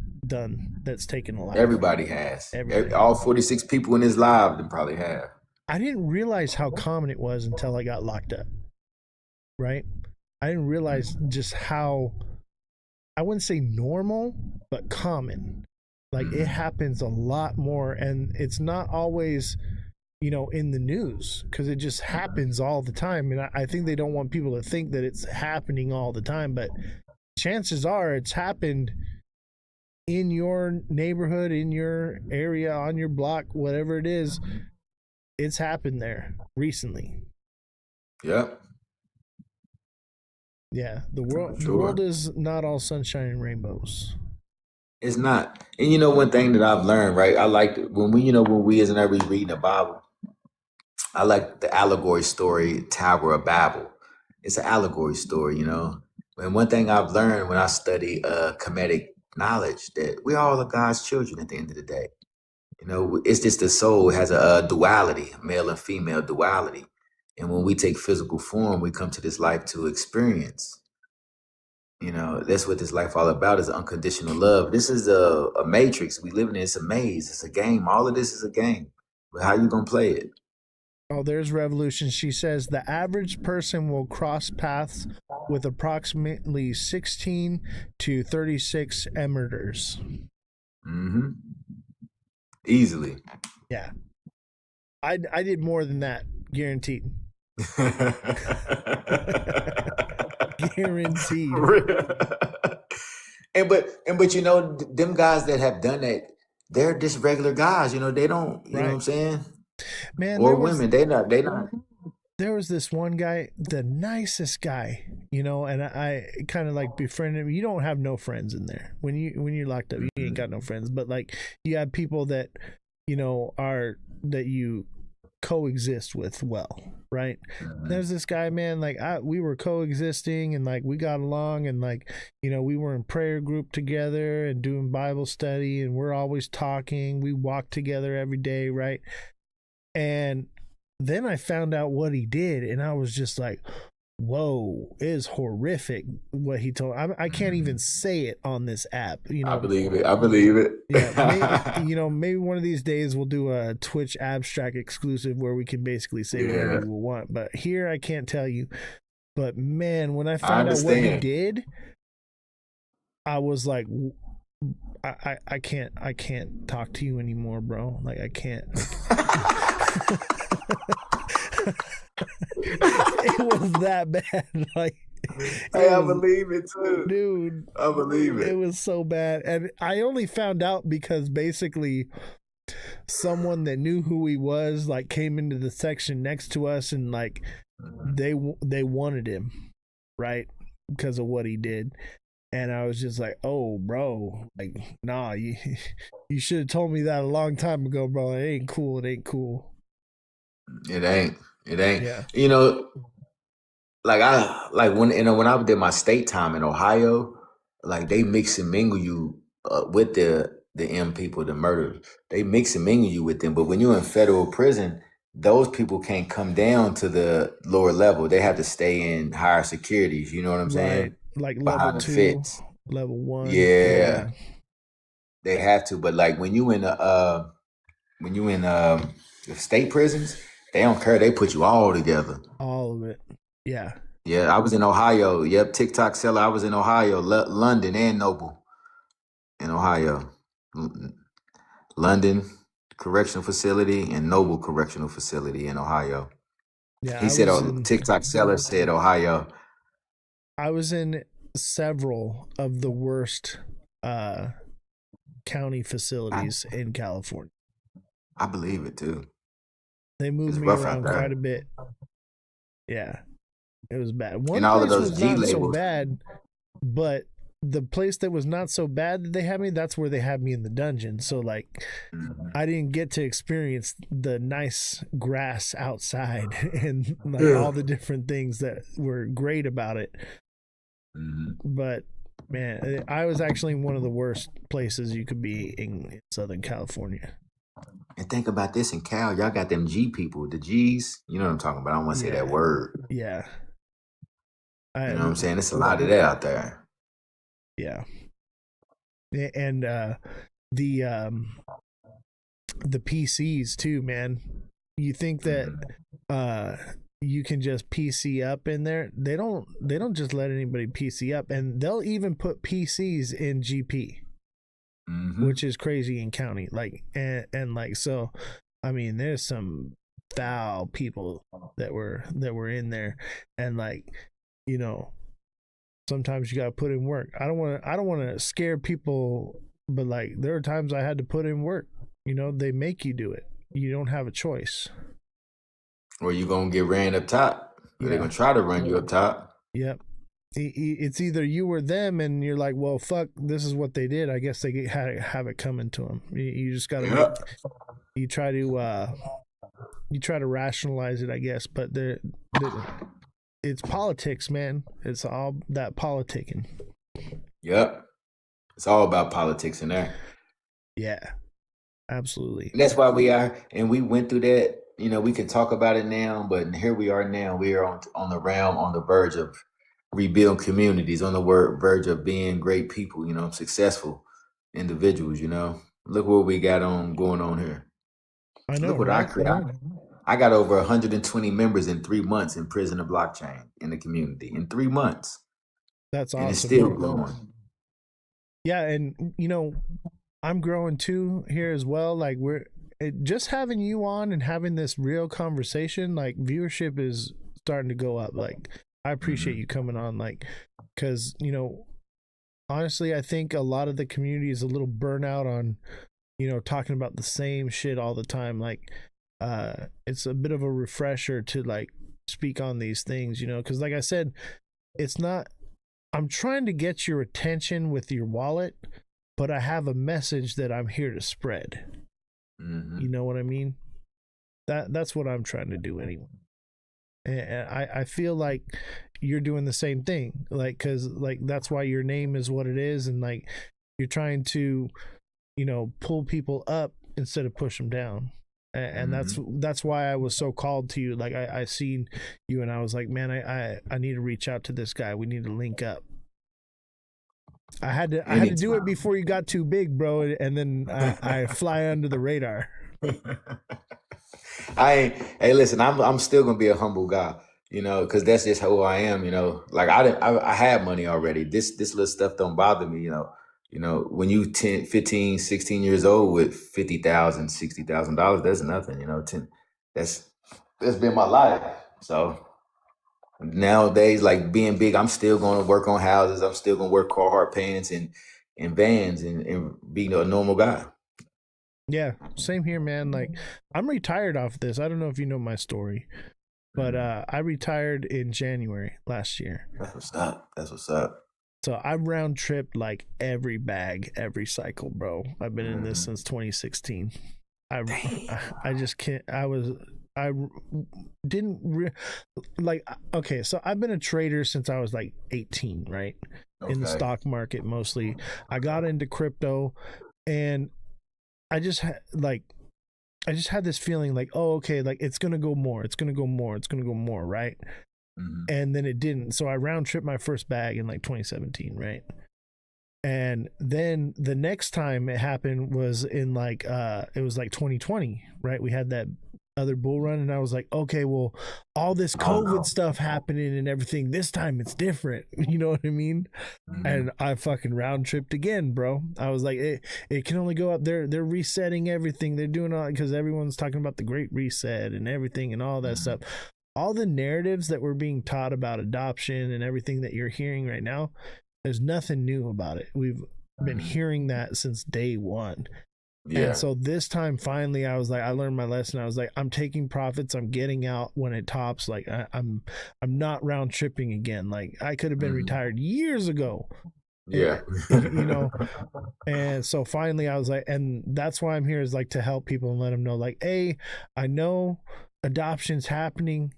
taken a life. Everybody has. Everybody. All 46 people in this live, they probably have. I didn't realize how common it was until I got locked up. Right? I didn't realize just how, I wouldn't say normal, but common. Like it happens a lot more, and it's not always, you know, in the news, because it just happens all the time. And I think they don't want people to think that it's happening all the time, but chances are it's happened in your neighborhood, in your area, on your block, whatever it is. It's happened there recently. Yep. Yeah, the world Sure. the world is not all sunshine and rainbows. It's not. And you know, one thing that I've learned, right? I like when we as an every reading the Bible, I like the allegory story, Tower of Babel. It's an allegory story, you know. And one thing I've learned when I study comedic knowledge, that we all are God's children at the end of the day. You know, it's just the soul has a duality, male and female duality. And when we take physical form, we come to this life to experience. You know, that's what this life all about, is unconditional love. This is a matrix we live in. It's a maze. It's a game. All of this is a game. But how you gonna play it? Oh, there's Revolution. She says the average person will cross paths with approximately 16 to 36 emitters. Mm-hmm. Easily. Yeah. I did more than that, guaranteed. Guaranteed. and but you know, them guys that have done that, they're just regular guys. You know, they don't. You know what I'm saying? Man, or women, they not. There was this one guy, the nicest guy, you know, and I kind of like befriended him. You don't have no friends in there when you're locked up. You ain't got no friends, but like you have people that, you know, that you coexist with well, right? There's this guy, man, like we were coexisting, and like we got along, and like, you know, we were in prayer group together and doing Bible study, and we're always talking. We walk together every day, right? And then I found out what he did, and I was just like, whoa, it is horrific what he told. I can't even say it on this app. You know, I believe it. Yeah, maybe one of these days we'll do a Twitch abstract exclusive where we can basically say whatever we want. But here I can't tell you. But man, when I found out what he did, I was like, I can't talk to you anymore, bro. Like I can't. It was that bad. Like, I believe it too, dude. I believe it. It was so bad, and I only found out because basically someone that knew who he was like came into the section next to us, and like they wanted him, right, because of what he did. And I was just like, oh, bro, like, nah, you should have told me that a long time ago, bro. It ain't cool. It ain't cool. It ain't. Yeah. You know, when I did my state time in Ohio, like they mix and mingle you with the M people, the murderers. They mix and mingle you with them. But when you're in federal prison, those people can't come down to the lower level. They have to stay in higher securities. You know what I'm saying? Like Behind level the 2, fence. level 1. Yeah. They have to. But like when you in the state prisons, they don't care. They put you all together. All of it. Yeah. Yeah, I was in Ohio. Yep, TikTok seller. I was in Ohio, London, and Noble in Ohio. London Correctional Facility and Noble Correctional Facility in Ohio. Yeah. He said, TikTok seller said Ohio. I was in several of the worst county facilities in California. I believe it too. They moved It's me rough out around there. quite a bit. Yeah, it was bad. One And all of place those was G not so labels. bad, but the place that was not so bad that they had me, that's where they had me in the dungeon. So like, Mhm. I didn't get to experience the nice grass outside and like all the different things that were great about it. Mhm. But man, I was actually in one of the worst places you could be in Southern California. And think about this in Cal, y'all got them G people, the G's. You know what I'm talking about. I don't want to say that word. Yeah. You know what I'm saying? It's a lot of that out there. Yeah. And the PCs too, man. You think that you can just PC up in there? They don't just let anybody PC up, and they'll even put PCs in GP. Which is crazy in county, like and like, so I mean there's some foul people that were in there, and like, you know, sometimes you gotta put in work. I don't want to scare people, but like there are times I had to put in work. You know, they make you do it. You don't have a choice. Or you gonna get ran up top. Or they're gonna try to run you up top. Yep. It's either you or them, and you're like, well, fuck, this is what they did. I guess they have it coming to them. You just gotta you try to rationalize it, I guess, but it's politics, man. It's all that politicking. Yep. It's all about politics in there. Yeah, absolutely. And that's why we are, and we went through that. You know, we can talk about it now, but here we are now. We are on the verge of rebuild communities, on the verge of being great people, you know, successful individuals, you know. Look what we got going on here. I know. Look what I created. I got over 120 members in 3 months in Prisoner Blockchain in the community in 3 months. That's awesome. And it's still growing. Yeah, and you know, I'm growing too here as well. Like just having you on and having this real conversation, like viewership is starting to go up. Like I appreciate you coming on, like, because, you know, honestly, I think a lot of the community is a little burnout on, you know, talking about the same shit all the time. Like, it's a bit of a refresher to like speak on these things, you know, because like I said, it's not, I'm trying to get your attention with your wallet, but I have a message that I'm here to spread. You know what I mean? That's what I'm trying to do anyway. And I feel like you're doing the same thing, like, because like that's why your name is what it is, and like you're trying to, you know, pull people up instead of push them down. And that's why I was so called to you. Like I seen you and I was like, man, I need to reach out to this guy. We need to link up. I had to do it before you got too big, bro, and then I fly under the radar. Hey, listen, I'm still gonna be a humble guy, you know, because that's just who I am, you know. Like I had money already. This little stuff don't bother me, you know. You know, when you 10, 15, 16 years old with $50,000, $60,000, that's nothing, you know. That's been my life. So nowadays, like being big, I'm still going to work on houses. I'm still going to work Carhartt paints and vans and be a normal guy. Yeah, same here, man. Like I'm retired off this. I don't know if you know my story, but I retired in January last year. That's what's up. That's what's up. So I round tripped like every bag, every cycle, bro. I've been in this since 2016. I just can't. I didn't like. Okay, so I've been a trader since I was like 18, right? Okay. In the stock market mostly. I got into crypto, and I just had this feeling like, oh, okay, like it's gonna go more, right? And then it didn't. So I round tripped my first bag in like 2017, right? And then the next time it happened was in like it was like 2020, right? We had that other bull run, and I was like, okay, well, all this COVID stuff happening and everything, this time it's different. You know what I mean? And I fucking round tripped again, bro. I was like, it can only go up. They're resetting everything. They're doing all, because everyone's talking about the great reset and everything and all that stuff. all the narratives that we're being taught about adoption and everything that you're hearing right now, there's nothing new about it. We've been hearing that since day one. Yeah. And so this time, finally, I was like, I learned my lesson. I was like, I'm taking profits. I'm getting out when it tops. Like I'm not round tripping again. Like I could have been retired years ago. Yeah. You know. And so finally, I was like, and that's why I'm here, is like to help people and let them know, like, hey, I know adoption's happening,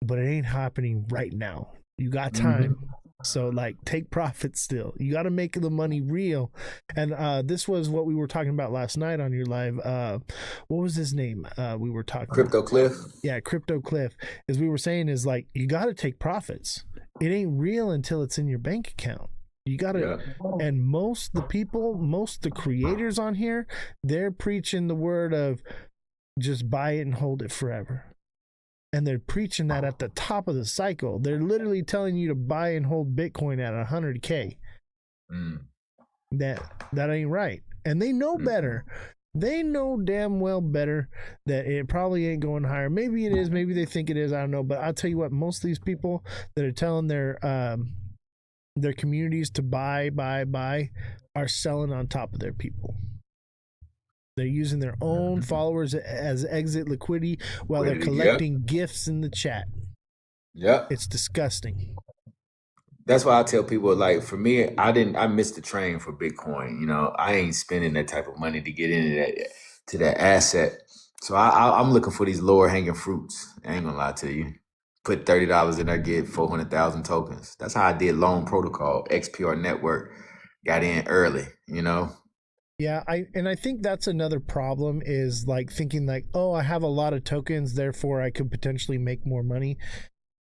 but it ain't happening right now. You got time. So like take profits still. You got to make the money real. And this was what we were talking about last night on your live. What was his name? We were talking Crypto Cliff. Yeah, Crypto Cliff. As we were saying, is like you got to take profits. It ain't real until it's in your bank account. You got to, and most the creators on here, they're preaching the word of just buy it and hold it forever. And they're preaching that at the top of the cycle. They're literally telling you to buy and hold Bitcoin at 100K. That ain't right. And they know better. They know damn well better that it probably ain't going higher. Maybe it is. Maybe they think it is. I don't know. But I'll tell you what, most of these people that are telling their communities to buy are selling on top of their people. They're using their own followers as exit liquidity while they're collecting gifts in the chat. Yeah. It's disgusting. That's why I tell people, like, for me, I missed the train for Bitcoin. You know, I ain't spending that type of money to get into that asset. So I'm looking for these lower hanging fruits. I ain't gonna lie to you. Put $30 in there, get 400,000 tokens. That's how I did Loan Protocol, XPR Network. Got in early, you know. Yeah, I think that's another problem, is like thinking like, oh, I have a lot of tokens, therefore I could potentially make more money.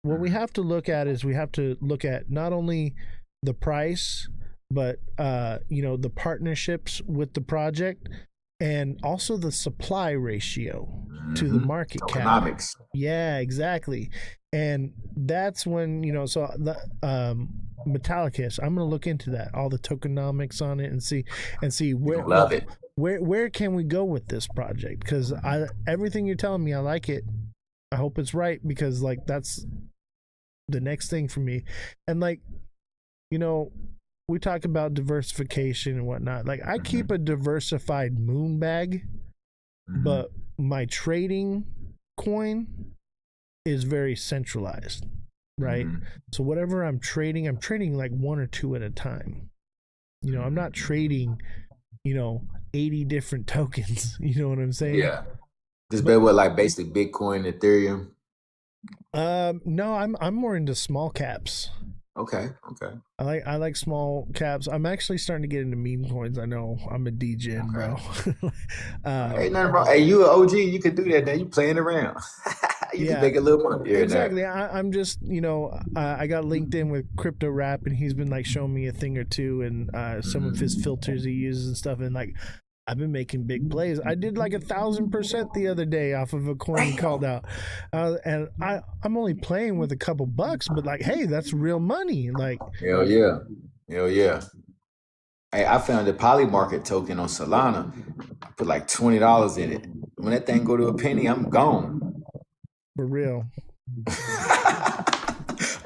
What we have to look at is we have to look at not only the price, but the partnerships with the project, and also the supply ratio to the market cap. Tokenomics. Yeah, exactly. And that's when, so the Metallicus, I'm going to look into that, all the tokenomics on it, and see where, love it. Where can we go with this project? Because everything you're telling me, I like it. I hope it's right, because like that's the next thing for me. And like, we talk about diversification and whatnot. Like I keep a diversified moon bag, but my trading coin is very centralized, right? So whatever I'm trading like one or two at a time. I'm not trading, 80 different tokens. You know what I'm saying? Yeah. Just better with like basic Bitcoin, Ethereum. No, I'm more into small caps. Okay. I like small caps. I'm actually starting to get into meme coins. I know I'm a degen, bro. Ain't nothing wrong. Hey, you an OG? You can do that. Now you playing around. You can make a little money. Exactly. I'm just, I got linked in with Crypto Rap, and he's been like showing me a thing or two, and some of his filters he uses and stuff, and like I've been making big plays. I did like 1,000% the other day off of a coin he called out, and I'm only playing with a couple bucks, but like, hey, that's real money. Like, hell yeah. Hey, I found a Polymarket token on Solana. Put like $20 in it. When that thing go to a penny, I'm gone. For real.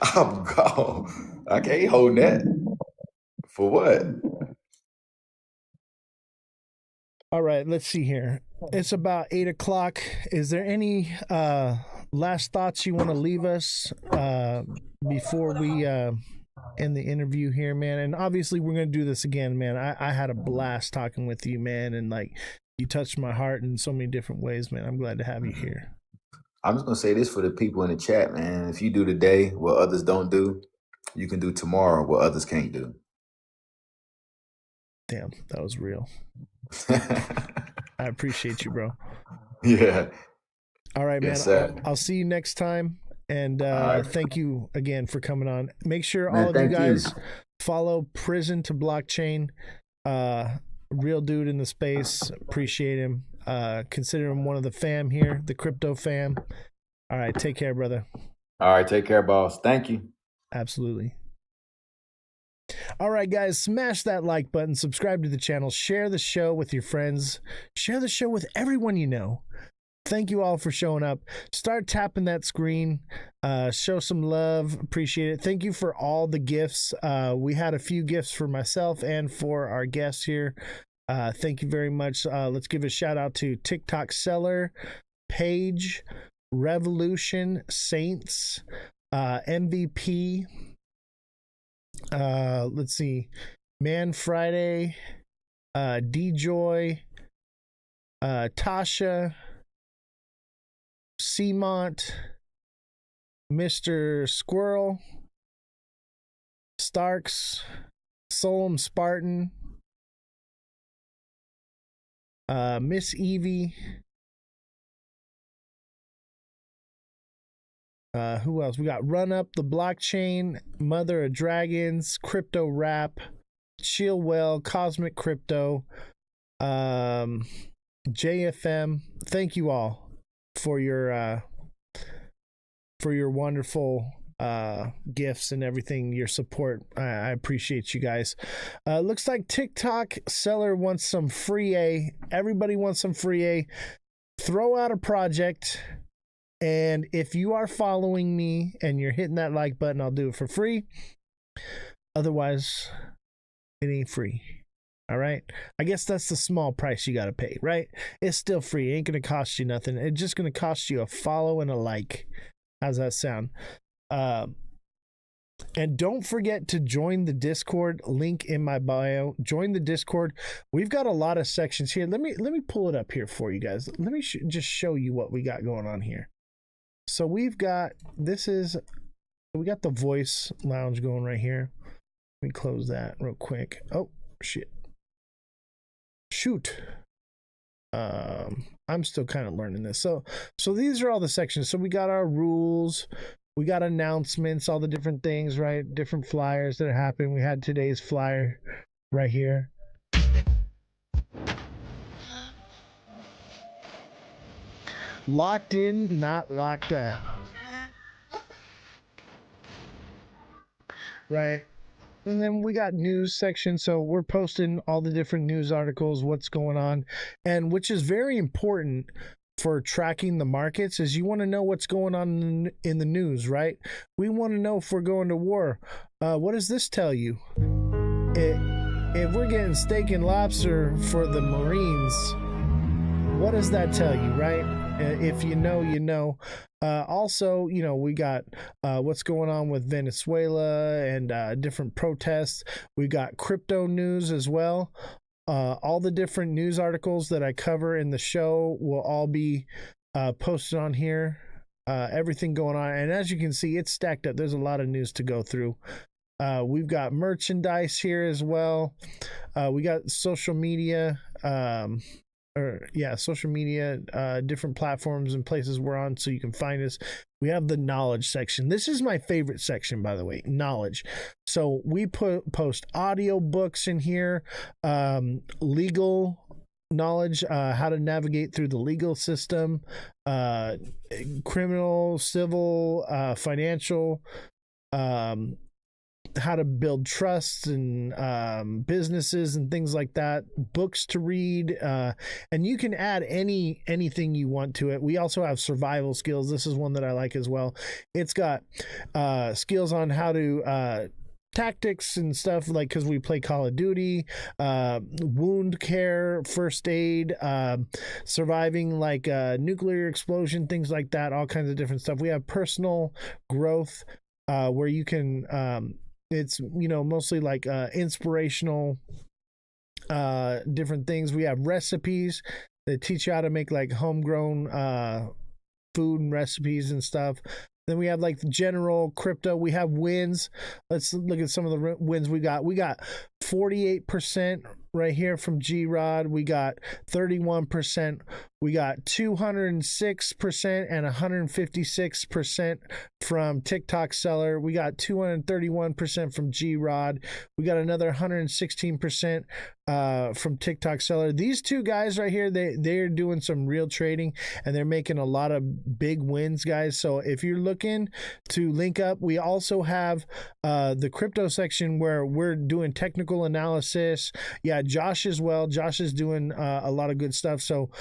I'm gone. I can't hold that. For what? All right, let's see here. It's about 8:00. Is there any last thoughts you want to leave us before we end the interview here, man? And obviously we're going to do this again, man. I had a blast talking with you, man, and like you touched my heart in so many different ways, man. I'm glad to have you here. I'm just going to say this for the people in the chat, man. If you do today what others don't do, you can do tomorrow what others can't do. Damn, that was real. I appreciate you, bro. Yeah. All right, man. Yes, I'll see you next time. And thank you again for coming on. Make sure Man, all of you thank guys follow Prison to Blockchain. Real dude in the space. Appreciate him. Consider him one of the fam here, the crypto fam. All right. Take care, brother. All right. Take care, boss. Thank you. Absolutely. All right, guys, smash that like button, subscribe to the channel, share the show with your friends, share the show with everyone you know. thank you all for showing up. Start tapping that screen. Show some love. Appreciate it. Thank you for all the gifts. We had a few gifts for myself and for our guests here. Thank you very much. Let's give a shout out to TikTok Seller, Paige, Revolution, Saints, MVP. Let's see, Man Friday, D-Joy, Tasha, Seamont, Mr. Squirrel, Starks, Solom Spartan, Miss Evie. Who else? We got Run Up the Blockchain, Mother of Dragons, Crypto Rap, Chillwell, Cosmic Crypto, JFM. Thank you all for your wonderful gifts and everything, your support. I appreciate you guys. Looks like TikTok Seller wants some free A. Everybody wants some free A. Throw out a project. And if you are following me and you're hitting that like button, I'll do it for free. Otherwise, it ain't free. All right. I guess that's the small price you got to pay, right? It's still free. It ain't going to cost you nothing. It's just going to cost you a follow and a like. How's that sound? And don't forget to join the Discord, link in my bio. Join the Discord. We've got a lot of sections here. Let me pull it up here for you guys. Let me just show you what we got going on here. So we've got, we got the voice lounge going right here. Let me close that real quick. Oh, shit. Shoot. I'm still kind of learning this. So these are all the sections. So we got our rules. We got announcements, all the different things, right? Different flyers that are happening. We had today's flyer right here. Locked in, not locked out. Right. And then we got news section. So we're posting all the different news articles, what's going on, and which is very important for tracking the markets is you want to know what's going on in the news, right? We want to know if we're going to war. What does this tell you? If we're getting steak and lobster for the Marines, what does that tell you, right? If you know, you know. Also, you know, we got what's going on with Venezuela and different protests. We got crypto news as well. All the different news articles that I cover in the show will all be posted on here. Everything going on. And as you can see, it's stacked up. There's a lot of news to go through. We've got merchandise here as well. We got social media. Social media, different platforms and places we're on so you can find us. We have the knowledge section. This is my favorite section, by the way, knowledge. So we post audio books in here, legal knowledge, how to navigate through the legal system, criminal, civil, financial, how to build trusts and businesses and things like that, books to read, and you can add anything you want to it. We also have survival skills. This is one that I like as well. It's got skills on how to tactics and stuff, like because we play Call of Duty, wound care, first aid, surviving like nuclear explosion, things like that, all kinds of different stuff. We have personal growth where you can it's, you know, mostly like inspirational different things. We have recipes that teach you how to make like homegrown food and recipes and stuff. Then we have like the general crypto. We have wins. Let's look at some of the wins we got. We got 48% right here from G-Rod. We got 31%. We got 206% and 156% from TikTok Seller. We got 231% from G-Rod. We got another 116% from TikTok Seller. These two guys right here, they're doing some real trading and they're making a lot of big wins, guys. So if you're looking to link up, we also have the crypto section where we're doing technical analysis. Yeah, Josh as well. Josh is doing a lot of good stuff. So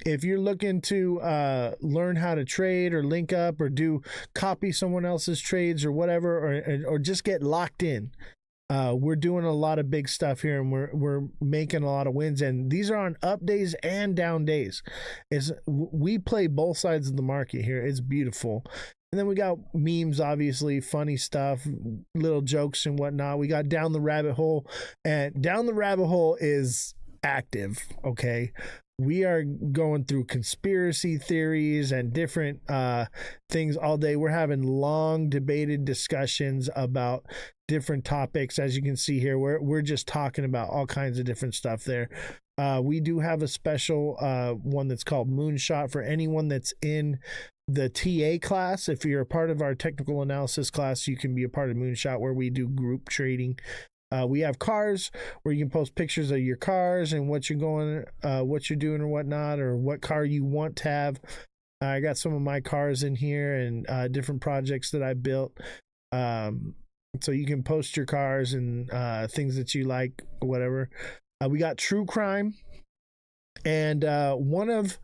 if you're looking to learn how to trade or link up or copy someone else's trades or whatever, or just get locked in, we're doing a lot of big stuff here, and we're making a lot of wins. And these are on up days and down days. We play both sides of the market here. It's beautiful. And then we got memes, obviously, funny stuff, little jokes and whatnot. We got Down the Rabbit Hole, and Down the Rabbit Hole is active, okay? We are going through conspiracy theories and different things all day. We're having long debated discussions about different topics. As you can see here, we're just talking about all kinds of different stuff there. We do have a special one that's called Moonshot for anyone that's in the TA class. If you're a part of our technical analysis class, you can be a part of Moonshot, where we do group trading. We have cars where you can post pictures of your cars and what you're doing or whatnot, or what car you want to have. I got some of my cars in here and different projects that I built. So you can post your cars and things that you like, whatever. We got true crime, and one of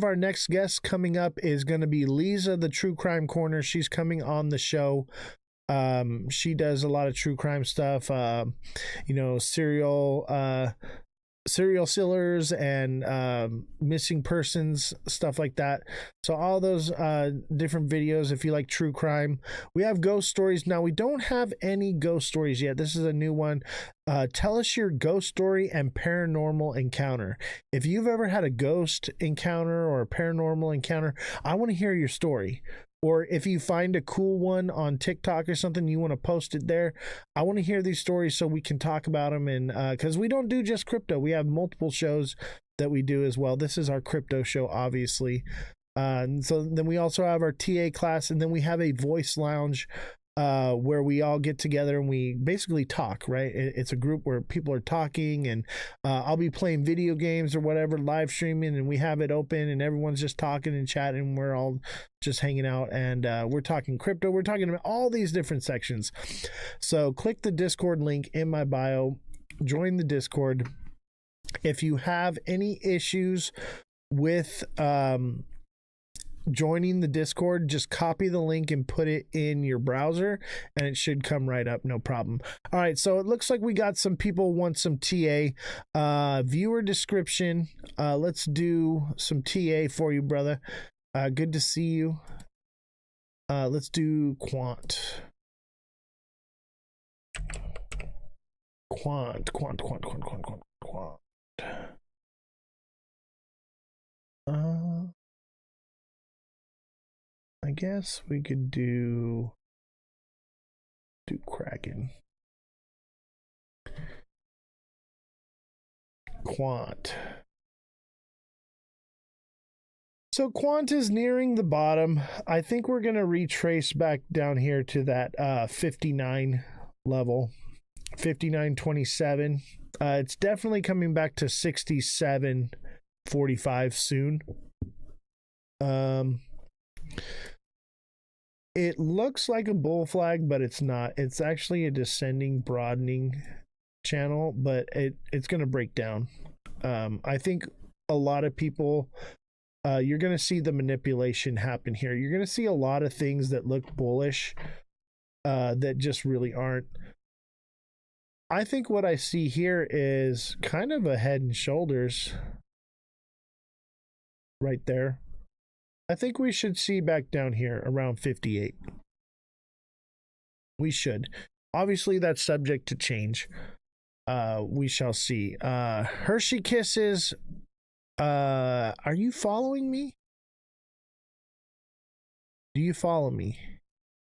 our next guests coming up is going to be Lisa, the True Crime Corner. She's coming on the show. She does a lot of true crime stuff, serial killers and missing persons, stuff like that. So all those different videos, if you like true crime. We have ghost stories. Now, we don't have any ghost stories yet. This is a new one. Tell us your ghost story and paranormal encounter. If you've ever had a ghost encounter or a paranormal encounter, I want to hear your story. Or if you find a cool one on TikTok or something, you want to post it there. I want to hear these stories so we can talk about them. And because we don't do just crypto, we have multiple shows that we do as well. This is our crypto show, obviously. And so then we also have our TA class, and then we have a voice lounge where we all get together and we basically talk, right? It's a group where people are talking, and I'll be playing video games or whatever, live streaming, and we have it open and everyone's just talking and chatting. And we're all just hanging out, and we're talking crypto. We're talking about all these different sections. So click the Discord link in my bio, join the Discord. If you have any issues with joining the Discord, just copy the link and put it in your browser and it should come right up, no problem. All right, so it looks like we got some people want some TA. Viewer description. Let's do some TA for you, brother. Good to see you. Let's do quant. I guess we could do Kraken. Quant. So Quant is nearing the bottom. I think we're going to retrace back down here to that 59 level, 59.27. It's definitely coming back to 67.45 soon. It looks like a bull flag, but it's not. It's actually a descending, broadening channel, but it's going to break down. I think a lot of people, you're going to see the manipulation happen here. You're going to see a lot of things that look bullish that just really aren't. I think what I see here is kind of a head and shoulders right there. I think we should see back down here around 58. We should. Obviously, that's subject to change. We shall see. Hershey Kisses. Are you following me? Do you follow me?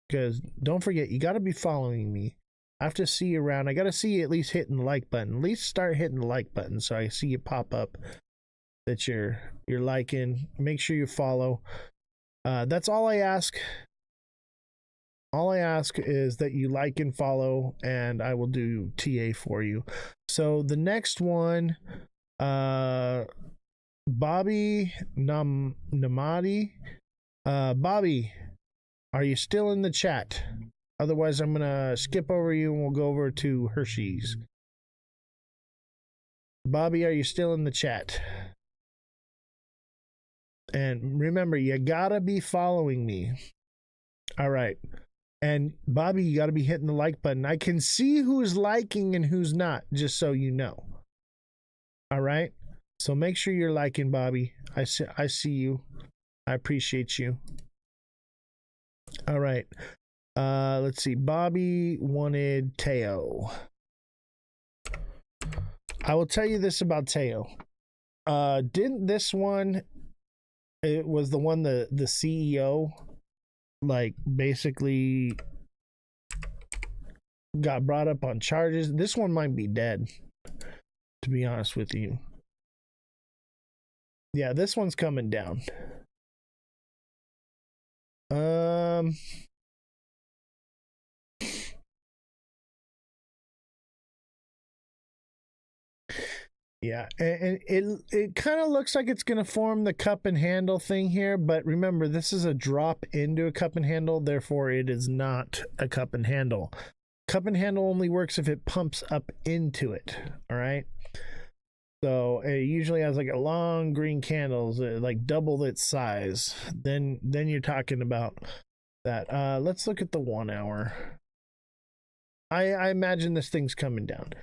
Because don't forget, you got to be following me. I have to see you around. I got to see you at least hitting the like button. At least start hitting the like button so I see you pop up that you're liking. Make sure you follow. That's all I ask. All I ask is that you like and follow, and I will do TA for you. So the next one, Bobby Namadi. Bobby, are you still in the chat? Otherwise, I'm gonna skip over you and we'll go over to Hershey's. Bobby, are you still in the chat? And remember, you gotta be following me. All right. And Bobby, you gotta be hitting the like button. I can see who's liking and who's not, just so you know. All right. So make sure you're liking, Bobby. I see you. I appreciate you. All right. Let's see. Bobby wanted Teo. I will tell you this about Teo. Didn't this one, it was the one the CEO like basically got brought up on charges. This one might be dead, to be honest with you. Yeah, this one's coming down. Yeah, and it kind of looks like it's going to form the cup and handle thing here, but remember, this is a drop into a cup and handle, therefore it is not a cup and handle. Cup and handle only works if it pumps up into it, all right? So it usually has like a long green candles, like double its size. Then you're talking about that. Let's look at the 1 hour. I imagine this thing's coming down.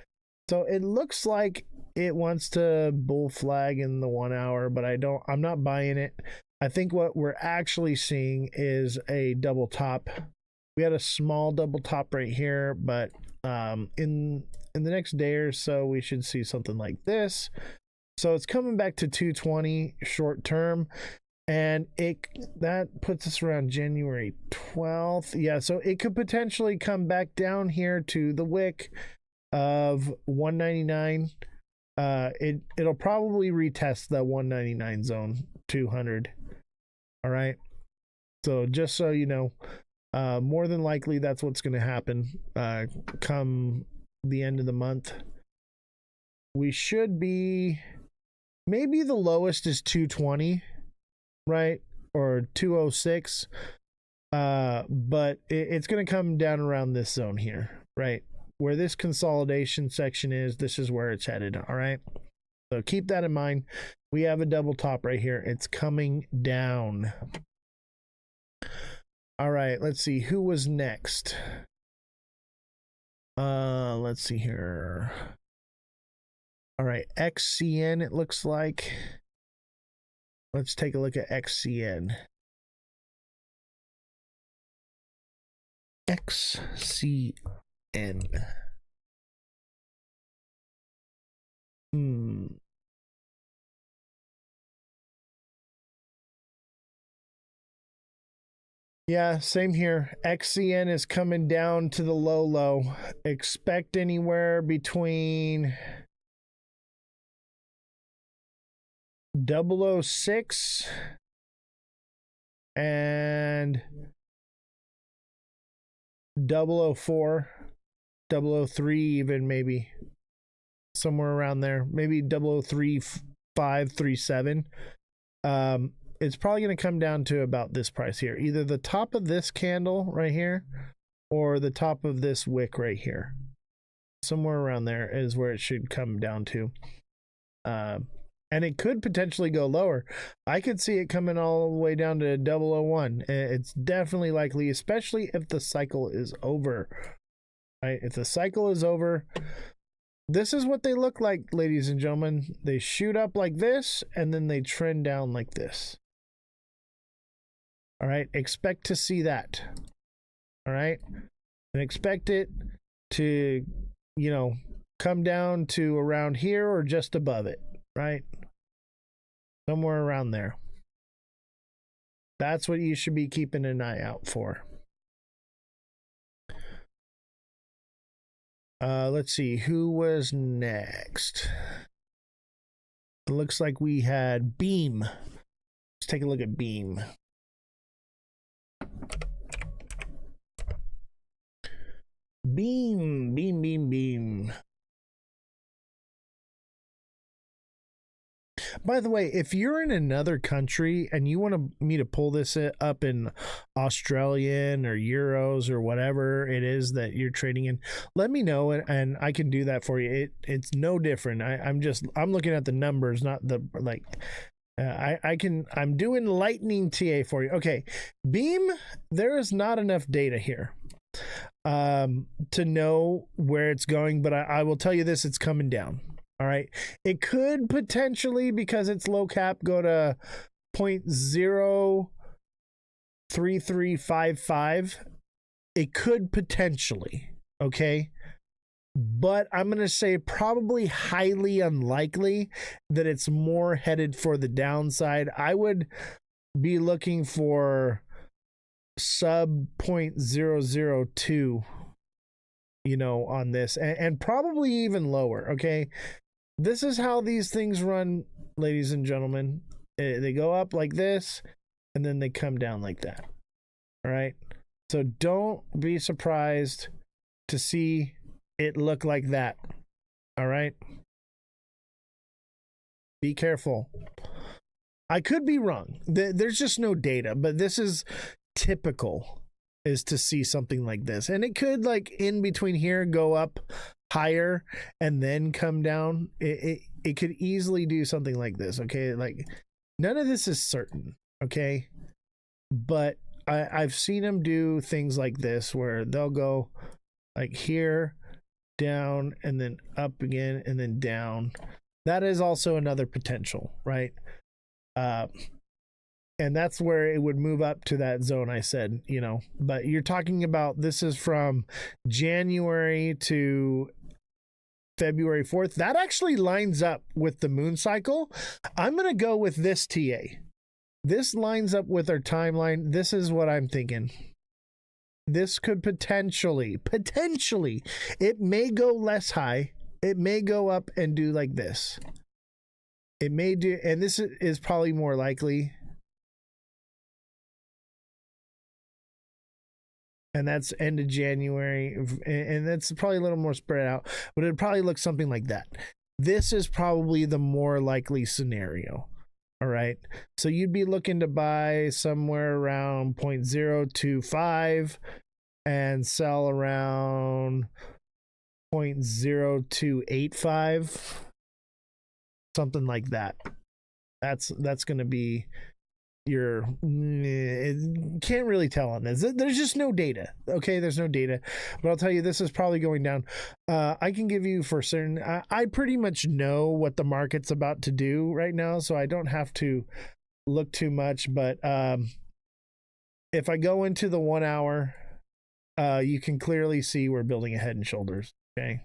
So it looks like it wants to bull flag in the 1 hour, but I'm not buying it. I think what we're actually seeing is a double top. We had a small double top right here, but in the next day or so, we should see something like this. So it's coming back to 220 short term, and that puts us around January 12th. Yeah, so it could potentially come back down here to the wick of 199. It'll probably retest the 199 zone, 200. All right. So just so you know, more than likely that's what's going to happen come the end of the month. We should be, maybe the lowest is 220, right? Or 206. But it's going to come down around this zone here, right? Where this consolidation section is, this is where it's headed. All right. So keep that in mind. We have a double top right here. It's coming down. All right. Let's see who was next. Let's see here. All right. XCN, it looks like. Let's take a look at XCN. XCN. Yeah, same here. XCN is coming down to the low. Expect anywhere between 006 and 004, 003 even, maybe somewhere around there, maybe 003.537. It's probably going to come down to about this price here, either the top of this candle right here or the top of this wick right here. Somewhere around there is where it should come down to. And it could potentially go lower. I could see it coming all the way down to 001. It's definitely likely, especially if the cycle is over. Right? If the cycle is over, this is what they look like, ladies and gentlemen. They shoot up like this, and then they trend down like this. All right, expect to see that. All right, and expect it to, come down to around here or just above it, right? Somewhere around there. That's what you should be keeping an eye out for. Let's see, who was next? It looks like we had Beam. Let's take a look at Beam. Beam. By the way, if you're in another country and you want me to pull this up in Australian or euros or whatever it is that you're trading in, let me know and I can do that for you. It's no different. I'm looking at the numbers, not the I'm doing lightning TA for you. Okay. Beam, there is not enough data here to know where it's going, but I will tell you this, it's coming down. All right. It could potentially, because it's low cap, go to 0.03355. It could potentially, okay? But I'm going to say probably highly unlikely that it's more headed for the downside. I would be looking for sub 0.002, on this, and probably even lower, okay? This is how these things run, ladies and gentlemen. They go up like this, and then they come down like that. All right? So don't be surprised to see it look like that. All right? Be careful. I could be wrong. There's just no data, but this is typical, is to see something like this. And it could, like, in between here, go up higher and then come down. It could easily do something like this, okay? Like, none of this is certain, okay? But I've seen them do things like this where they'll go like here, down, and then up again, and then down. That is also another potential, right? And that's where it would move up to that zone I said, but you're talking about, this is from January to February 4th. That actually lines up with the moon cycle. I'm going to go with this TA. This lines up with our timeline. This is what I'm thinking. This could potentially, it may go less high. It may go up and do like this. It may do, and this is probably more likely. And that's end of January, and that's probably a little more spread out, but it'd probably look something like that. This is probably the more likely scenario. All right. So you'd be looking to buy somewhere around 0.025 and sell around 0.0285. Something like that. That's going to be your, can't really tell on this. There's just no data. Okay, there's no data, but I'll tell you, this is probably going down. I can give you for certain, I pretty much know what the market's about to do right now, so I don't have to look too much. But if I go into the 1 hour, you can clearly see we're building a head and shoulders. Okay,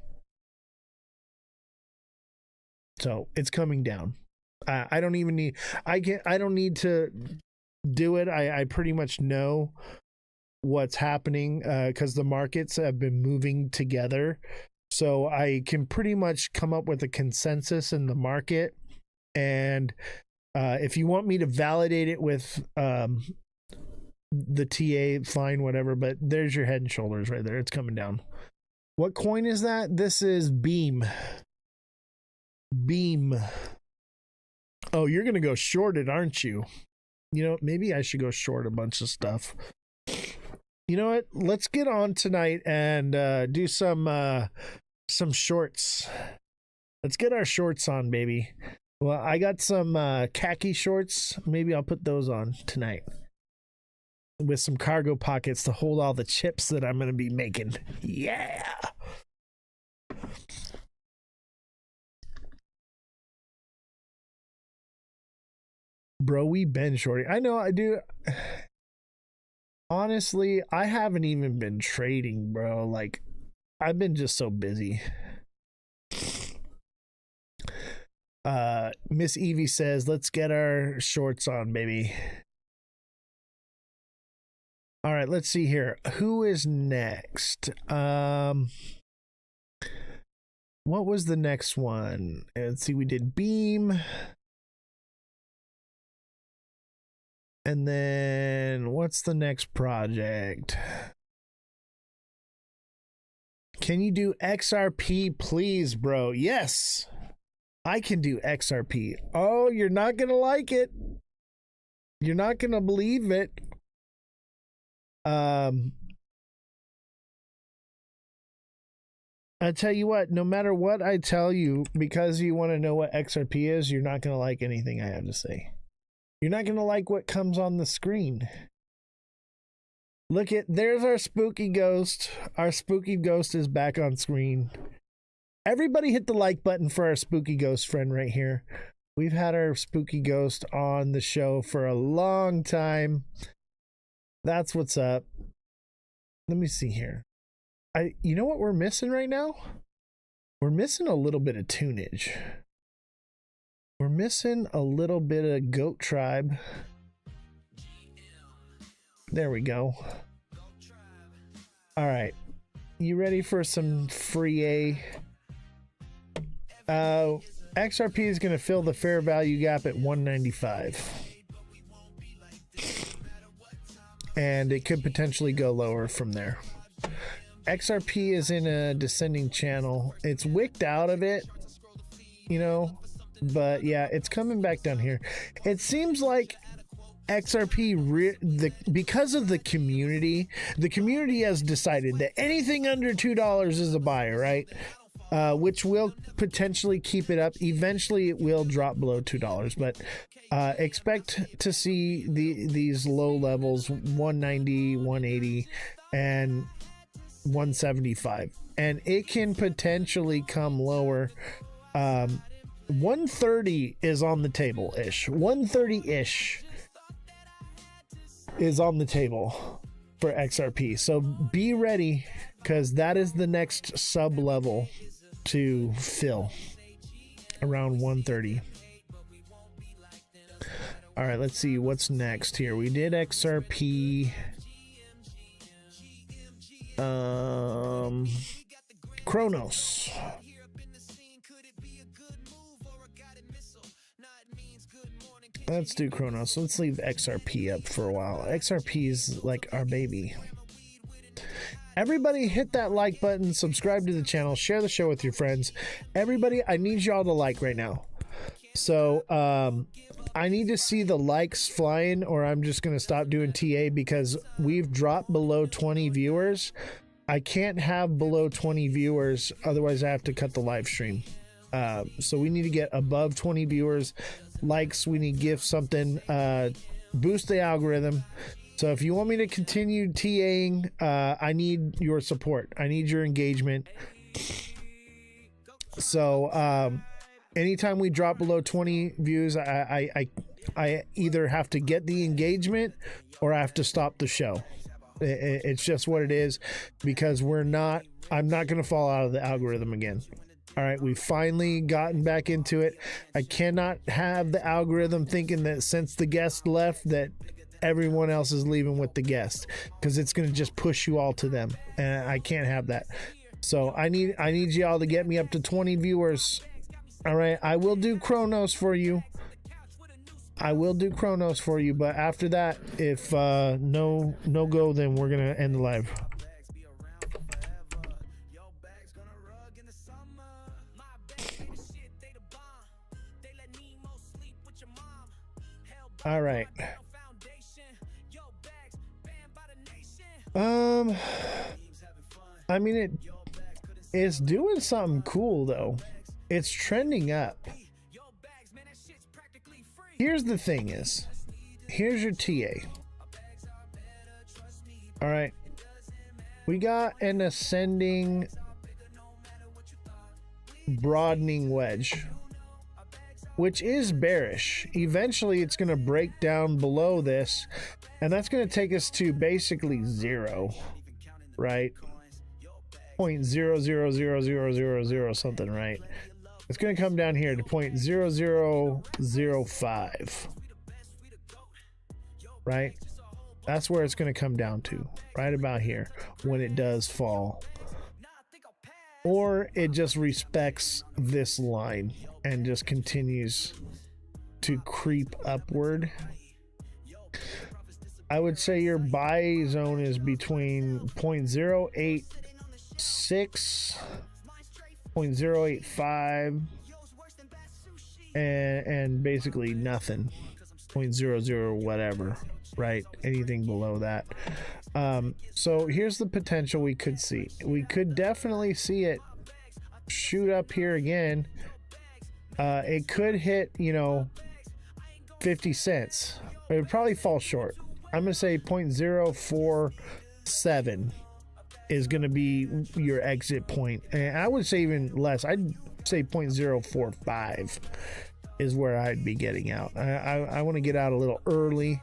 so it's coming down. I don't even need, I don't need to do it. I pretty much know what's happening because the markets have been moving together. So I can pretty much come up with a consensus in the market. And if you want me to validate it with the TA, fine, whatever. But there's your head and shoulders right there. It's coming down. What coin is that? This is Beam. Beam. Oh, you're going to go short it, aren't you? Maybe I should go short a bunch of stuff. You know what? Let's get on tonight and do some shorts. Let's get our shorts on, baby. Well, I got some khaki shorts. Maybe I'll put those on tonight with some cargo pockets to hold all the chips that I'm going to be making. Yeah. Bro, we been shorty. I know I do. Honestly, I haven't even been trading, bro. Like, I've been just so busy. Miss Evie says, let's get our shorts on, baby. All right, let's see here. Who is next? What was the next one? Let's see, we did Beam. And then what's the next project? Can you do XRP, please, bro? Yes, I can do XRP. Oh, you're not going to like it. You're not going to believe it. I tell you what, no matter what I tell you, because you want to know what XRP is, you're not going to like anything I have to say. You're not going to like what comes on the screen. Look at, there's our spooky ghost. Our spooky ghost is back on screen. Everybody hit the like button for our spooky ghost friend right here. We've had our spooky ghost on the show for a long time. That's what's up. Let me see here. You know what we're missing right now? We're missing a little bit of tunage. We're missing a little bit of goat tribe. There we go. All right. You ready for some free A? XRP is going to fill the fair value gap at 195. And it could potentially go lower from there. XRP is in a descending channel. It's wicked out of it, you know, but yeah, it's coming back down here. It seems like XRP, because of the community has decided that anything under $2 is a buy, right? Which will potentially keep it up. Eventually it will drop below $2, but expect to see these low levels, 190, 180, and 175, and it can potentially come lower. 130 is on the table ish. 130 ish is on the table for XRP, so be ready, because that is the next sub level to fill, around 130. All right, let's see what's next here. We did XRP. Chronos. Let's do Chronos. Let's leave XRP up for a while. XRP is like our baby. Everybody hit that like button, subscribe to the channel, share the show with your friends. Everybody, I need y'all to like right now. So I need to see the likes flying, or I'm just going to stop doing TA, because we've dropped below 20 viewers. I can't have below 20 viewers, otherwise I have to cut the live stream. So we need to get above 20 viewers. Likes, we need to give something, boost the algorithm. So if you want me to continue TAing, I need your support. I need your engagement. So anytime we drop below 20 views, I either have to get the engagement or I have to stop the show. It's just what it is, because I'm not going to fall out of the algorithm again. All right, we've finally gotten back into it. I cannot have the algorithm thinking that since the guest left that everyone else is leaving with the guest, because it's going to just push you all to them, and I can't have that. So I need y'all to get me up to 20 viewers. All right, I will do Chronos for you. I will do Chronos for you, but after that, if no go, then we're gonna end the live. All right. I mean, it's doing something cool though. It's trending up. Here's the thing is, here's your TA. All right. We got an ascending broadening wedge, which is bearish. Eventually it's going to break down below this, and that's going to take us to basically zero, right? 0.000000 something, right? It's going to come down here to 0.0005, right? That's where it's going to come down to, right about here, when it does fall. Or it just respects this line and just continues to creep upward. I would say your buy zone is between 0.086, 0.085, and basically nothing, 0.00 whatever, right? Anything below that. So here's the potential we could see. We could definitely see it shoot up here again. It could hit, you know, 50 cents. It would probably fall short. I'm going to say 0.047 is going to be your exit point. And I would say even less. I'd say 0.045 is where I'd be getting out. I want to get out a little early.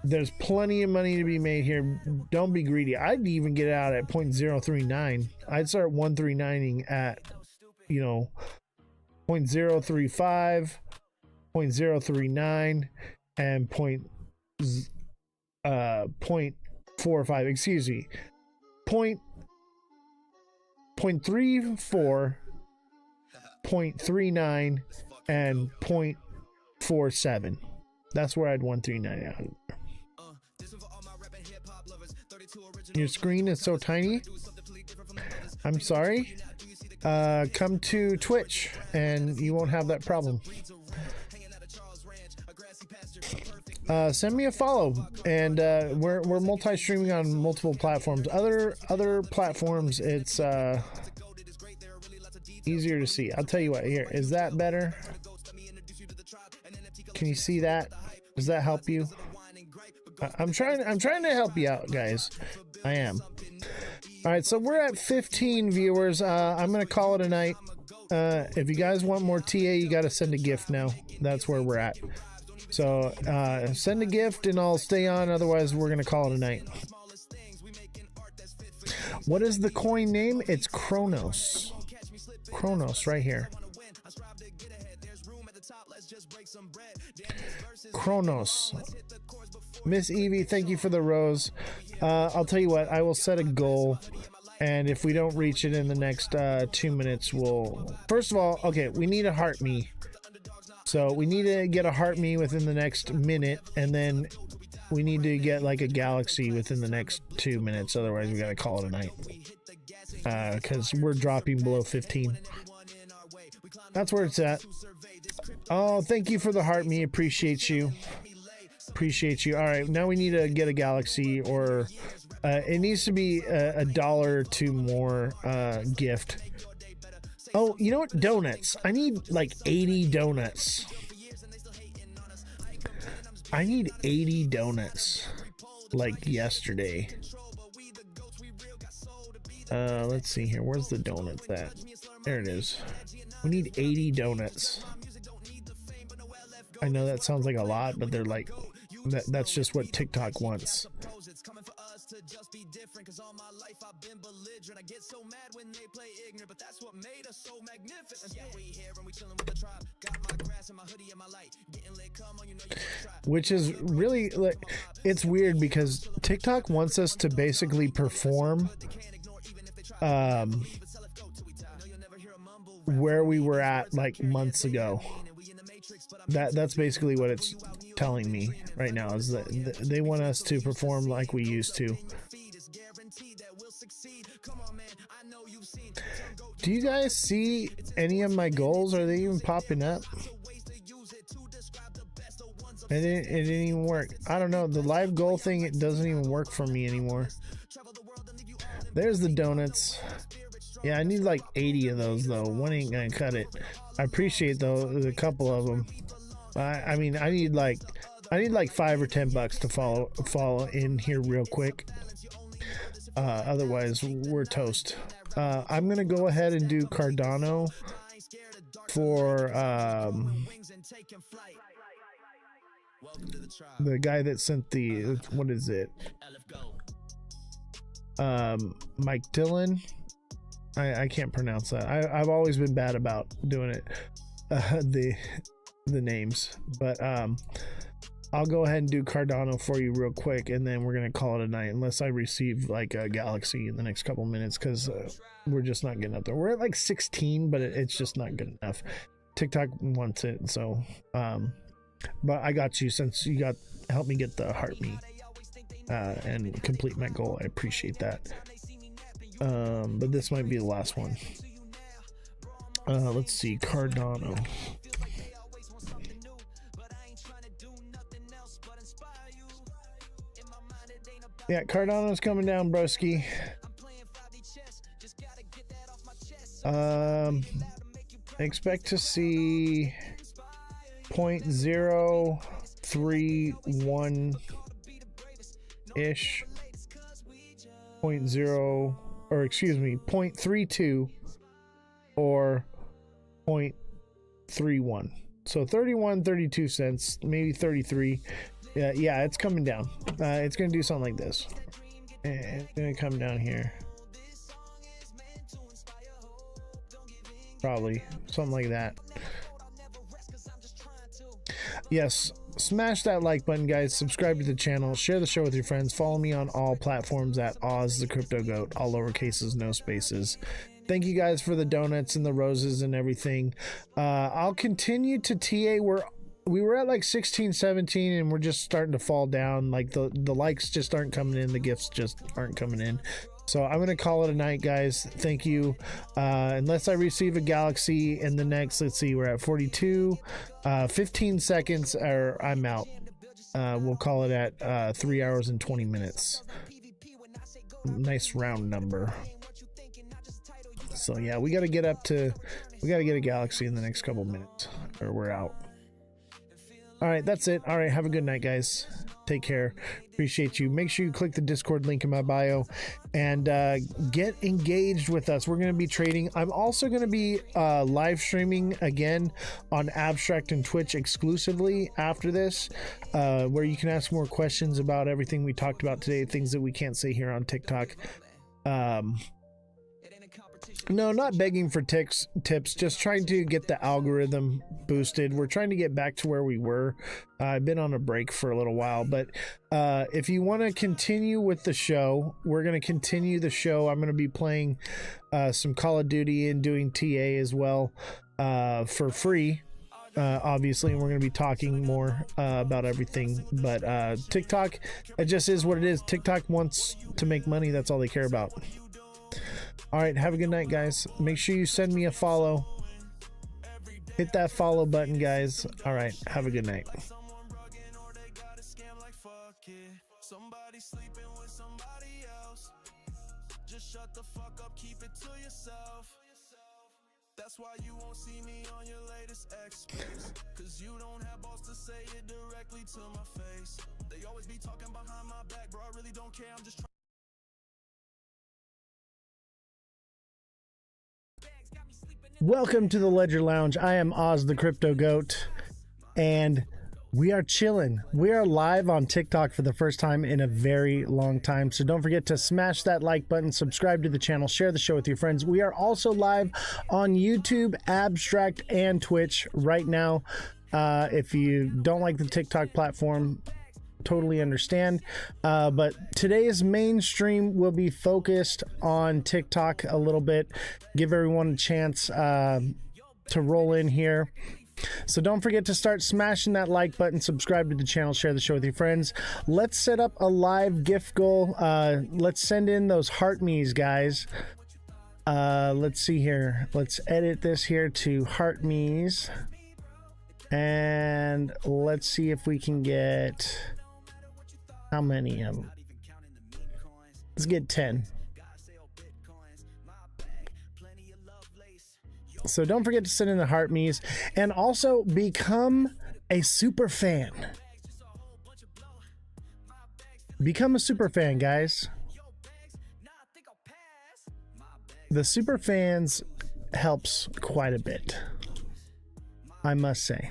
There's plenty of money to be made here. Don't be greedy. I'd even get out at 0.039. I'd start 139ing at, 0.035, 0.039, and 0.45. Excuse me. 0.34, 0.39, and 0.47. That's where I'd 139 out. Your screen is so tiny. I'm sorry. Come to Twitch and you won't have that problem. Send me a follow, and we're multi-streaming on multiple platforms. Other platforms, it's easier to see. I'll tell you what. Here, is that better? Can you see that? Does that help you? I'm trying to help you out, guys. I am. All right, so we're at 15 viewers. I'm gonna call it a night. If you guys want more TA, you got to send a gift now. That's where we're at. So send a gift and I'll stay on. Otherwise, we're gonna call it a night. What is the coin name? It's Kronos. Kronos, right here. Kronos. Miss Evie, thank you for the rose. I'll tell you what, I will set a goal, and if we don't reach it in the next 2 minutes, we'll... First of all, okay, we need a heart me. So we need to get a heart me within the next minute, and then we need to get like a galaxy within the next 2 minutes. Otherwise, we gotta call it a night. Because we're dropping below 15. That's where it's at. Oh, thank you for the heart me. Appreciate you. Appreciate you. All right, now we need to get a galaxy, or it needs to be a dollar or two more gift. Oh, you know what? Donuts. I need like 80 donuts. I need 80 donuts like yesterday. Let's see here. Where's the donuts at? There it is. We need 80 donuts. I know that sounds like a lot, but they're like, that's just what TikTok wants. Which is really, like, it's weird because TikTok wants us to basically perform where we were at like months ago. That's basically what it's telling me right now, is that they want us to perform like we used to. Do you guys see any of my goals? Are they even popping up? It didn't even work. I don't know. The live goal thing, it doesn't even work for me anymore. There's the donuts. Yeah, I need like 80 of those though. One ain't gonna cut it. I appreciate though a couple of them. I mean, I need like $5 or $10 to follow in here real quick. Otherwise, we're toast. I'm gonna go ahead and do Cardano for the guy that sent the, what is it? Mike Dillon. I can't pronounce that. I've always been bad about doing it. The names, but I'll go ahead and do Cardano for you real quick, and then we're gonna call it a night, unless I receive like a galaxy in the next couple minutes, because we're just not getting up there. We're at like 16, but it's just not good enough. TikTok wants it, so but I got you, since you helped me get the heart me and complete my goal. I appreciate that. But this might be the last one. Let's see, Cardano. Yeah, Cardano's coming down, broski. Expect to see 0.031 ish, 0.0, or excuse me, 0.32 or 0.31. So 31, 32 cents, maybe 33. Yeah, it's coming down. It's gonna do something like this. And it's gonna come down here. Probably something like that. Yes, smash that like button, guys. Subscribe to the channel, share the show with your friends, follow me on all platforms at Ozthecryptogoat, all lowercases, no spaces. Thank you guys for the donuts and the roses and everything. I'll continue to TA. We were at like 16, 17, and we're just starting to fall down. Like the likes just aren't coming in, the gifts just aren't coming in. So I'm gonna call it a night, guys. Thank you. Unless I receive a galaxy in the next, let's see, we're at 42, 15 seconds, or I'm out. We'll call it at 3 hours and 20 minutes. Nice round number. So yeah, we got to get a galaxy in the next couple minutes, or we're out. All right, that's it. All right, have a good night, guys. Take care. Appreciate you. Make sure you click the Discord link in my bio and get engaged with us. We're going to be trading. I'm also going to be live streaming again on Abstract and Twitch exclusively after this, where you can ask more questions about everything we talked about today, things that we can't say here on TikTok. No, not begging for tips, just trying to get the algorithm boosted. We're trying to get back to where we were. I've been on a break for a little while, but if you want to continue with the show, we're going to continue the show. I'm going to be playing some Call of Duty and doing TA as well for free. Obviously, and we're going to be talking more about everything, but TikTok, it just is what it is. TikTok wants to make money. That's all they care about. All right, have a good night, guys. Make sure you send me a follow. Hit that follow button, guys. All right, have a good night. Somebody sleeping with somebody else. Just shut the fuck up, keep it to yourself. That's why you won't see me on your latest X-Space, cause you don't have balls to say it directly to my face. They always be talking behind my back, bro. I really don't care. I'm just trying. Welcome to the Ledger Lounge. I am Ozthecryptogoat, and we are chilling. We are live on TikTok for the first time in a very long time. So don't forget to smash that like button, subscribe to the channel, share the show with your friends. We are also live on YouTube, Abstract, and Twitch right now. If you don't like the TikTok platform, totally understand, but today's main stream will be focused on TikTok a little bit, give everyone a chance to roll in here. So don't forget to start smashing that like button, subscribe to the channel, share the show with your friends. Let's set up a live gift goal. Let's send in those heart me's, guys. Let's see here, let's edit this here to heart me's, and let's see if we can get, how many of them? Let's get 10. So don't forget to send in the heart me's, and also become a super fan. Become a super fan, guys. The super fans helps quite a bit, I must say.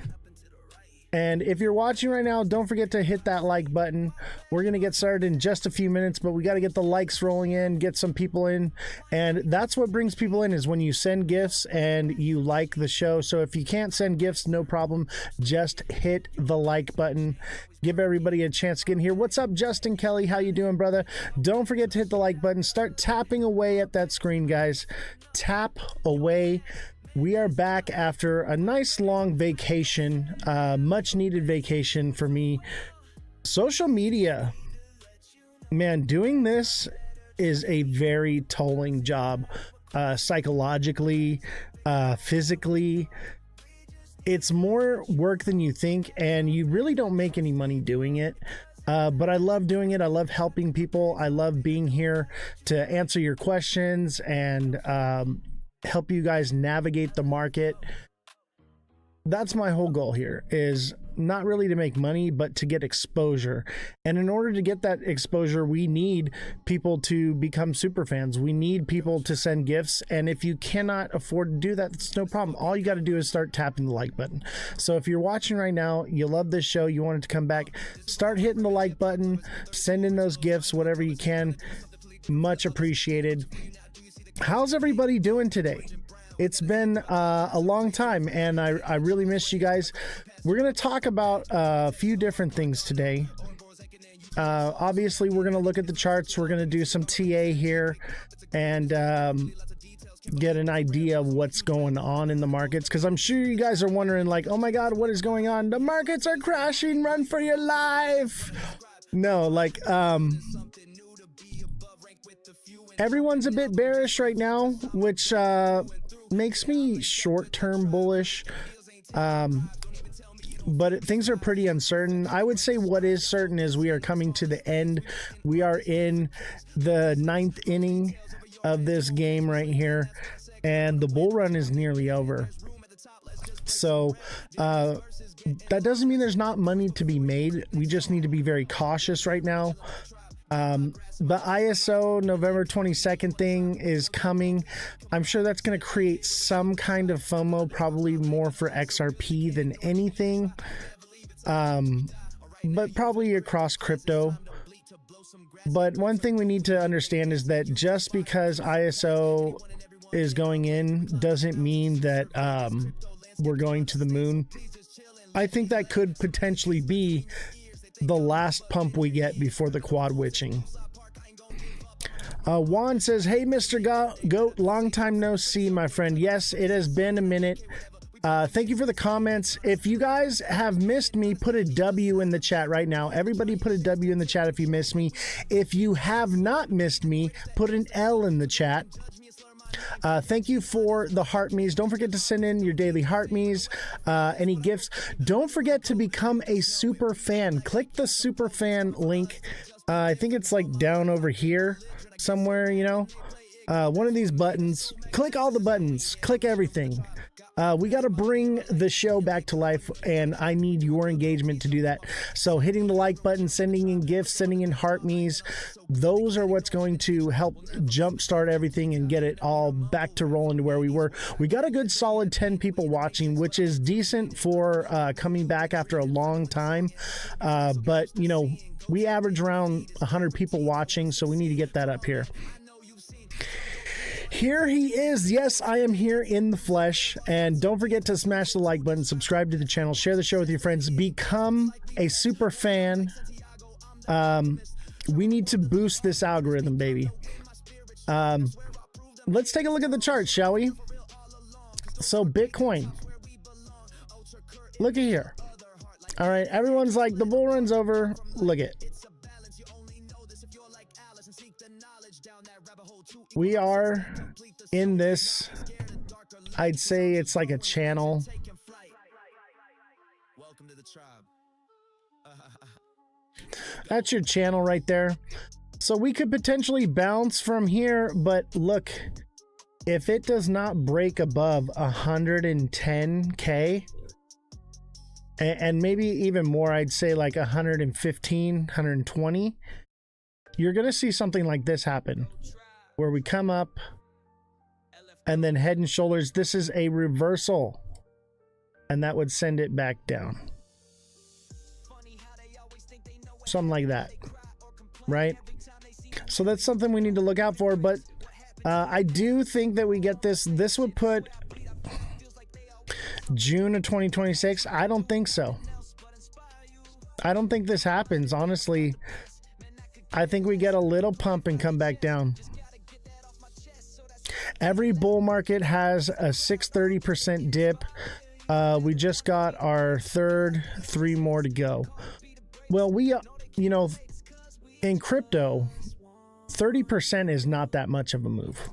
And if you're watching right now, don't forget to hit that like button. We're going to get started in just a few minutes, but we got to get the likes rolling in, get some people in. And that's what brings people in, is when you send gifts and you like the show. So if you can't send gifts, no problem. Just hit the like button. Give everybody a chance to get in here. What's up, Justin Kelly? How you doing, brother? Don't forget to hit the like button. Start tapping away at that screen, guys. Tap away. We are back after a nice long vacation, much needed vacation for me. Social media, man, doing this is a very tolling job, psychologically, physically. It's more work than you think, and you really don't make any money doing it. But I love doing it. I love helping people. I love being here to answer your questions and help you guys navigate the market. that's my whole goal here, is not really to make money, but to get exposure. And in order to get that exposure, we need people to become super fans. We need people to send gifts. And if you cannot afford to do that, it's no problem. All you got to do is start tapping the like button. So if you're watching right now, you love this show, you want it to come back, start hitting the like button, send in those gifts, whatever you can. Much appreciated. How's everybody doing today? It's been a long time, and I really missed you guys. We're going to talk about a few different things today. Obviously, we're going to look at the charts. We're going to do some TA here and get an idea of what's going on in the markets, because I'm sure you guys are wondering, like, oh my God, what is going on? The markets are crashing. Run for your life. No, like, everyone's a bit bearish right now, which makes me short-term bullish, but things are pretty uncertain. I would say what is certain is we are coming to the end. We are in the 9th inning of this game right here, and the bull run is nearly over. So that doesn't mean there's not money to be made. We just need to be very cautious right now. The ISO November 22nd thing is coming. I'm sure that's going to create some kind of FOMO, probably more for XRP than anything, but probably across crypto. But one thing we need to understand is that just because ISO is going in doesn't mean that we're going to the moon. I think that could potentially be the last pump we get before the quad witching. Juan says, hey, Mr. Goat, long time no see, my friend. Yes, it has been a minute. Thank you for the comments. If you guys have missed me, put a W in the chat right now. Everybody put a W in the chat if you missed me. If you have not missed me, put an L in the chat. Thank you for the heart me's. Don't forget to send in your daily heart me's, any gifts. Don't forget to become a super fan. Click the super fan link. I think it's like down over here somewhere, you know, one of these buttons. Click all the buttons, click everything. We got to bring the show back to life, and I need your engagement to do that. So hitting the like button, sending in gifts, sending in heart me's, those are what's going to help jumpstart everything and get it all back to rolling to where we were. We got a good solid 10 people watching, which is decent for coming back after a long time. But, you know, we average around 100 people watching, so we need to get that up here. Here he is. Yes, I am here in the flesh. And don't forget to smash the like button, subscribe to the channel, share the show with your friends, become a super fan. We need to boost this algorithm, baby. Let's take a look at the chart, shall we? So Bitcoin, look at here. All right, everyone's like, the bull run's over. Look at it. We are in this, I'd say it's like a channel. That's your channel right there. So we could potentially bounce from here, but look, if it does not break above 110K, and maybe even more, I'd say like 115, 120, you're going to see something like this happen, where we come up and then head and shoulders. This is a reversal, and that would send it back down. Something like that, right? So that's something we need to look out for. But I do think that we get this. This would put June of 2026. I don't think so. I don't think this happens, honestly. I think we get a little pump and come back down. Every bull market has a 630% dip. We just got our third, 3 more to go. Well, we, you know, in crypto, 30% is not that much of a move.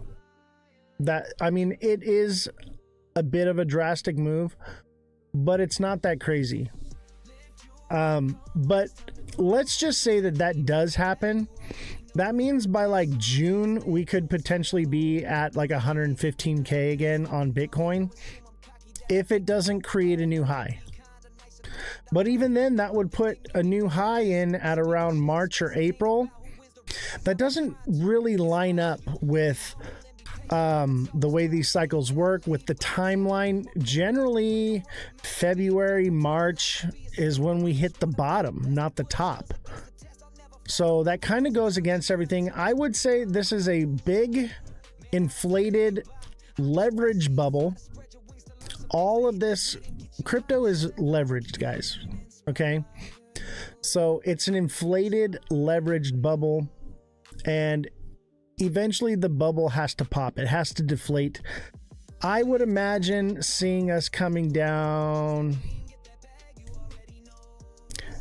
That, I mean, it is a bit of a drastic move, but it's not that crazy. But let's just say that that does happen. That means by like June, we could potentially be at like 115K again on Bitcoin. if it doesn't create a new high. But even then, that would put a new high in at around March or April. That doesn't really line up with the way these cycles work, with the timeline. Generally, February, March is when we hit the bottom, not the top. So that kind of goes against everything. I would say this is a big inflated leverage bubble. All of this crypto is leveraged, guys. Okay. So it's an inflated leveraged bubble, and eventually the bubble has to pop. It has to deflate. I would imagine seeing us coming down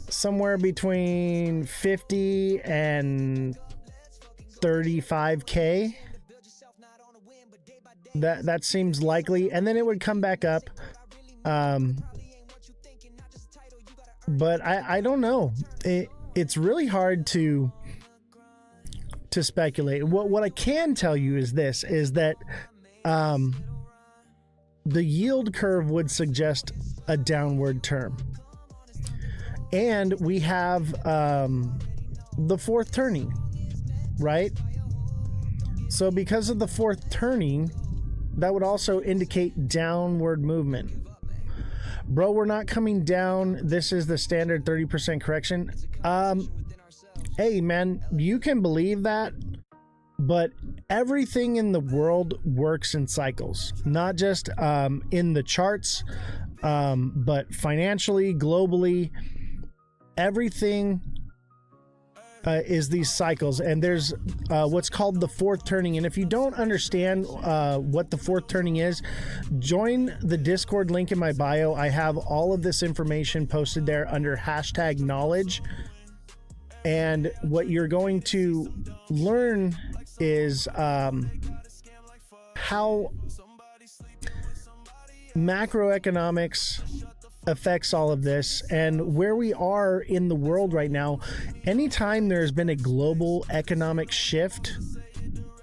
somewhere between 50 and 35K. That seems likely, and then it would come back up. But I don't know. It's really hard to speculate. What I can tell you is this: is that the yield curve would suggest a downward term, and we have the fourth turning, right? So because of the fourth turning, that would also indicate downward movement. Bro, we're not coming down. This is the standard 30% correction. Hey, man, you can believe that, but everything in the world works in cycles, not just in the charts, but financially, globally. Everything is these cycles, and there's what's called the fourth turning. And if you don't understand what the fourth turning is, join the Discord link in my bio. I have all of this information posted there under #knowledge. And what you're going to learn is how macroeconomics affects all of this and where we are in the world right now. Anytime there's been a global economic shift,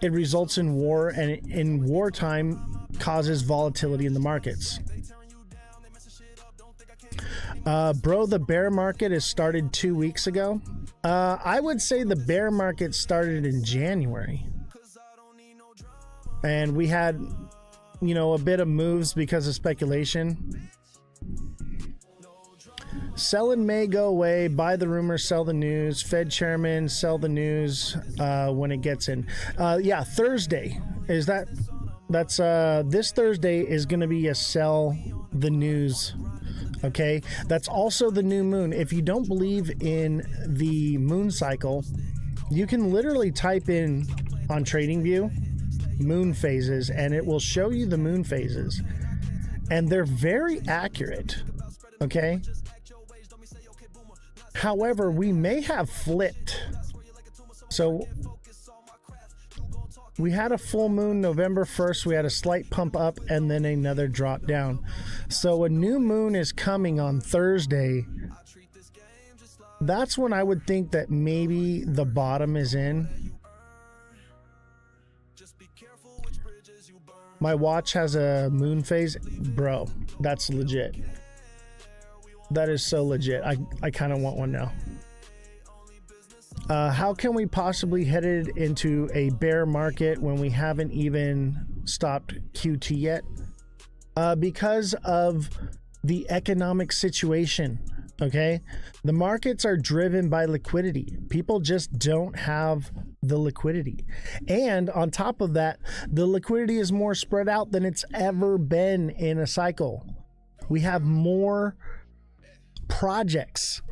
it results in war, and in wartime causes volatility in the markets. Bro, the bear market has started 2 weeks ago. I would say the bear market started in January, and we had, a bit of moves because of speculation. Selling may go away. Buy the rumor, sell the news. Fed chairman, sell the news when it gets in. Yeah, Thursday is that's this Thursday is going to be a sell the news. Okay, that's also the new moon. If you don't believe in the moon cycle, you can literally type in on TradingView moon phases, and it will show you the moon phases, and they're very accurate. Okay. However, we may have flipped. So we had a full moon November 1st. We had a slight pump up and then another drop down. So a new moon is coming on Thursday. That's when I would think that maybe the bottom is in. My watch has a moon phase. Bro, that's legit. That is so legit. I kind of want one now. How can we possibly headed into a bear market when we haven't even stopped QT yet? Because of the economic situation. Okay, the markets are driven by liquidity. People just don't have the liquidity, and on top of that, the liquidity is more spread out than it's ever been in a cycle. We have more projects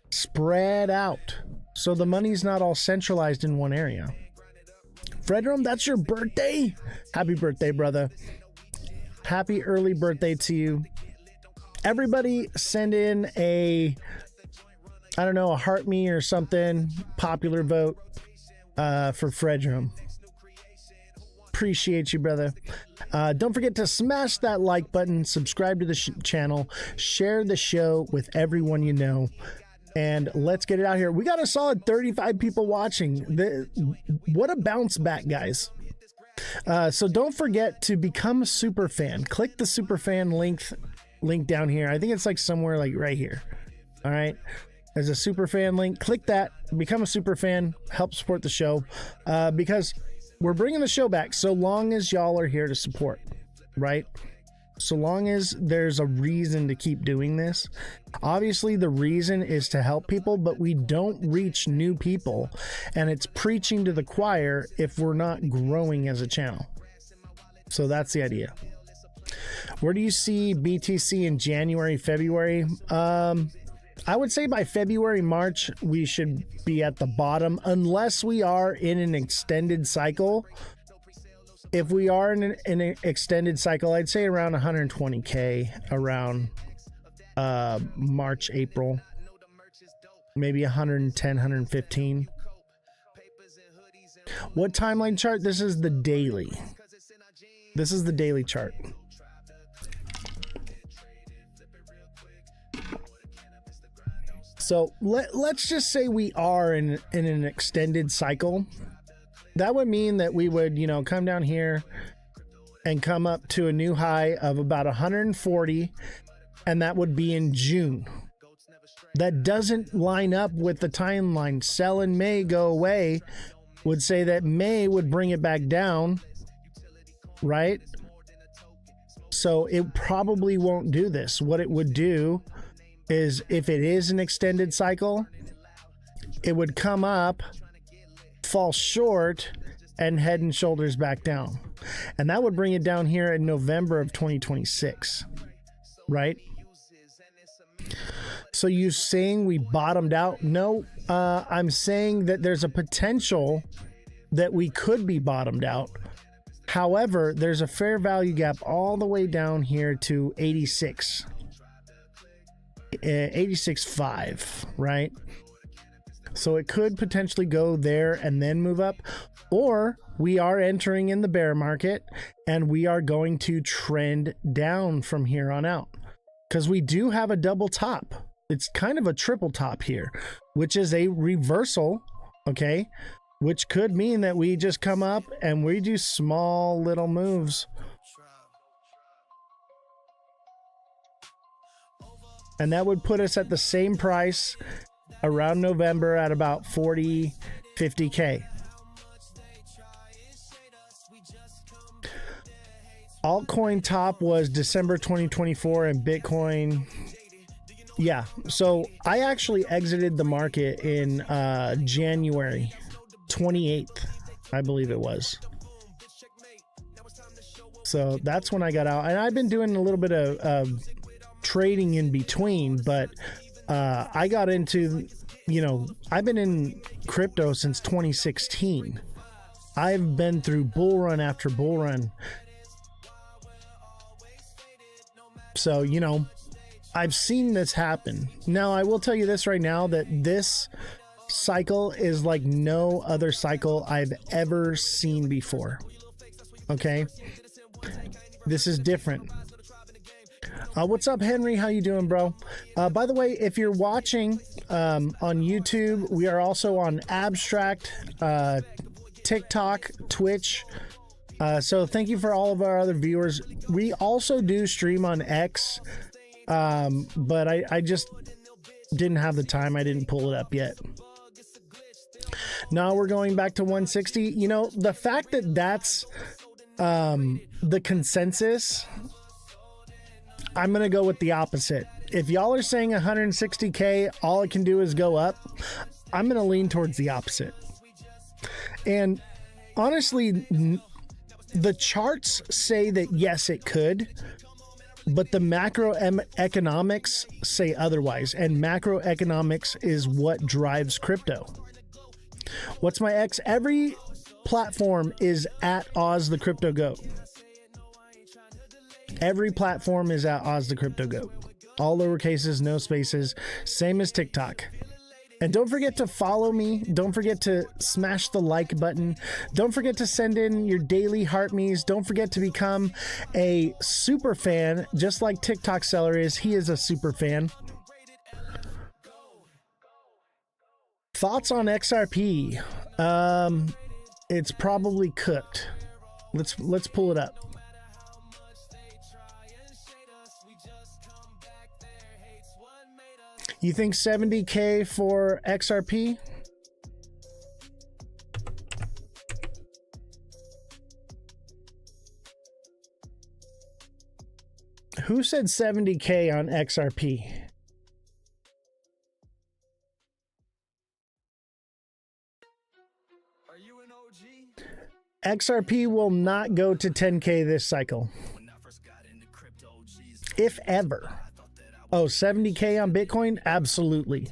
spread out, so the money's not all centralized in one area. Fredrum, that's your birthday. Happy birthday, brother. Happy early birthday to you. Everybody send in a heart me or something, popular vote for Fredrum. Appreciate you, brother. Don't forget to smash that like button, subscribe to the channel, share the show with everyone you know, and let's get it out here. We got a solid 35 people watching. What a bounce back, guys. So don't forget to become a super fan. Click the super fan link down here. I think it's like somewhere like right here. All right. There's a super fan link. Click that. Become a super fan. Help support the show because we're bringing the show back so long as y'all are here to support, right? So long as there's a reason to keep doing this. Obviously, the reason is to help people, but we don't reach new people, and it's preaching to the choir if we're not growing as a channel. So that's the idea. Where do you see BTC in January, February? I would say by February, March, we should be at the bottom, unless we are in an extended cycle. If we are in an extended cycle, I'd say around 120K around March, April, maybe 110, 115. What timeline chart? This is the daily. This is the daily chart. So let's just say we are in an extended cycle. That would mean that we would, come down here and come up to a new high of about 140, and that would be in June. That doesn't line up with the timeline. Sell in May, go away, would say that May would bring it back down, right? So it probably won't do this. What it would do is, if it is an extended cycle, it would come up, fall short, and head and shoulders back down, and that would bring it down here in November of 2026, right? So you saying we bottomed out? No, I'm saying that there's a potential that we could be bottomed out. However, there's a fair value gap all the way down here to 86.5, right? So it could potentially go there and then move up, or we are entering in the bear market and we are going to trend down from here on out, because we do have a double top. It's kind of a triple top here, which is a reversal, okay? Which could mean that we just come up and we do small little moves. And that would put us at the same price around November at about 40, 50K. Altcoin top was December 2024, and Bitcoin, yeah. So I actually exited the market in January 28th, I believe it was. So that's when I got out, and I've been doing a little bit of trading in between, but I got into, I've been in crypto since 2016. I've been through bull run after bull run. So, I've seen this happen. Now, I will tell you this right now, that this cycle is like no other cycle I've ever seen before. Okay? This is different. What's up, Henry? How you doing, bro? By the way, if you're watching on YouTube, we are also on Abstract, TikTok, Twitch. So thank you for all of our other viewers. We also do stream on X, but I just didn't have the time. I didn't pull it up yet. Now we're going back to 160. The fact that that's the consensus, I'm going to go with the opposite. If y'all are saying 160K, all it can do is go up, I'm going to lean towards the opposite. And honestly, the charts say that yes, it could, but the macroeconomics say otherwise, and macroeconomics is what drives crypto. What's my X? Every platform is at Ozthecryptogoat. Every platform is at Ozthecryptogoat. All lowercases, no spaces, same as TikTok. And don't forget to follow me. Don't forget to smash the like button. Don't forget to send in your daily heart me's. Don't forget to become a super fan, just like TikTok seller is. He is a super fan. Thoughts on XRP? It's probably cooked. Let's pull it up. You think 70K for XRP? Who said 70K on XRP? XRP will not go to 10K this cycle. If ever. Oh, 70K on Bitcoin? Absolutely.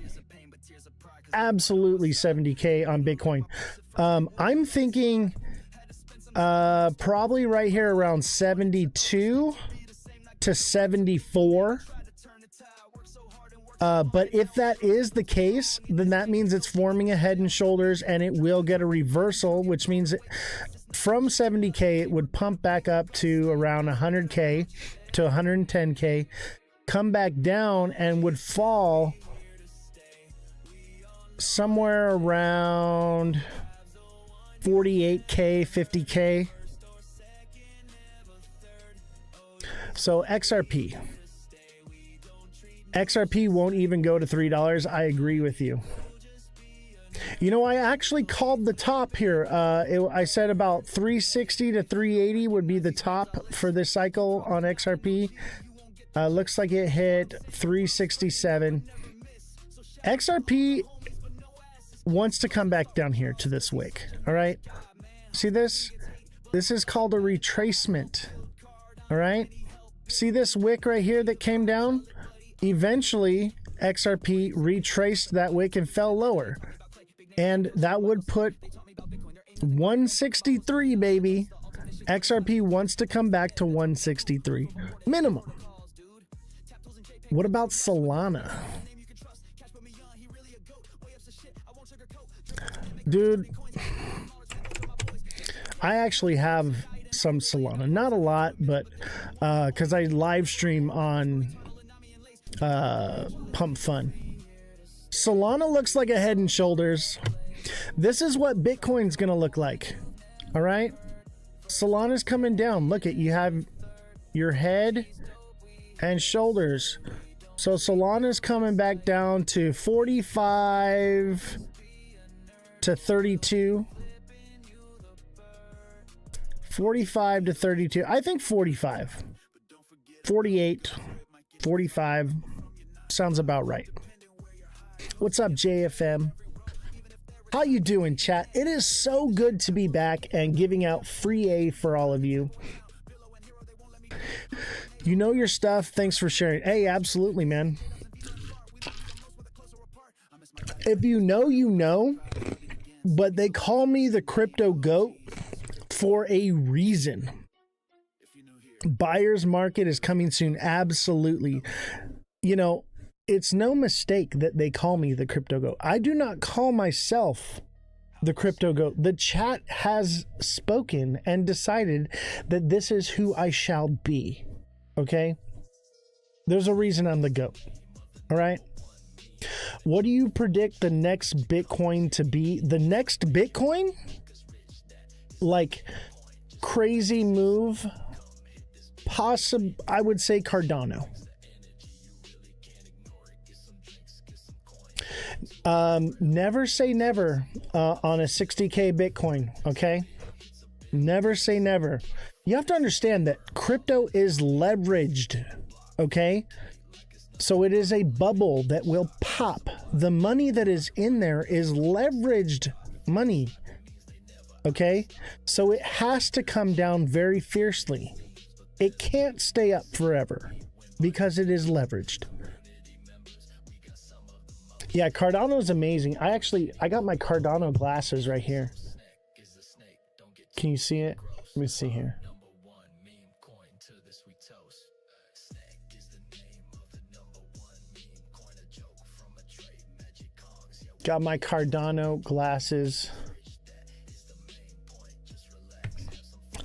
Absolutely 70K on Bitcoin. I'm thinking probably right here around 72 to 74. But if that is the case, then that means it's forming a head and shoulders and it will get a reversal, which means from 70K, it would pump back up to around 100K to 110K, come back down and would fall somewhere around 48K, 50K. So XRP won't even go to $3. I agree with you. You know, I actually called the top here. I said about 360 to 380 would be the top for this cycle on XRP. Looks like it hit 367. XRP wants to come back down here to this wick. All right. See this? This is called a retracement. All right. See this wick right here that came down? Eventually, XRP retraced that wick and fell lower. And that would put 163, baby. XRP wants to come back to 163 minimum. What about Solana? Dude, I actually have some Solana. Not a lot, but because I live stream on Pump Fun. Solana looks like a head and shoulders. This is what Bitcoin's gonna look like. All right, Solana's coming down. Look at, you have your head and shoulders. So Solana's coming back down to 45 to 32. 45 to 32. I think 45. 48. 45. Sounds about right. What's up, JFM? How you doing, chat? It is so good to be back and giving out free A for all of you. You know your stuff. Thanks for sharing. Hey, absolutely, man. If you know, you know. But they call me the crypto goat for a reason. Buyer's market is coming soon. Absolutely. You know, it's no mistake that they call me the crypto goat. I do not call myself the crypto goat. The chat has spoken and decided that this is who I shall be. Okay? There's a reason I'm the goat. All right? What do you predict the next Bitcoin to be? The next Bitcoin? Like crazy move? I would say Cardano. Never say never on a 60K Bitcoin, okay? Never say never. You have to understand that crypto is leveraged, okay? So it is a bubble that will pop. The money that is in there is leveraged money, okay? So it has to come down very fiercely. It can't stay up forever because it is leveraged. Yeah, Cardano is amazing. I got my Cardano glasses right here. Can you see it? Let me see here. Got my Cardano glasses.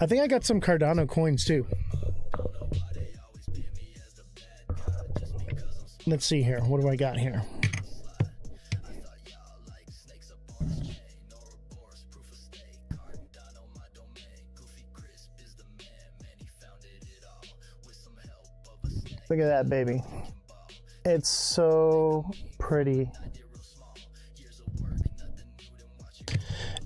I think I got some Cardano coins too. Let's see here. What do I got here? Look at that, baby. It's so pretty.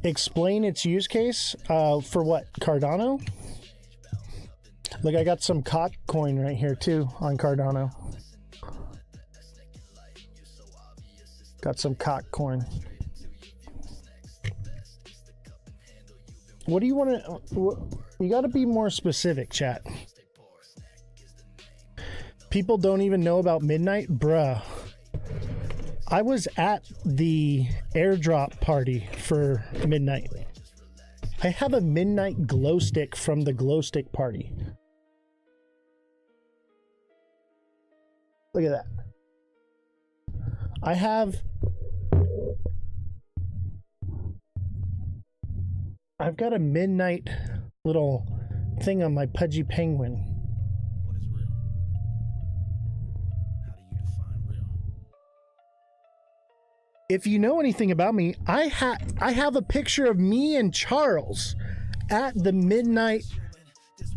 Explain its use case for what? Cardano? Look, I got some COT coin right here too on Cardano. Got some COT coin. What do you want to... You got to be more specific, chat. People don't even know about Midnight? Bruh. I was at the airdrop party for Midnight. I have a Midnight glow stick from the glow stick party. Look at that. I've got a Midnight little thing on my Pudgy Penguin. What is real? How do you define real? If you know anything about me, I have a picture of me and Charles at the Midnight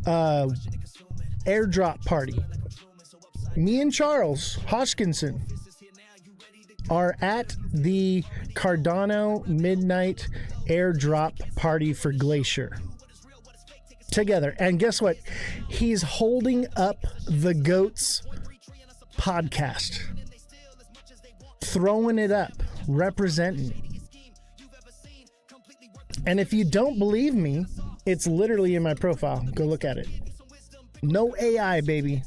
airdrop party. Me and Charles Hodgkinson are at the Cardano Midnight airdrop party for Glacier together. And guess what? He's holding up the Goats podcast, throwing it up, representing. And if you don't believe me, it's literally in my profile. Go look at it. No AI, baby.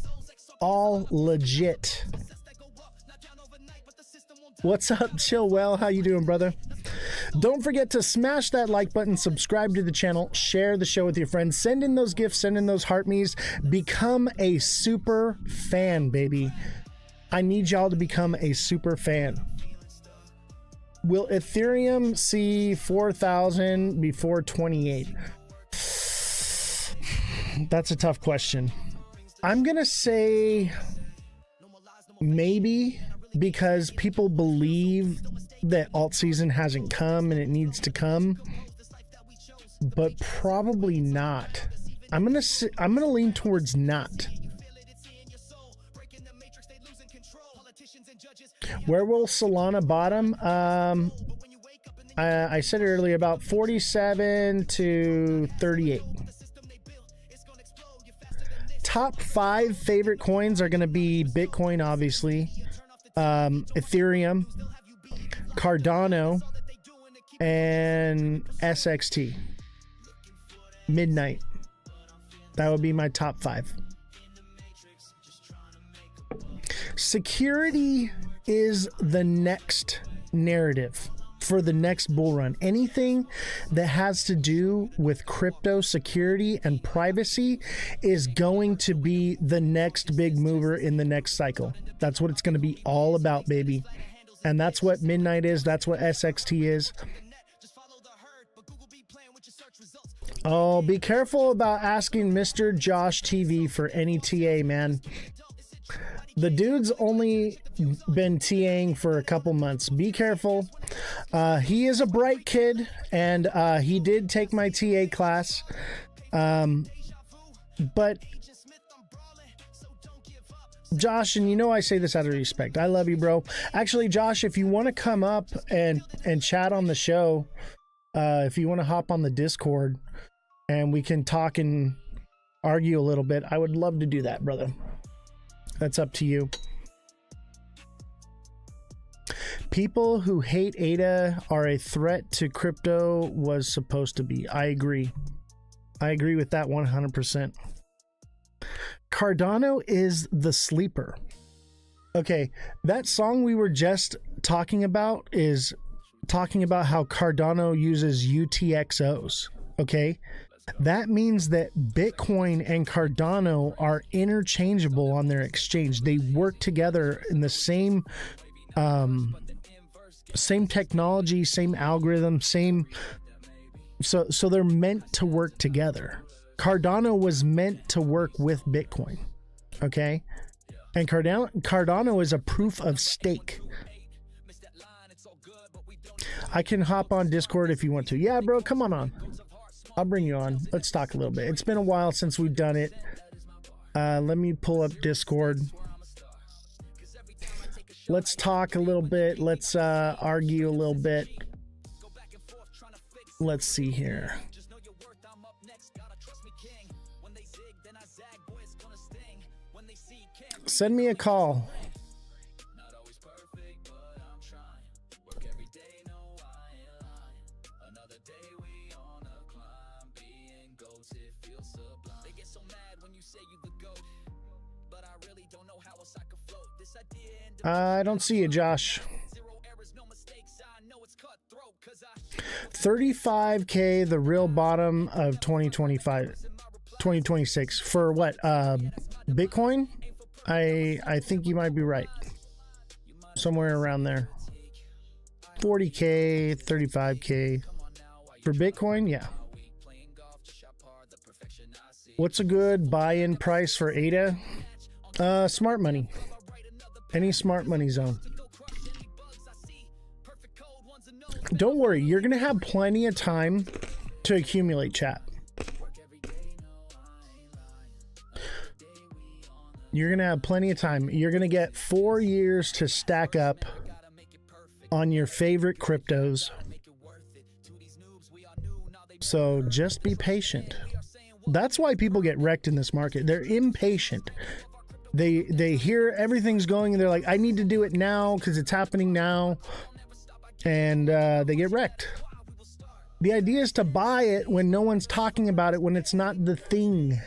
All legit. What's up, Chill Well? How you doing, brother? Don't forget to smash that like button, subscribe to the channel, share the show with your friends, send in those gifts, send in those heart me's, become a super fan, baby. I need y'all to become a super fan. Will Ethereum see 4,000 before 28? That's a tough question. I'm gonna say maybe, because people believe that alt season hasn't come and it needs to come, but probably not. I'm gonna lean towards not. Where will Solana bottom? I said it earlier, about 47 to 38. Top 5 favorite coins are going to be Bitcoin, obviously, Ethereum, Cardano, and SXT. Midnight. That would be my top 5. Security is the next narrative for the next bull run. Anything that has to do with crypto security and privacy is going to be the next big mover in the next cycle. That's what it's going to be all about, baby. And that's what Midnight is. That's what SXT is. Oh, be careful about asking Mr. Josh TV for any TA, man. The dude's only been TAing for a couple months. Be careful. He is a bright kid, and he did take my TA class. But Josh, and you know I say this out of respect, I love you, bro. Actually, Josh, if you want to come up and chat on the show, if you want to hop on the Discord and we can talk and argue a little bit, I would love to do that, brother. That's up to you. People who hate ADA are a threat to crypto was supposed to be. I agree. I agree with that 100%. Cardano is the sleeper. Okay, that song we were just talking about is talking about how Cardano uses UTXOs. Okay, that means that Bitcoin and Cardano are interchangeable on their exchange. They work together in the same technology, same algorithm, same. So they're meant to work together. Cardano was meant to work with Bitcoin. Okay, and Cardano is a proof of stake. I can hop on Discord if you want to. Yeah, bro, come on. I'll bring you on. Let's talk a little bit. It's been a while since we've done it. Let me pull up Discord. Let's talk a little bit. Let's argue a little bit. Let's see here. Send me a call. I don't see you, Josh. 35K, the real bottom of 2026 for what? Bitcoin? I think you might be right. Somewhere around there. 40K, 35K for Bitcoin. Yeah. What's a good buy-in price for ADA? Smart money. Any smart money zone. Don't worry, you're going to have plenty of time to accumulate, chat. You're going to have plenty of time. You're going to get 4 years to stack up on your favorite cryptos. So just be patient. That's why people get wrecked in this market. They're impatient. They hear everything's going and they're like, I need to do it now because it's happening now. And they get wrecked. The idea is to buy it when no one's talking about it, when it's not the thing.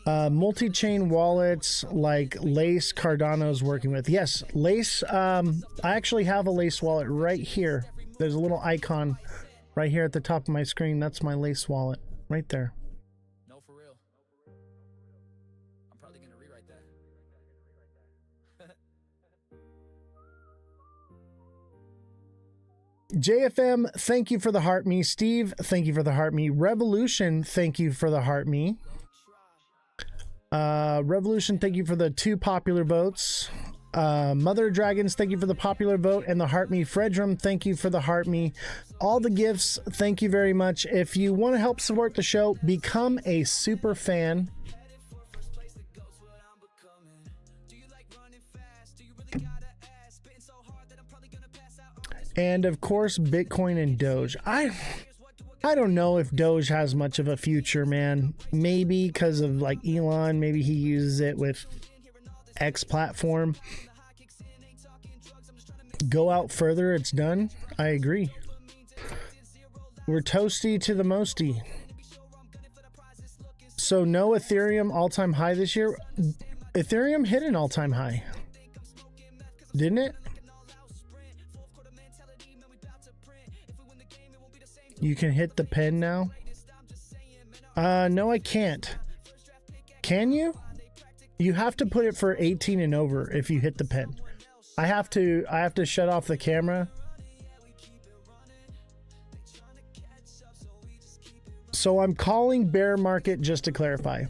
Multi-chain wallets like Lace, Cardano's working with. Yes, Lace. I actually have a Lace wallet right here. There's a little icon right here at the top of my screen. That's my Lace wallet right there. No, for real. I'm probably gonna rewrite that. JFM, thank you for the heart me. Steve, thank you for the heart me. Revolution, thank you for the heart me. Revolution, thank you for the 2 popular votes. Mother Dragons, thank you for the popular vote and the heart me. Fredrum, thank you for the heart me. All the gifts, thank you very much. If you want to help support the show, become a super fan. And of course, Bitcoin and Doge. I don't know if Doge has much of a future, man. Maybe because of like Elon, maybe he uses it with X platform. Go out further, it's done. I agree. We're toasty to the mosty. So no Ethereum all-time high this year. Ethereum hit an all-time high, didn't it? You can hit the pen now. No, I can't. Can you? You have to put it for 18 and over if you hit the pen. I have to shut off the camera. So I'm calling bear market, just to clarify.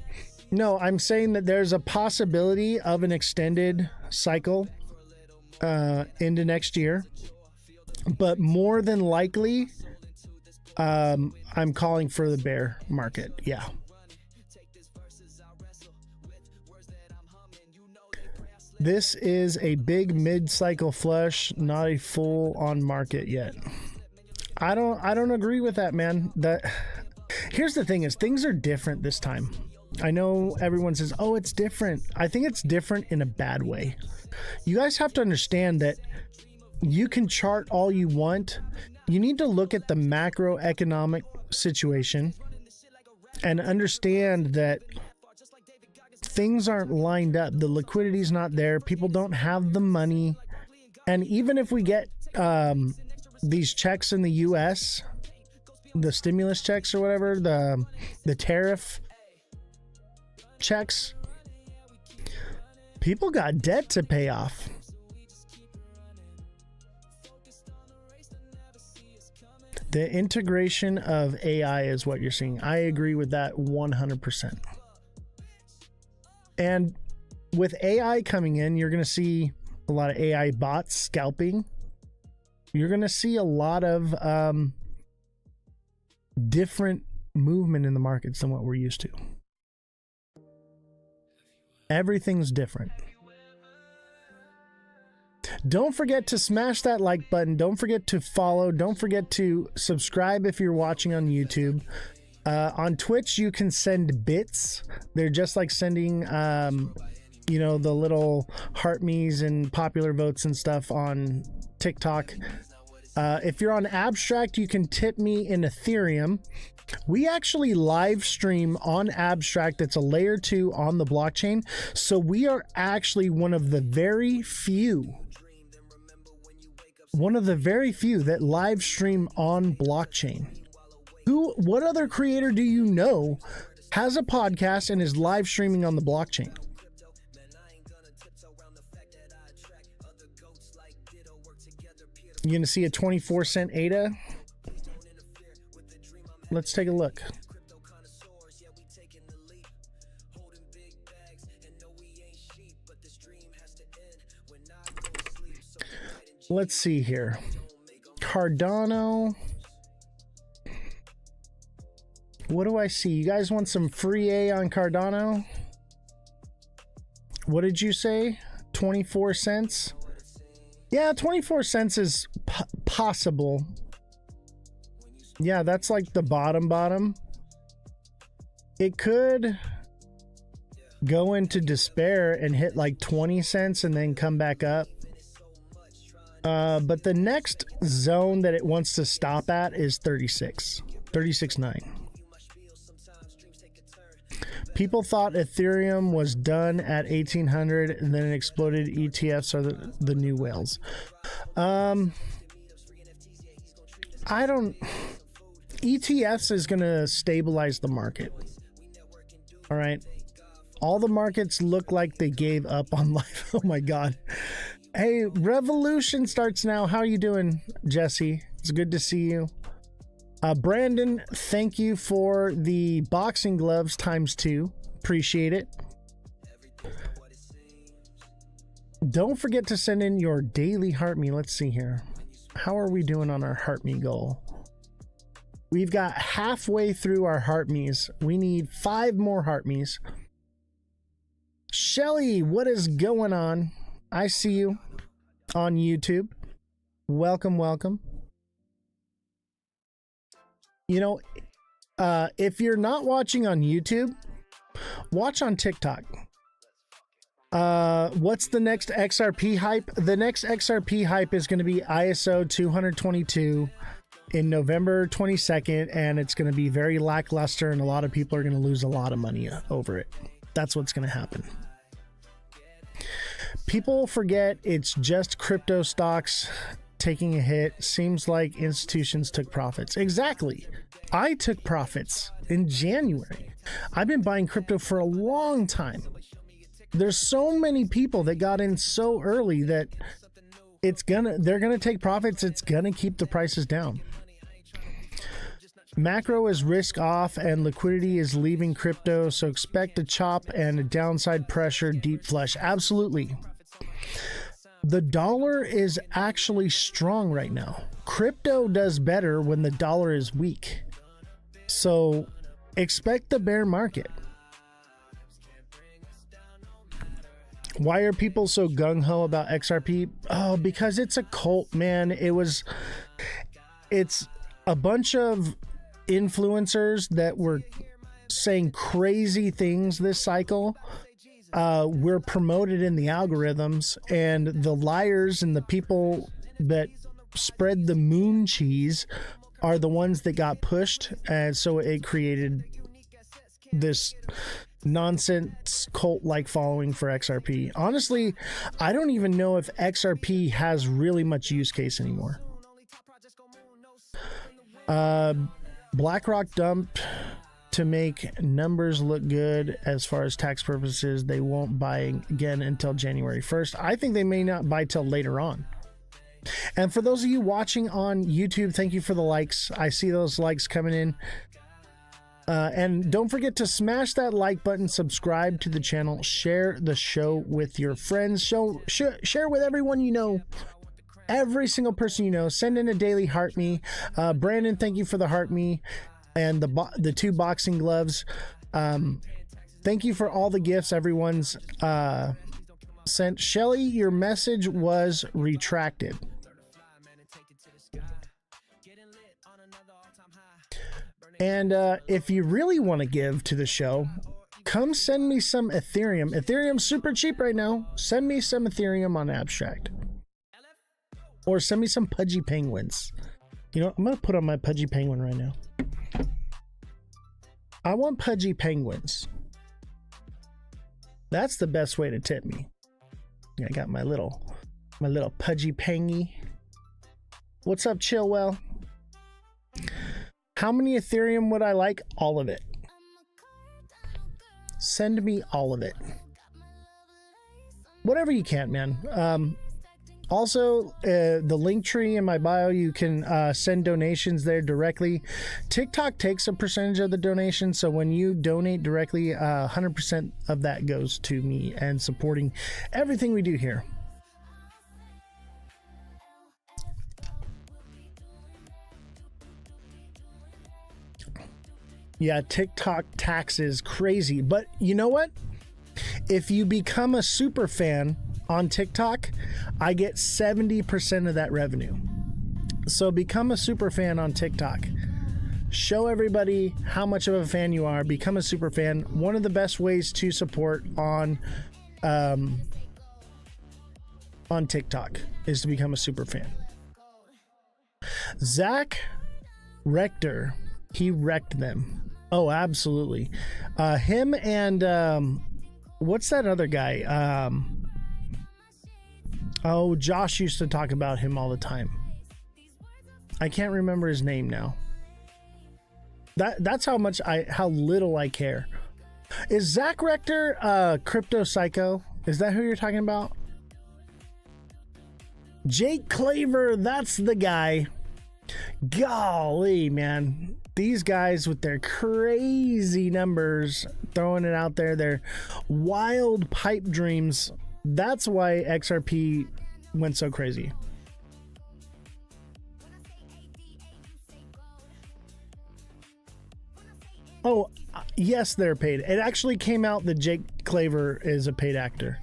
No, I'm saying that there's a possibility of an extended cycle into next year, but more than likely I'm calling for the bear market. Yeah. This is a big mid-cycle flush, not a full-on market yet. I don't agree with that, man. Here's the thing is things are different this time. I know everyone says, "Oh, it's different." I think it's different in a bad way. You guys have to understand that you can chart all you want. You need to look at the macroeconomic situation and understand that things aren't lined up. The liquidity's not there. People don't have the money. And even if we get these checks in the US, the stimulus checks or whatever, the tariff checks, people got debt to pay off. The integration of AI is what you're seeing. I agree with that 100%. And with AI coming in, you're going to see a lot of AI bots scalping. You're going to see a lot of different movement in the markets than what we're used to. Everything's different. Don't forget to smash that like button. Don't forget to follow. Don't forget to subscribe if you're watching on YouTube. On Twitch, you can send bits. They're just like sending, you know, the little heart me's and popular votes and stuff on TikTok. If you're on Abstract, you can tip me in Ethereum. We actually live stream on Abstract. It's a layer 2 on the blockchain. So we are actually one of the very few that live stream on blockchain. What other creator do you know has a podcast and is live streaming on the blockchain? You're going to see a 24-cent ADA? Let's take a look. Let's see here. Cardano. What do I see? You guys want some free A on Cardano? What did you say? 24 cents? Yeah, 24 cents is possible. Yeah, that's like the bottom. It could go into despair and hit like 20 cents and then come back up. But the next zone that it wants to stop at is 36.9. People thought Ethereum was done at 1800 and then it exploded. ETFs are the new whales. ETFs is going to stabilize the market. All right. All the markets look like they gave up on life. Oh my God. Hey, Revolution starts now. How are you doing, Jesse? It's good to see you. Brandon, thank you for the boxing gloves ×2. Appreciate it. Don't forget to send in your daily heart me. Let's see here. How are we doing on our heart me goal? We've got halfway through our heart me's. We need 5 more heart me's. Shelly, what is going on? I see you on YouTube. Welcome. You know, if you're not watching on YouTube, watch on TikTok. What's the next XRP hype? The next XRP hype is going to be ISO 222 in November 22nd, and it's going to be very lackluster, and a lot of people are going to lose a lot of money over it. That's what's going to happen. People forget it's just crypto stocks taking a hit. Seems like institutions took profits. Exactly. I took profits in January. I've been buying crypto for a long time. There's so many people that got in so early that they're gonna take profits. It's gonna keep the prices down. Macro is risk off and liquidity is leaving crypto, so expect a chop and a downside pressure deep flush. Absolutely. The dollar is actually strong right now. Crypto does better when the dollar is weak. So expect the bear market. Why are people so gung-ho about XRP? Oh, because it's a cult, man. It's a bunch of influencers that were saying crazy things this cycle. We're promoted in the algorithms, and the liars and the people that spread the moon cheese are the ones that got pushed, and so it created this nonsense cult-like following for XRP. Honestly, I don't even know if XRP has really much use case anymore. BlackRock dumped to make numbers look good as far as tax purposes. They won't buy again until January 1st. I think they may not buy till later on. And for those of you watching on YouTube, thank you for the likes. I see those likes coming in. And don't forget to smash that like button, subscribe to the channel, share the show with your friends, share with everyone you know, every single person you know. Send in a daily heart me. Brandon, thank you for the heart me and the 2 boxing gloves. Thank you for all the gifts everyone's sent, Shelly, your message was retracted. And if you really want to give to the show, come send me some Ethereum. Ethereum's super cheap right now. Send me some Ethereum on Abstract. Or send me some Pudgy Penguins. You know, I'm going to put on my Pudgy Penguin right now. I want Pudgy Penguins. That's the best way to tip me. I got my little Pudgy Pengy. What's up, Chillwell? How many Ethereum would I like? All of it. Send me all of it. Whatever you can, man. Also, the link tree in my bio, you can send donations there directly. TikTok takes a percentage of the donation, so when you donate directly, 100% of that goes to me and supporting everything we do here. Yeah, TikTok taxes crazy, but you know what? If you become a super fan on TikTok, I get 70% of that revenue. So become a super fan on TikTok. Show everybody how much of a fan you are. Become a super fan. One of the best ways to support on TikTok is to become a super fan. Zach Rector, he wrecked them. Oh, absolutely. Him and what's that other guy? Josh used to talk about him all the time. I can't remember his name now. That's how little I care. Is Zach Rector Crypto Psycho? Is that who you're talking about? Jake Claver, that's the guy. Golly, man. These guys with their crazy numbers, throwing it out there, their wild pipe dreams. That's why XRP went so crazy. Oh, yes, they're paid. It actually came out that Jake Claver is a paid actor.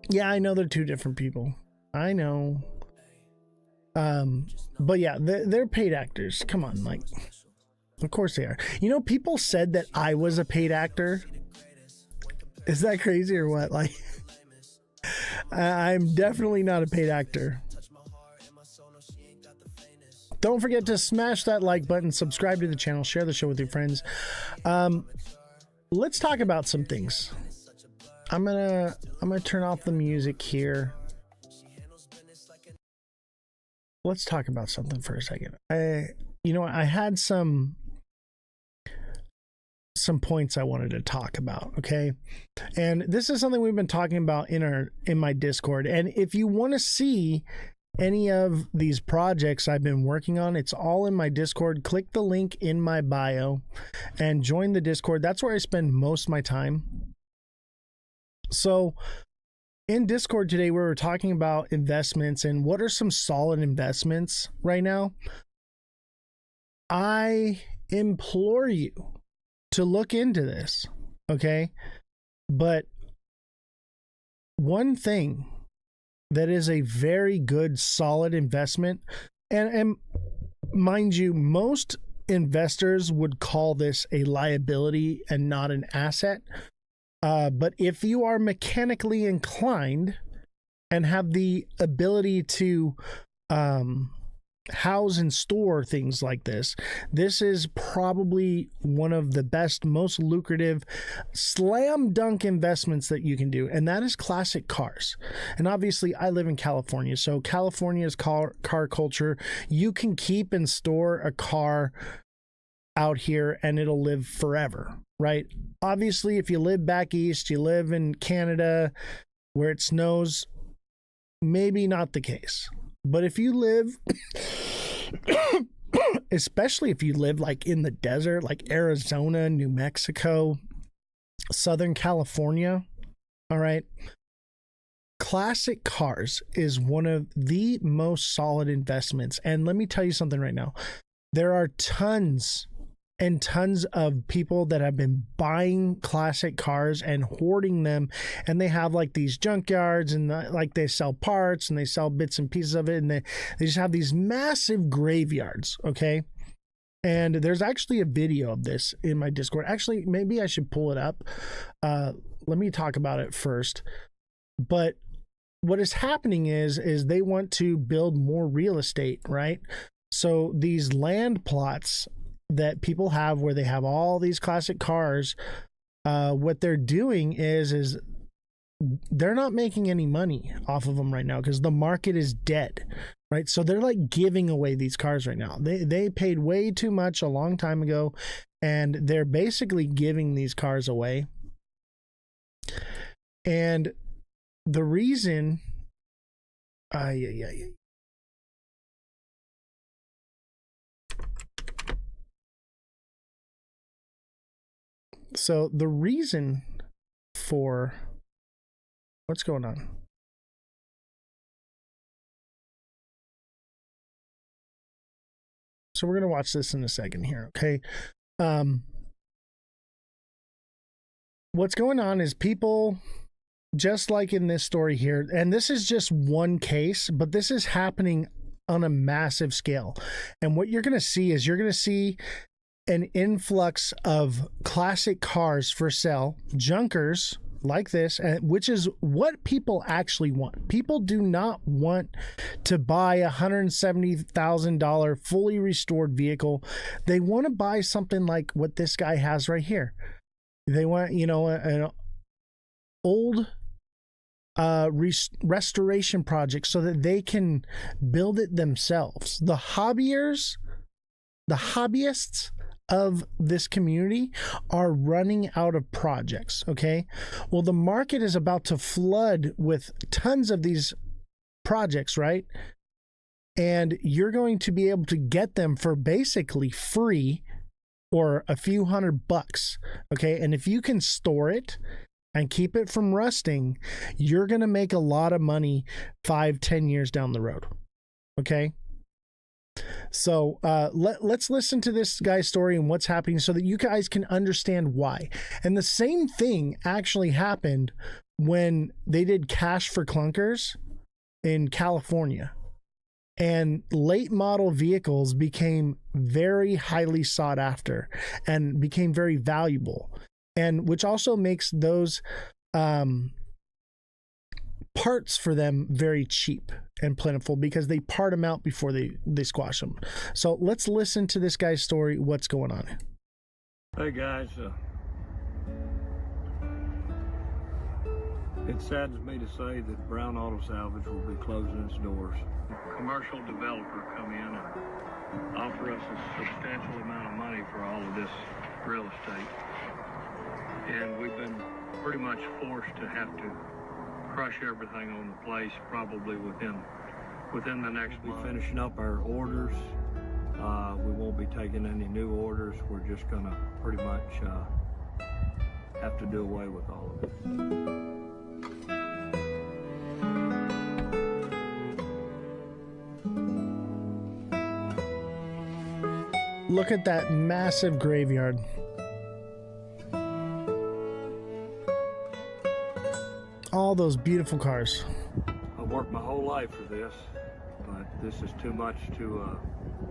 Yeah, I know they're two different people. I know. But yeah, they're paid actors. Come on, like, of course they are. You know, people said that I was a paid actor. Is that crazy or what? Like, I'm definitely not a paid actor. Don't forget to smash that like button, subscribe to the channel, share the show with your friends. Let's talk about some things. I'm gonna turn off the music here. Let's talk about something for a second. I had some points I wanted to talk about, okay? And this is something we've been talking about in my Discord. And if you want to see any of these projects I've been working on, it's all in my Discord. Click the link in my bio and join the Discord. That's where I spend most of my time. So in Discord today, we were talking about investments and what are some solid investments right now. I implore you to look into this, okay? But one thing that is a very good, solid investment, and mind you, most investors would call this a liability and not an asset. But if you are mechanically inclined and have the ability to house and store things like this, this is probably one of the best, most lucrative slam dunk investments that you can do, and that is classic cars. And obviously I live in California, so California's car culture, you can keep and store a car out here and it'll live forever, right? Obviously, if you live back east, you live in Canada where it snows, maybe not the case. But if you live, especially if you live like in the desert, like Arizona, New Mexico, Southern California, all right, classic cars is one of the most solid investments. And let me tell you something right now. There are tons and tons of people that have been buying classic cars and hoarding them, and they have like these junkyards, and like they sell parts and they sell bits and pieces of it, and they just have these massive graveyards. Okay. And there's actually a video of this in my Discord. Actually, maybe I should pull it up. Let me talk about it first. But what is happening is they want to build more real estate, right? So these land plots that people have where they have all these classic cars, what they're doing is they're not making any money off of them right now because the market is dead, right? So they're like giving away these cars right now. They paid way too much a long time ago, and they're basically giving these cars away. And the reason, so the reason for what's going on? So we're going to watch this in a second here, okay? What's going on is people, just like in this story here, and this is just one case, but this is happening on a massive scale. And what you're going to see is you're going to see an influx of classic cars for sale, junkers like this, which is what people actually want. People do not want to buy a $170,000 fully restored vehicle. They want to buy something like what this guy has right here. They want, an old restoration project so that they can build it themselves. The hobbyists of this community are running out of projects. Okay. Well, the market is about to flood with tons of these projects, right? And you're going to be able to get them for basically free or a few $100. Okay. And if you can store it and keep it from rusting, you're going to make a lot of money 5-10 years down the road. Okay. So let's listen to this guy's story and what's happening so that you guys can understand why. And the same thing actually happened when they did Cash for Clunkers in California. And late model vehicles became very highly sought after and became very valuable. And which also makes those parts for them very cheap and plentiful because they part them out before they squash them. So let's listen to this guy's story. What's going on? Hey guys, it saddens me to say that Brown Auto Salvage will be closing its doors. A commercial developer come in and offer us a substantial amount of money for all of this real estate. And we've been pretty much forced to have to crush everything on the place probably within the next month. We're finishing up our orders. We won't be taking any new orders. We're just gonna pretty much have to do away with all of it. Look at that massive graveyard. All those beautiful cars. I've worked my whole life for this, but this is too much to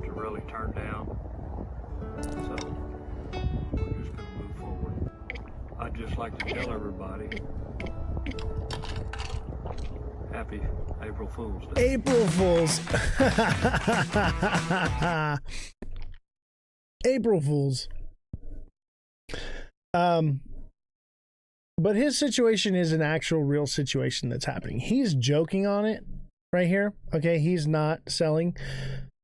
really turn down. So we're just gonna move forward. I'd just like to tell everybody, happy April Fool's Day. April Fools. April Fools. But his situation is an actual real situation that's happening. He's joking on it right here. Okay, he's not selling.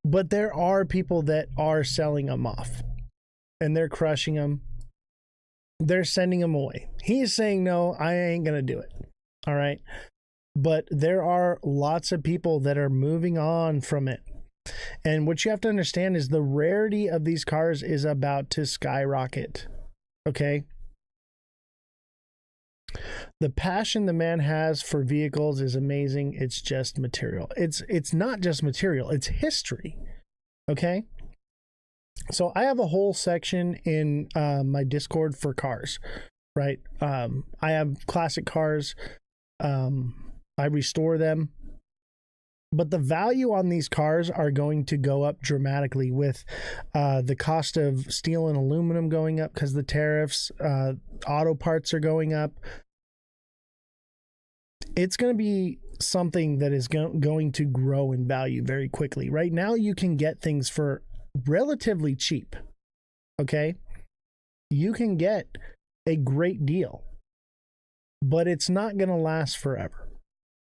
But there are people that are selling them off. And they're crushing them. They're sending them away. He's saying, no, I ain't going to do it. All right. But there are lots of people that are moving on from it. And what you have to understand is the rarity of these cars is about to skyrocket. Okay. The passion the man has for vehicles is amazing. It's just material. It's not just material. It's history. Okay. So I have a whole section in my Discord for cars, right? I have classic cars. I restore them. But the value on these cars are going to go up dramatically with the cost of steel and aluminum going up because the tariffs, auto parts are going up. It's going to be something that is going to grow in value very quickly. Right now, you can get things for relatively cheap. Okay? You can get a great deal, but it's not going to last forever.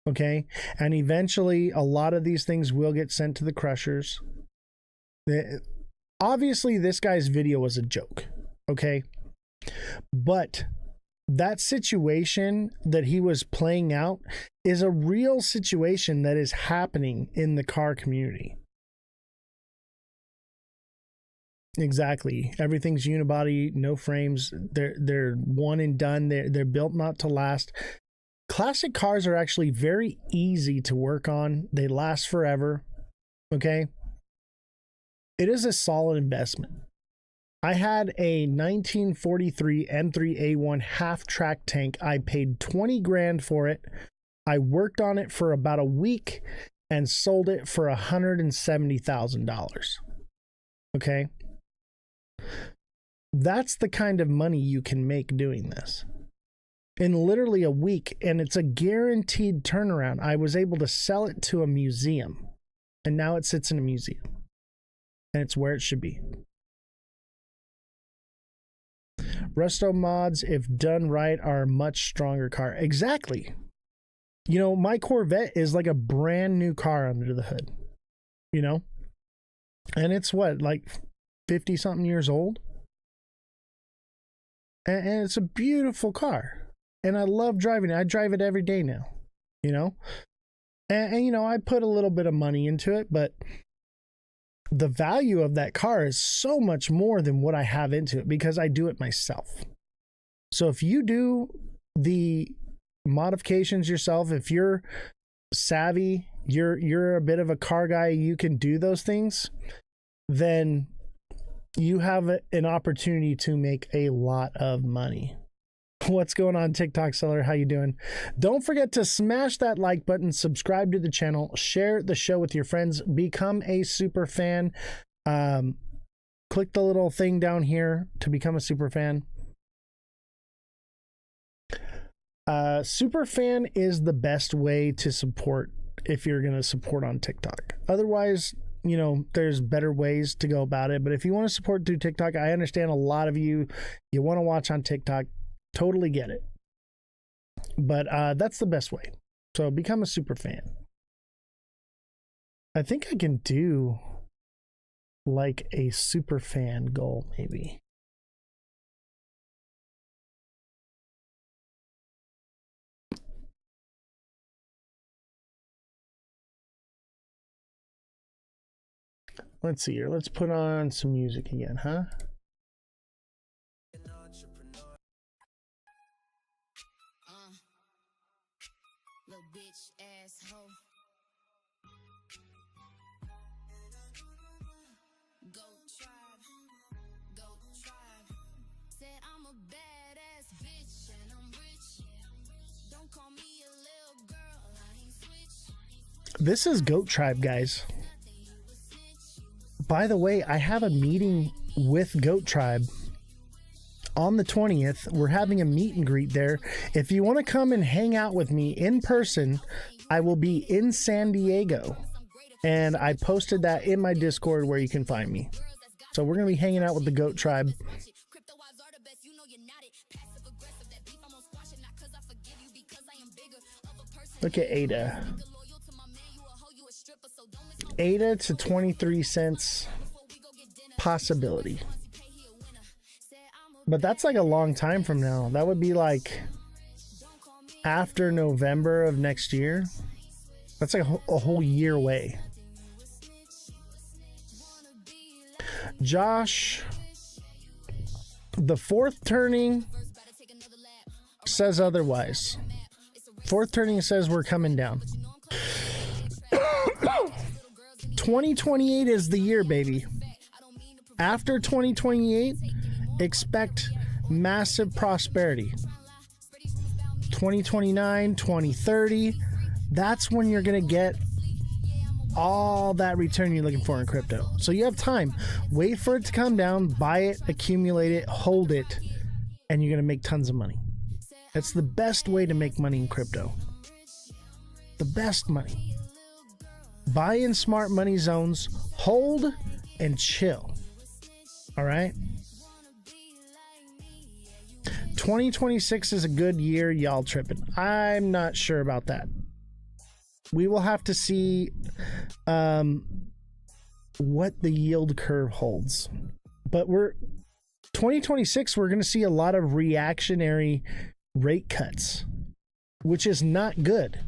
Okay? And eventually, a lot of these things will get sent to the crushers. Obviously, this guy's video was a joke. Okay? But that situation that he was playing out is a real situation that is happening in the car community. Exactly. Everything's unibody, no frames. They're one and done. They're built not to last. Classic cars are actually very easy to work on. They last forever. Okay? It is a solid investment. I had a 1943 M3A1 half-track tank. I paid 20 grand for it. I worked on it for about a week and sold it for $170,000. Okay? That's the kind of money you can make doing this. In literally a week, and it's a guaranteed turnaround. I was able to sell it to a museum, and now it sits in a museum. And it's where it should be. Resto mods, if done right, are a much stronger car. Exactly. You know, my Corvette is like a brand new car under the hood. You know? And it's what, like 50 something years old? And it's a beautiful car. And I love driving it. I drive it every day now. You know? And you know, I put a little bit of money into it, but the value of that car is so much more than what I have into it because I do it myself. So if you do the modifications yourself, if you're savvy, you're a bit of a car guy, you can do those things, then you have an opportunity to make a lot of money. What's going on, TikTok seller? How you doing? Don't forget to smash that like button, subscribe to the channel, share the show with your friends, become a super fan. Click the little thing down here to become a super fan. Super fan is the best way to support if you're going to support on TikTok. Otherwise, you know, there's better ways to go about it. But if you want to support through TikTok, I understand a lot of you want to watch on TikTok. Totally get it. But that's the best way. So become a super fan. I think I can do like a super fan goal, maybe. Let's see here. Let's put on some music again, huh? This is Goat Tribe, guys. By the way, I have a meeting with Goat Tribe on the 20th. We're having a meet and greet there. If you want to come and hang out with me in person, I will be in San Diego. And I posted that in my Discord where you can find me. So we're going to be hanging out with the Goat Tribe. Look at Ada. Ada to 23 cents possibility. But that's like a long time from now. That would be like after November of next year. That's like a whole year away. Josh, the fourth turning says otherwise. Fourth turning says we're coming down. 2028 is the year, baby. After 2028, expect massive prosperity. 2029, 2030, that's when you're going to get all that return you're looking for in crypto. So you have time. Wait for it to come down, buy it, accumulate it, hold it, and you're going to make tons of money. That's the best way to make money in crypto. The best money. Buy in smart money zones, hold, and chill. All right? 2026 is a good year, y'all tripping. I'm not sure about that. We will have to see what the yield curve holds. But 2026, we're going to see a lot of reactionary rate cuts, which is not good.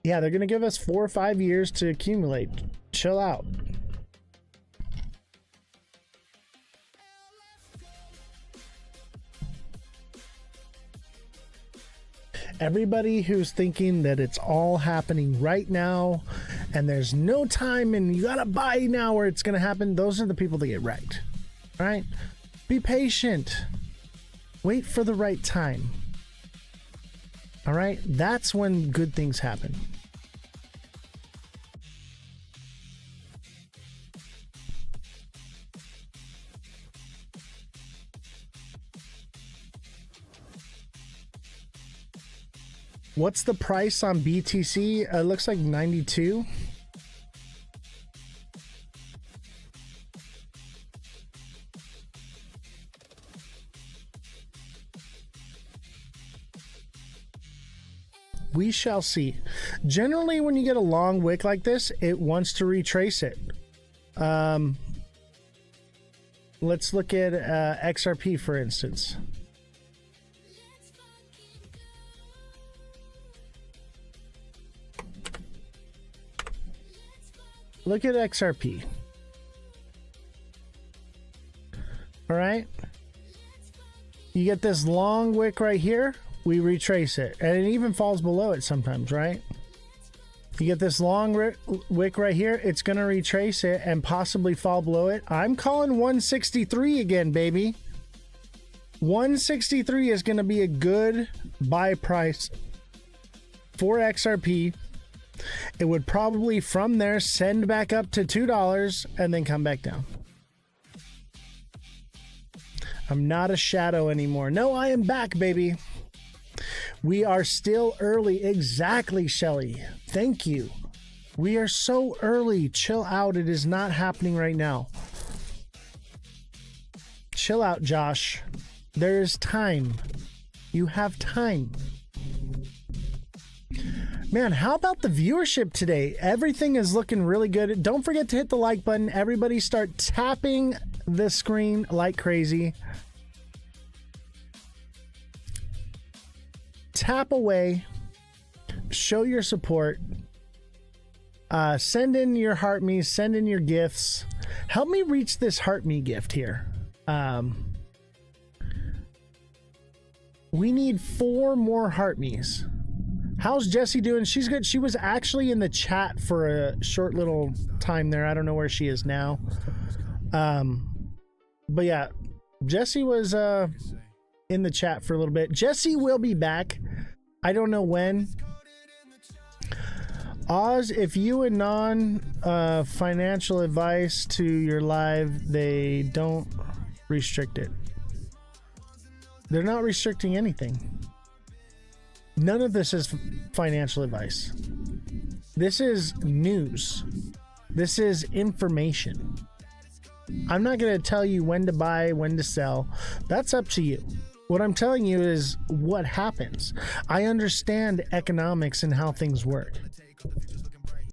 Yeah, they're going to give us 4 or 5 years to accumulate. Chill out. Everybody who's thinking that it's all happening right now and there's no time and you gotta buy now where it's gonna happen, those are the people that get wrecked. All right? Be patient. Wait for the right time. All right? That's when good things happen. What's the price on BTC? It looks like 92. We shall see. Generally, when you get a long wick like this, it wants to retrace it. Let's look at XRP, for instance. Look at XRP. All right. You get this long wick right here. We retrace it. And it even falls below it sometimes, right? You get this long wick right here. It's going to retrace it and possibly fall below it. I'm calling 163 again, baby. 163 is going to be a good buy price for XRP. It would probably from there send back up to $2 and then come back down. I'm not a shadow anymore. No, I am back, baby. We are still early. Exactly, Shelly. Thank you. We are so early. Chill out. It is not happening right now. Chill out, Josh. There is time. You have time. Man, how about the viewership today? Everything is looking really good. Don't forget to hit the like button. Everybody start tapping the screen like crazy. Tap away. Show your support. Send in your heart me's. Send in your gifts. Help me reach this heart me gift here. We need 4 more heart me's. How's Jessie doing? She's good. She was actually in the chat for a short little time there. I don't know where she is now. But yeah, Jessie was in the chat for a little bit. Jessie will be back. I don't know when. Oz, if you and financial advice to your live, they don't restrict it. They're not restricting anything. None of this is financial advice. This is news. This is information. I'm not going to tell you when to buy, when to sell. That's up to you. What I'm telling you is what happens. I understand economics and how things work.